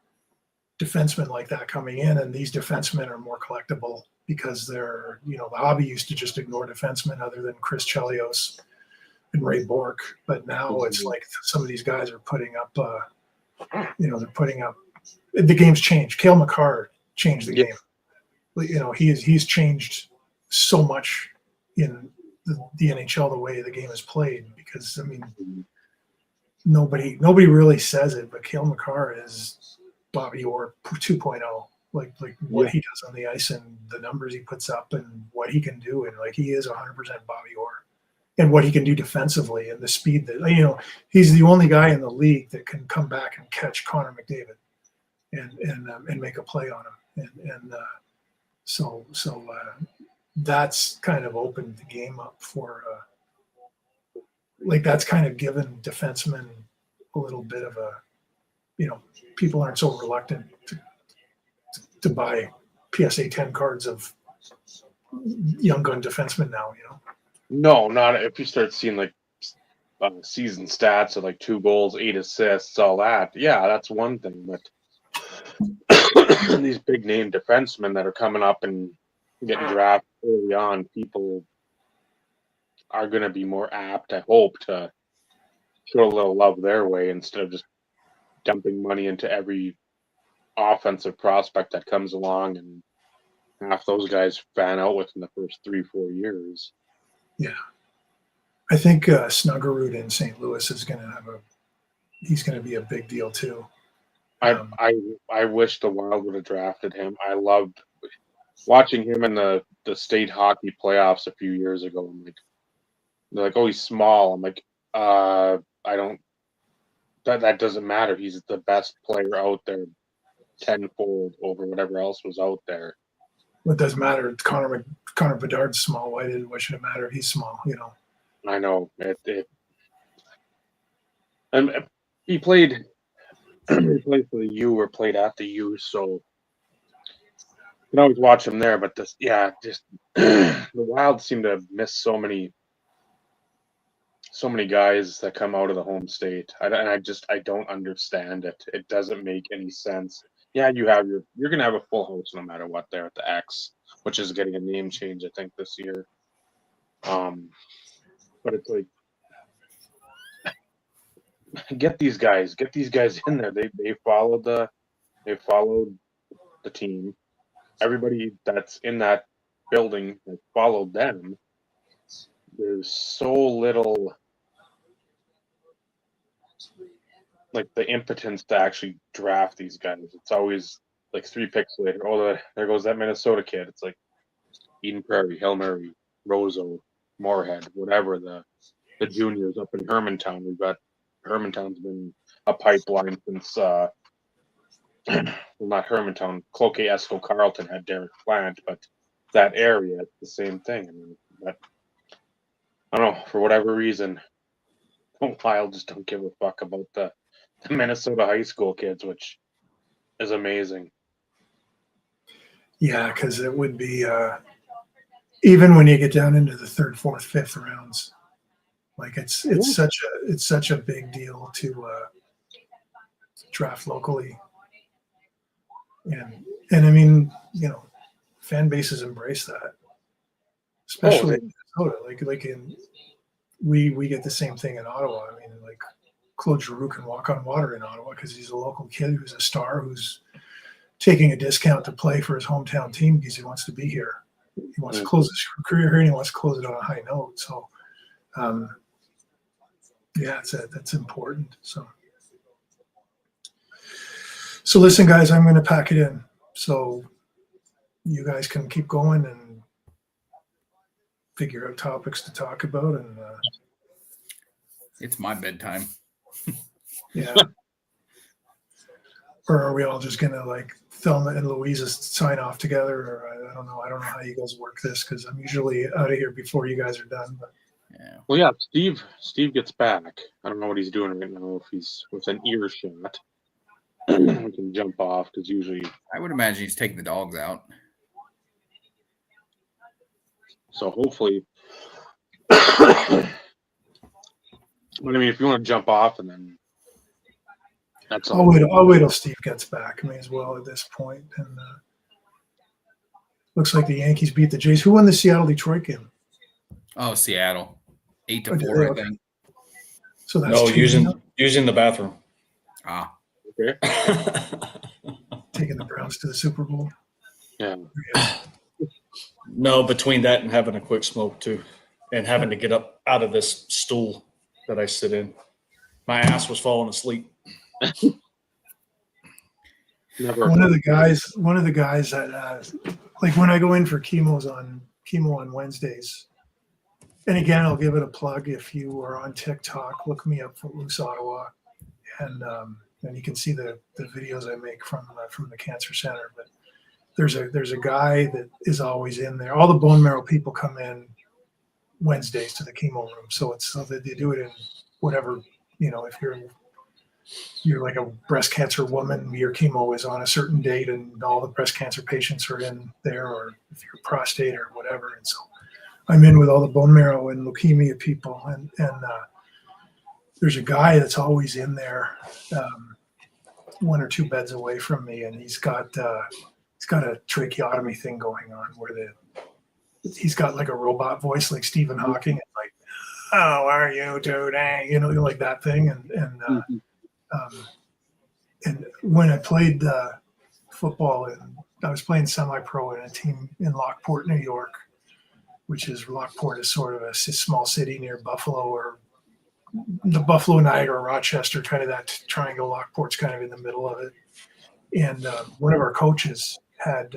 defensemen like that coming in, and these defensemen are more collectible because they're, the hobby used to just ignore defensemen other than Chris Chelios and Ray Bourque. But now it's like some of these guys are putting up, they're putting up, the game's changed. Cale Makar changed the game. He's changed so much in the NHL, the way the game is played, because I mean, nobody really says it, but Cale Makar is Bobby Orr 2.0. Like what he does on the ice and the numbers he puts up and what he can do, and like he is 100% Bobby Orr, and what he can do defensively and the speed that he's the only guy in the league that can come back and catch Connor McDavid and make a play on him, and so that's kind of opened the game up for that's kind of given defensemen a little bit of a, people aren't so reluctant to buy PSA 10 cards of young gun defensemen now, No, not if you start seeing like season stats of like 2 goals, 8 assists, all that. Yeah, that's one thing. But these big name defensemen that are coming up and getting drafted early on, people are going to be more apt, I hope, to show a little love their way instead of just dumping money into every offensive prospect that comes along, and half those guys fan out within the first 3-4 years. Yeah. I think Snuggerud in St. Louis is going to he's going to be a big deal too. I wish the Wild would have drafted him. I loved watching him in the state hockey playoffs a few years ago. They're like, oh, he's small. I'm like, I don't. That doesn't matter. He's the best player out there, tenfold over whatever else was out there. Well, it doesn't matter. Connor Bedard's small. Why should it matter if he's small? I know it. And he played. He played for the U or played at the U, so you can always watch him there. But just the Wild seem to miss so many guys that come out of the home state. I don't understand it. It doesn't make any sense. Yeah, you're gonna have a full house no matter what there at the X, which is getting a name change, I think, this year. But it's like, get these guys in there. They followed the team. Everybody that's in that building that followed them. There's so little like the impotence to actually draft these guys. It's always like 3 picks later. Oh, there goes that Minnesota kid. It's like Eden Prairie, Hail Mary, Roseau, Moorhead, whatever the juniors up in Hermantown. Hermantown's been a pipeline since well, not Hermantown. Cloquet, Esco, Carleton had Derek Plant, but that area, it's the same thing. I mean, I don't know, for whatever reason, the Wild just don't give a fuck about the Minnesota high school kids, which is amazing. Yeah, because it would be even when you get down into the 3rd, 4th, 5th rounds, like it's such a big deal to draft locally, and I mean, fan bases embrace that. especially in Minnesota. Like in we get the same thing in Ottawa. I mean, like Claude Giroux can walk on water in Ottawa because he's a local kid who's a star who's taking a discount to play for his hometown team because he wants to be here. He wants to close his career here and he wants to close it on a high note. So, that's important. So listen, guys, I'm going to pack it in. So you guys can keep going and figure out topics to talk about. And it's my bedtime. Yeah. Or are we all just going to like Thelma and Louisa sign off together? Or I don't know. I don't know how you guys work this because I'm usually out of here before you guys are done. But Yeah. Well, yeah, Steve gets back. I don't know what he's doing right now. If he's within earshot, we can jump off because usually. I would imagine he's taking the dogs out. So hopefully, but I mean, if you want to jump off and then that's all. I'll wait till Steve gets back. May as well at this point. And looks like the Yankees beat the Jays. Who won the Seattle-Detroit game? Oh, Seattle, 8-4, I think. So that's No, using the bathroom. Ah, Okay. taking the Browns to the Super Bowl. Yeah. No, between that and having a quick smoke too, and having to get up out of this stool that I sit in, my ass was falling asleep. One of the guys that like when I go in for chemo on Wednesdays, and again I'll give it a plug. If you are on TikTok, look me up for Loose Ottawa, and you can see the videos I make from the cancer center. But there's a guy that is always in there. All the bone marrow people come in Wednesdays to the chemo room, so they do it in whatever, if you're like a breast cancer woman, your chemo is on a certain date and all the breast cancer patients are in there, or if you're prostate or whatever. And so I'm in with all the bone marrow and leukemia people. And there's a guy that's always in there, one or two beds away from me. And he's got a tracheotomy thing going on where he's got like a robot voice, like Stephen Hawking. It's like, how are you today? Like that thing. And when I played football, I was playing semi-pro in a team in Lockport, New York, Lockport is sort of a small city near Buffalo, or the Buffalo, Niagara, Rochester, kind of that triangle. Lockport's kind of in the middle of it. And one of our coaches had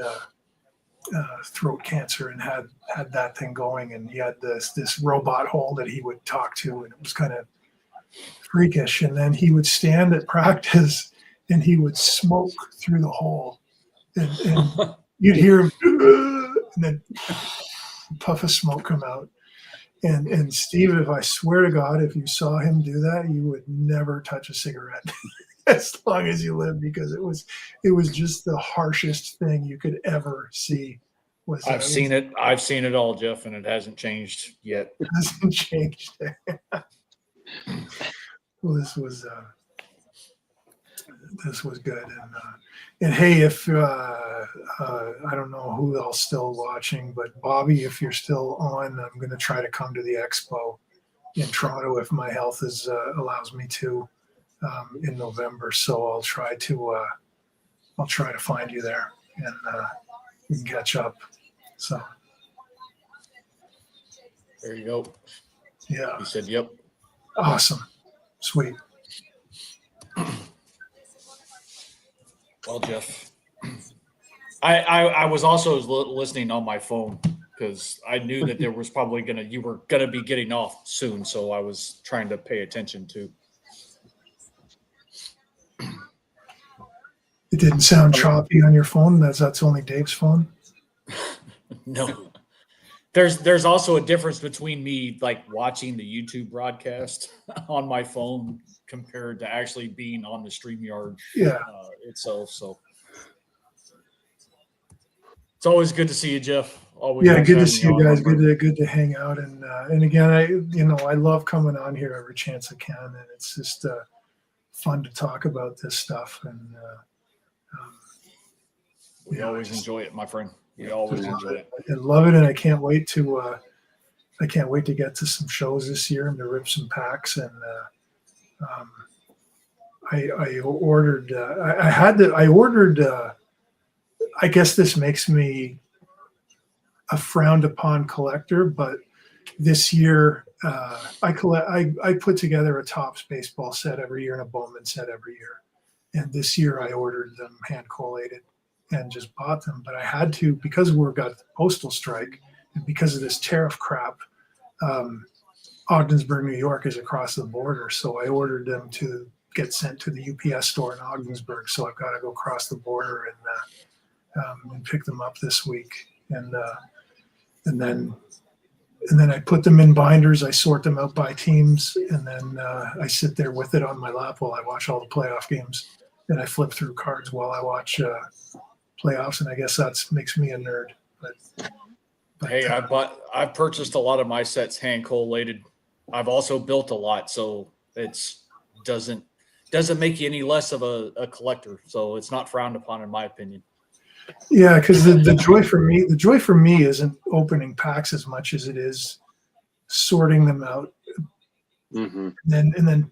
throat cancer and had that thing going, and he had this robot hole that he would talk to, and it was kind of freakish. And then he would stand at practice and he would smoke through the hole, and you'd hear him and then a puff of smoke come out. And Steve, if I swear to God, if you saw him do that, you would never touch a cigarette as long as you live, because it was just the harshest thing you could ever see. I've seen it all, Jeff, and it hasn't changed yet. It hasn't changed. Well, this was good. And hey, if I don't know who else still watching, but Bobby, if you're still on, I'm going to try to come to the expo in Toronto if my health allows me to in November. So I'll try to find you there, and we can catch up. So there you go. Yeah. He said, "Yep." Awesome. Sweet. Well, Jeff, I was also listening on my phone because I knew that there was probably you were gonna be getting off soon, so I was trying to pay attention to. It didn't sound choppy on your phone. That's only Dave's phone. No. There's also a difference between me like watching the YouTube broadcast on my phone compared to actually being on the StreamYard itself. So it's always good to see you, Jeff. Always good to see you guys. Good to hang out. And again, I love coming on here every chance I can, and it's just fun to talk about this stuff. And We always enjoy it, my friend. We always enjoy it. I love it, and I can't wait to get to some shows this year and to rip some packs. And I ordered. I ordered. I guess this makes me a frowned upon collector, but this year I put together a Topps baseball set every year and a Bowman set every year. And this year I ordered them hand collated and just bought them. But I had to, because we've got the postal strike and because of this tariff crap, Ogdensburg, New York is across the border. So I ordered them to get sent to the UPS store in Ogdensburg. So I've got to go across the border and pick them up this week. And then I put them in binders. I sort them out by teams, and then I sit there with it on my lap while I watch all the playoff games. And I flip through cards while I watch playoffs, and I guess that makes me a nerd. But hey, I've purchased a lot of my sets hand collated. I've also built a lot, so it's doesn't make you any less of a collector. So it's not frowned upon, in my opinion. Yeah, because the joy for me isn't opening packs as much as it is sorting them out. Mm-hmm. And then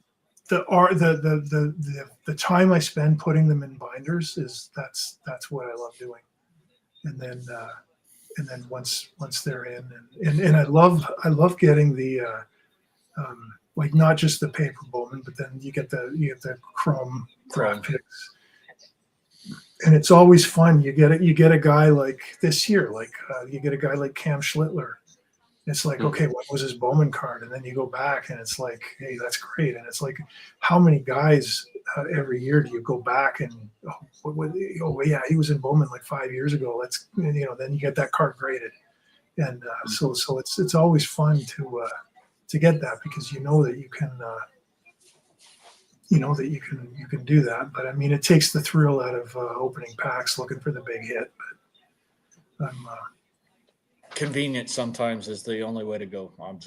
the time I spend putting them in binders that's what I love doing. And then once they're in and I love getting the like not just the paper Bowman, but then you get the chrome graphics. And it's always fun. You get a guy like this year, like you get a guy like Cam Schlittler. It's like, okay, what was his Bowman card? And then you go back and it's like, hey, that's great. And it's like, how many guys every year do you go back and, yeah, he was in Bowman like 5 years ago. Then you get that card graded. And so it's always fun to get that because you know that you can, you can do that. But I mean, it takes the thrill out of opening packs, looking for the big hit. But convenient sometimes is the only way to go. And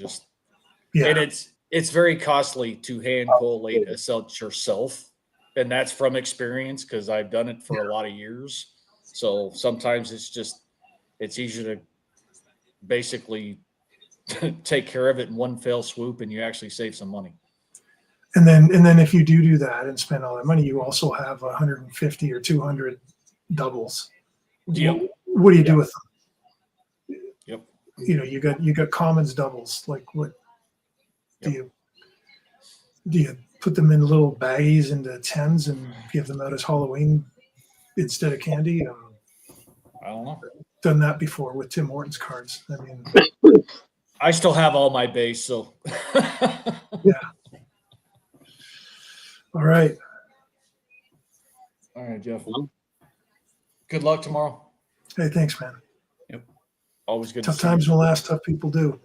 yeah, it's very costly to hand collate a set yourself, and that's from experience because I've done it for a lot of years. So sometimes it's easier to basically take care of it in one fell swoop, and you actually save some money. and then if you do that and spend all that money, you also have 150 or 200 doubles. Yep. What do you do with them? Yep. You got commons doubles. Like what do you put them in little baggies into 10s and give them out as Halloween instead of candy? I don't know. Done that before with Tim Horton's cards. I mean, I still have all my base, so yeah. All right. All right, Jeff. Good luck tomorrow. Hey, thanks, man. Yep. Always good. Tough times will last. Tough people do.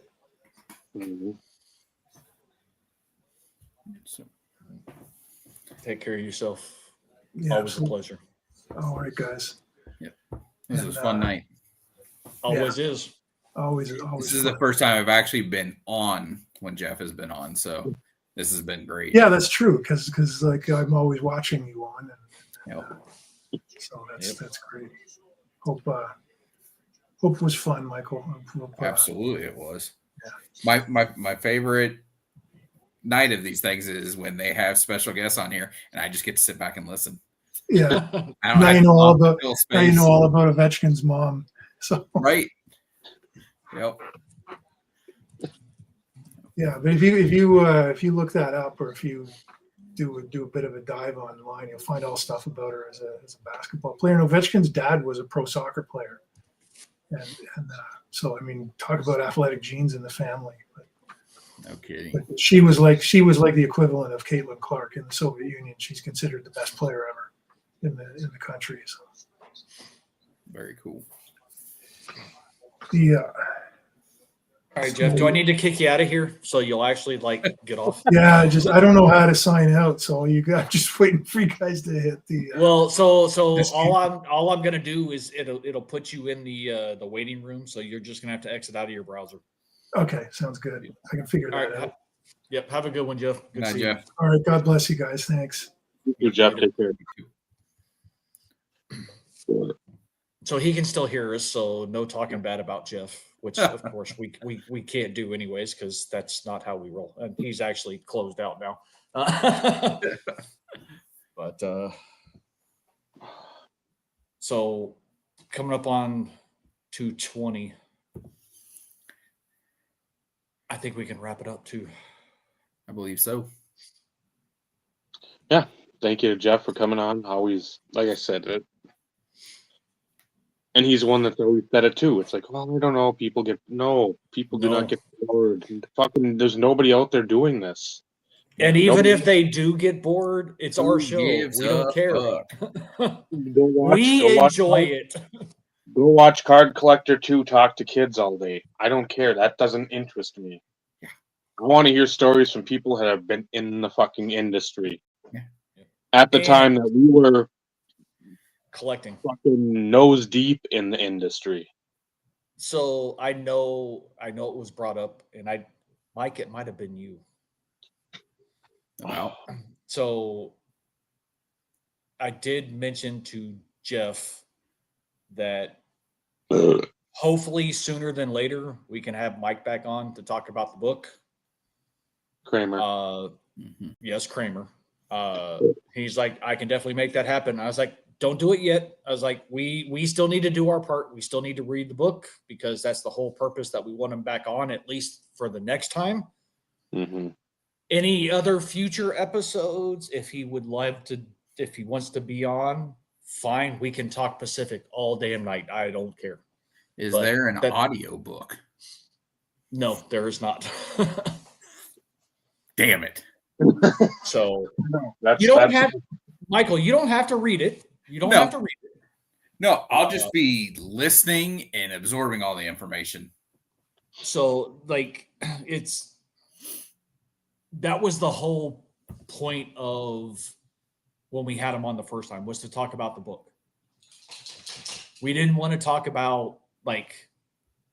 Mm-hmm. Take care of yourself. Yeah, Always absolutely. a pleasure. All right, guys. Yep. This was a fun night. Always is. Always. This is the first time I've actually been on when Jeff has been on, so this has been great. Yeah, that's true. Because like I'm always watching you on, and so that's great. Hope it was fun, Michael. Absolutely, it was. Yeah. My favorite night of these things is when they have special guests on here, and I just get to sit back and listen. Yeah. Now you know all about Ovechkin's mom. So right. Yep. Yeah, but if you look that up, or if you do a bit of a dive online, you'll find all stuff about her as a basketball player. And Ovechkin's dad was a pro soccer player, and so I mean, talk about athletic genes in the family. No kidding. But she was like the equivalent of Caitlin Clark in the Soviet Union. She's considered the best player ever in the country. So. Very cool. Yeah. All right, Jeff. Do I need to kick you out of here so you'll actually get off? Yeah, I don't know how to sign out, so you got just waiting for you guys to hit the. Well, so all I'm gonna do is it'll put you in the waiting room, so you're just gonna have to exit out of your browser. Okay, sounds good. I can figure that out. Yep. Have a good one, Jeff. Good to see Jeff. you. All right. God bless you guys. Thanks. Good job. Take care. So he can still hear us. So no talking bad about Jeff, which of course we can't do anyways, because that's not how we roll. And he's actually closed out now. But so coming up on 2:20, I think we can wrap it up too. I believe so. Yeah. Thank you to Jeff for coming on. Always, like I said, and he's one that's always said it too. It's like, well, I don't know. People do not get bored. Fucking, there's nobody out there doing this. And even if they do get bored, it's our show. gives We don't a care. We enjoy it. Go watch Card Collector 2 talk to kids all day. I don't care. That doesn't interest me. Yeah. I want to hear stories from people that have been in the fucking industry. Yeah. At the time that we were collecting, fucking nose deep in the industry. So I know it was brought up, and Mike, it might have been you. Wow. So I did mention to Jeff that hopefully sooner than later we can have Mike back on to talk about the book. Kramer. Yes, Kramer. He's like, I can definitely make that happen. I was like, don't do it yet. I was like, we still need to do our part. We still need to read the book, because that's the whole purpose that we want him back on, at least for the next time. Mm-hmm. Any other future episodes, if he wants to be on, fine. We can talk Pacific all day and night. I don't care. Is there an audio book? No, there is not. Damn it. So you don't have, Michael, you don't have to read it. You don't have to read it. No, I'll just be listening and absorbing all the information. So that was the whole point of when we had him on the first time, was to talk about the book. We didn't want to talk about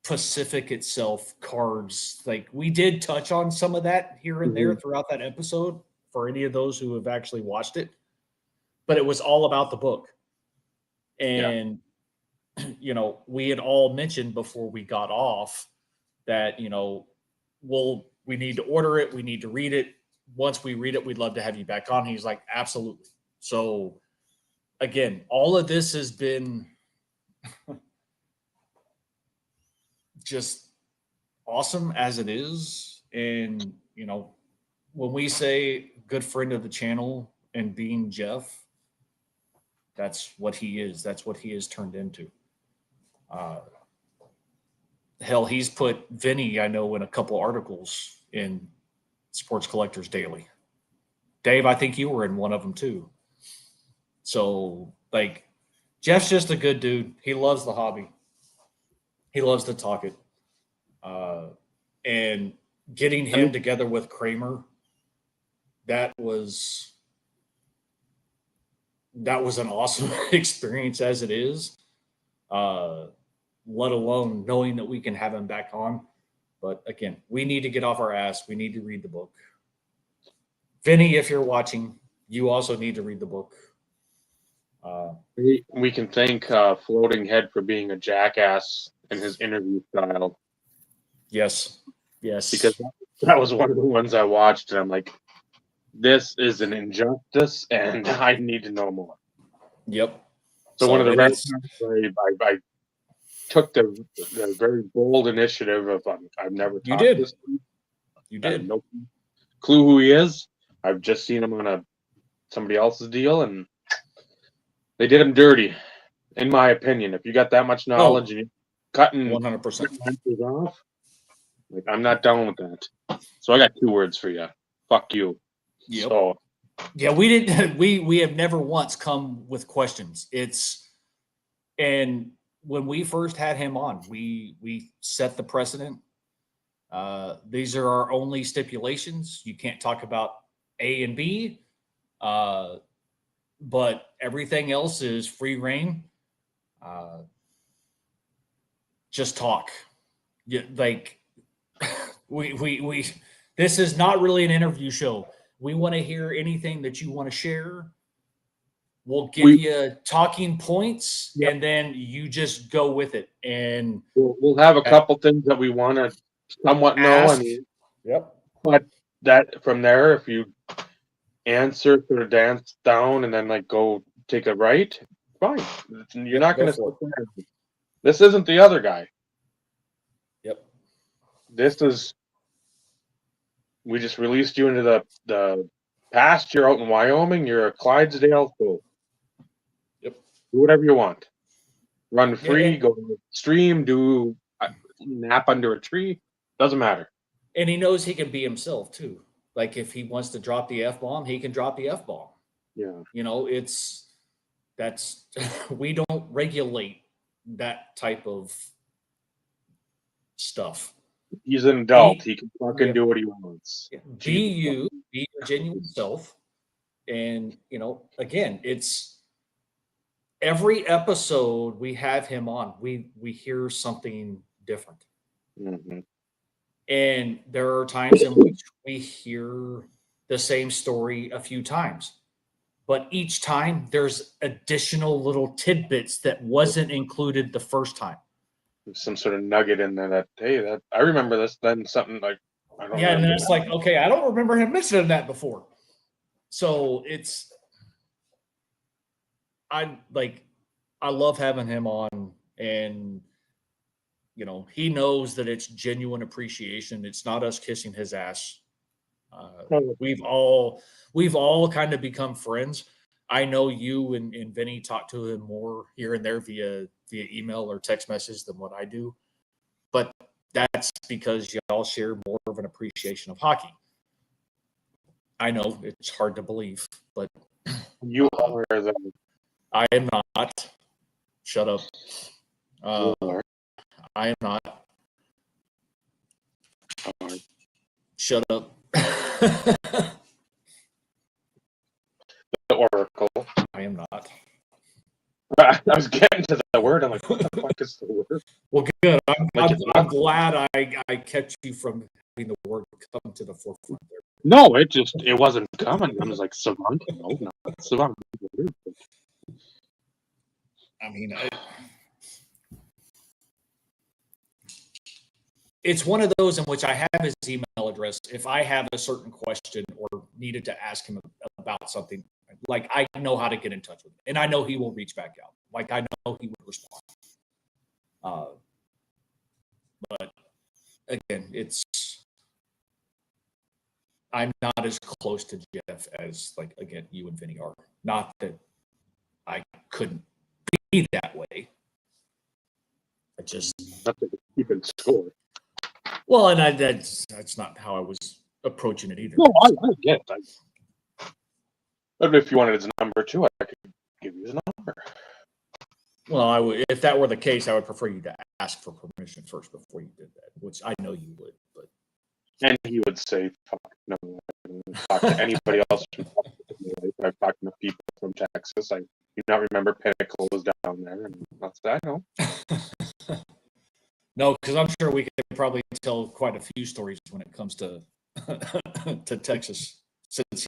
Pacific itself, cards. We did touch on some of that here and there throughout that episode for any of those who have actually watched it, but it was all about the book. And, we had all mentioned before we got off that, we need to order it. We need to read it. Once we read it, we'd love to have you back on. He's like, absolutely. So again, all of this has been just awesome as it is. And, when we say good friend of the channel and being Jeff, that's what he is. That's what he has turned into. Hell, he's put Vinny, I know, in a couple articles in Sports Collectors Daily. Dave, I think you were in one of them too. So, Jeff's just a good dude. He loves the hobby. He loves to talk it. And getting him together with Kramer, that was an awesome experience as it is. Let alone knowing that we can have him back on. But again, we need to get off our ass. We need to read the book. Vinny, if you're watching, you also need to read the book. We can thank Floating Head for being a jackass in his interview style. Yes. Because that was one of the ones I watched, and I'm like, this is an injustice, and I need to know more. Yep. So one of the rest I took the very bold initiative of I've never talked to this dude. You I did. have no clue who he is. I've just seen him on somebody else's deal, and they did him dirty, in my opinion. If you got that much knowledge and you're cutting 100% off, I'm not down with that. So I got 2 words for you. Fuck you. Yep. So, yeah, we didn't. We have never once come with questions. And when we first had him on, we set the precedent. These are our only stipulations. You can't talk about A and B, but everything else is free reign. Just talk. Yeah, we this is not really an interview show. We want to hear anything that you want to share. we'll give you talking points, and then you just go with it. And we'll have a couple things that we want to somewhat know. I mean, but that from there, if you answer sort of dance down and then like go take a right, fine. You're not going to. This isn't the other guy. Yep. This is. We just released you into the pasture out in Wyoming. You're a Clydesdale, so yep. Do whatever you want. Run free, go to the stream, do a nap under a tree. Doesn't matter. And he knows he can be himself too. Like if he wants to drop the F-bomb, he can drop the F-bomb. Yeah. You know, that's we don't regulate that type of stuff. He's an adult. He can fucking do what he wants. Be you, be your genuine self. And, you know, again, it's every episode we have him on, we hear something different. Mm-hmm. And there are times in which we hear the same story a few times. But each time there's additional little tidbits that wasn't included the first time. Some sort of nugget in there that, hey, that I remember this, then something like I don't and then it's like, okay, I don't remember him mentioning that before. So I love having him on, and you know, he knows that it's genuine appreciation. It's not us kissing his ass. We've all kind of become friends. I know you and Vinny talk to him more here and there via email or text message than what I do. But that's because y'all share more of an appreciation of hockey. I know it's hard to believe, but you are the. I am not. Shut up. I am not. Shut up. The Oracle. I am not. I was getting to the word. I'm like, what the fuck is the word? Well, good. I'm glad I kept you from having the word come to the forefront there. No, it wasn't coming. I was like, savant? No, not savant. I mean, it's one of those in which I have his email address. If I have a certain question or needed to ask him about something, like I know how to get in touch with him, and I know he will reach back out. Like I know he would respond. But again, I'm not as close to Jeff as like again you and Vinny are. Not that I couldn't be that way. I just not to keep it score. Well, and that's not how I was approaching it either. No, I get it. But if you wanted his number too, I could give you his number. Well, if that were the case, I would prefer you to ask for permission first before you did that, which I know you would. But and he would say, "Fuck no, I don't talk to anybody else." I've talked to people from Texas. I do not remember Pinnacle was down there, and that's that. I know. No, because I'm sure we could probably tell quite a few stories when it comes to to Texas, since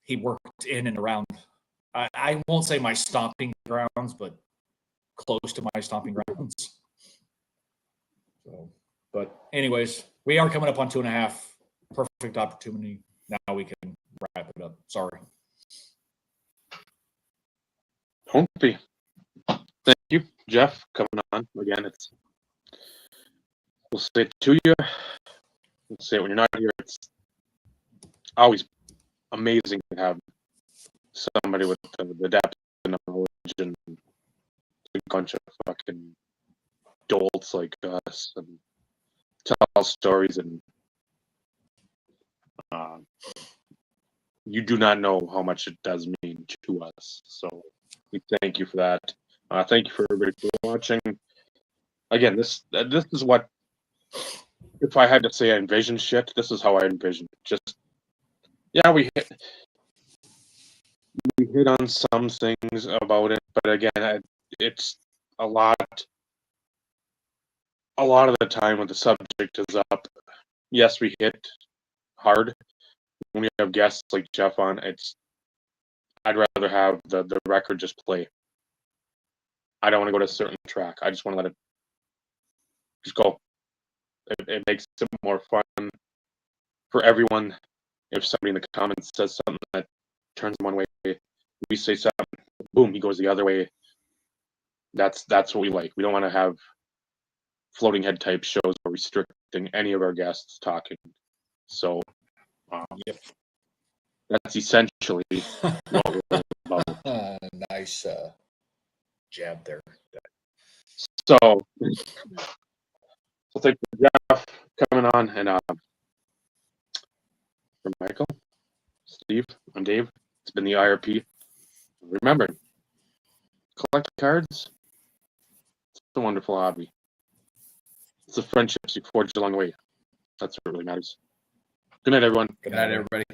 he worked in and around. I won't say my stomping grounds, but close to my stomping grounds. So, but anyways, we are coming up on 2.5. Perfect opportunity. Now we can wrap it up. Sorry. Don't be. Thank you, Jeff, coming on again. We'll say it to you. We'll say it when you're not here. It's always amazing to have somebody with the depth and knowledge and a bunch of fucking dolts like us and tell stories, and you do not know how much it does mean to us. So we thank you for that. Thank you for everybody for watching. Again, this is what, if I had to say I envision shit, this is how I envision it. Just, yeah, we hit on some things about it, but again, it's a lot of the time when the subject is up, yes, we hit hard. When we have guests like Jeff on, I'd rather have the record just play. I don't want to go to a certain track. I just want to let it just go. It makes it more fun for everyone. If somebody in the comments says something that turns him one way, we say something, boom, he goes the other way. That's what we like. We don't want to have floating head type shows or restricting any of our guests talking. So that's essentially what we're about. Nice jab there. So thank you, Jeff, coming on, and for Michael, Steve, I'm Dave. It's been the IRP. Remember, collect cards. It's a wonderful hobby. It's the friendships you forge along the way. That's what really matters. Good night, everyone. Good night, everybody.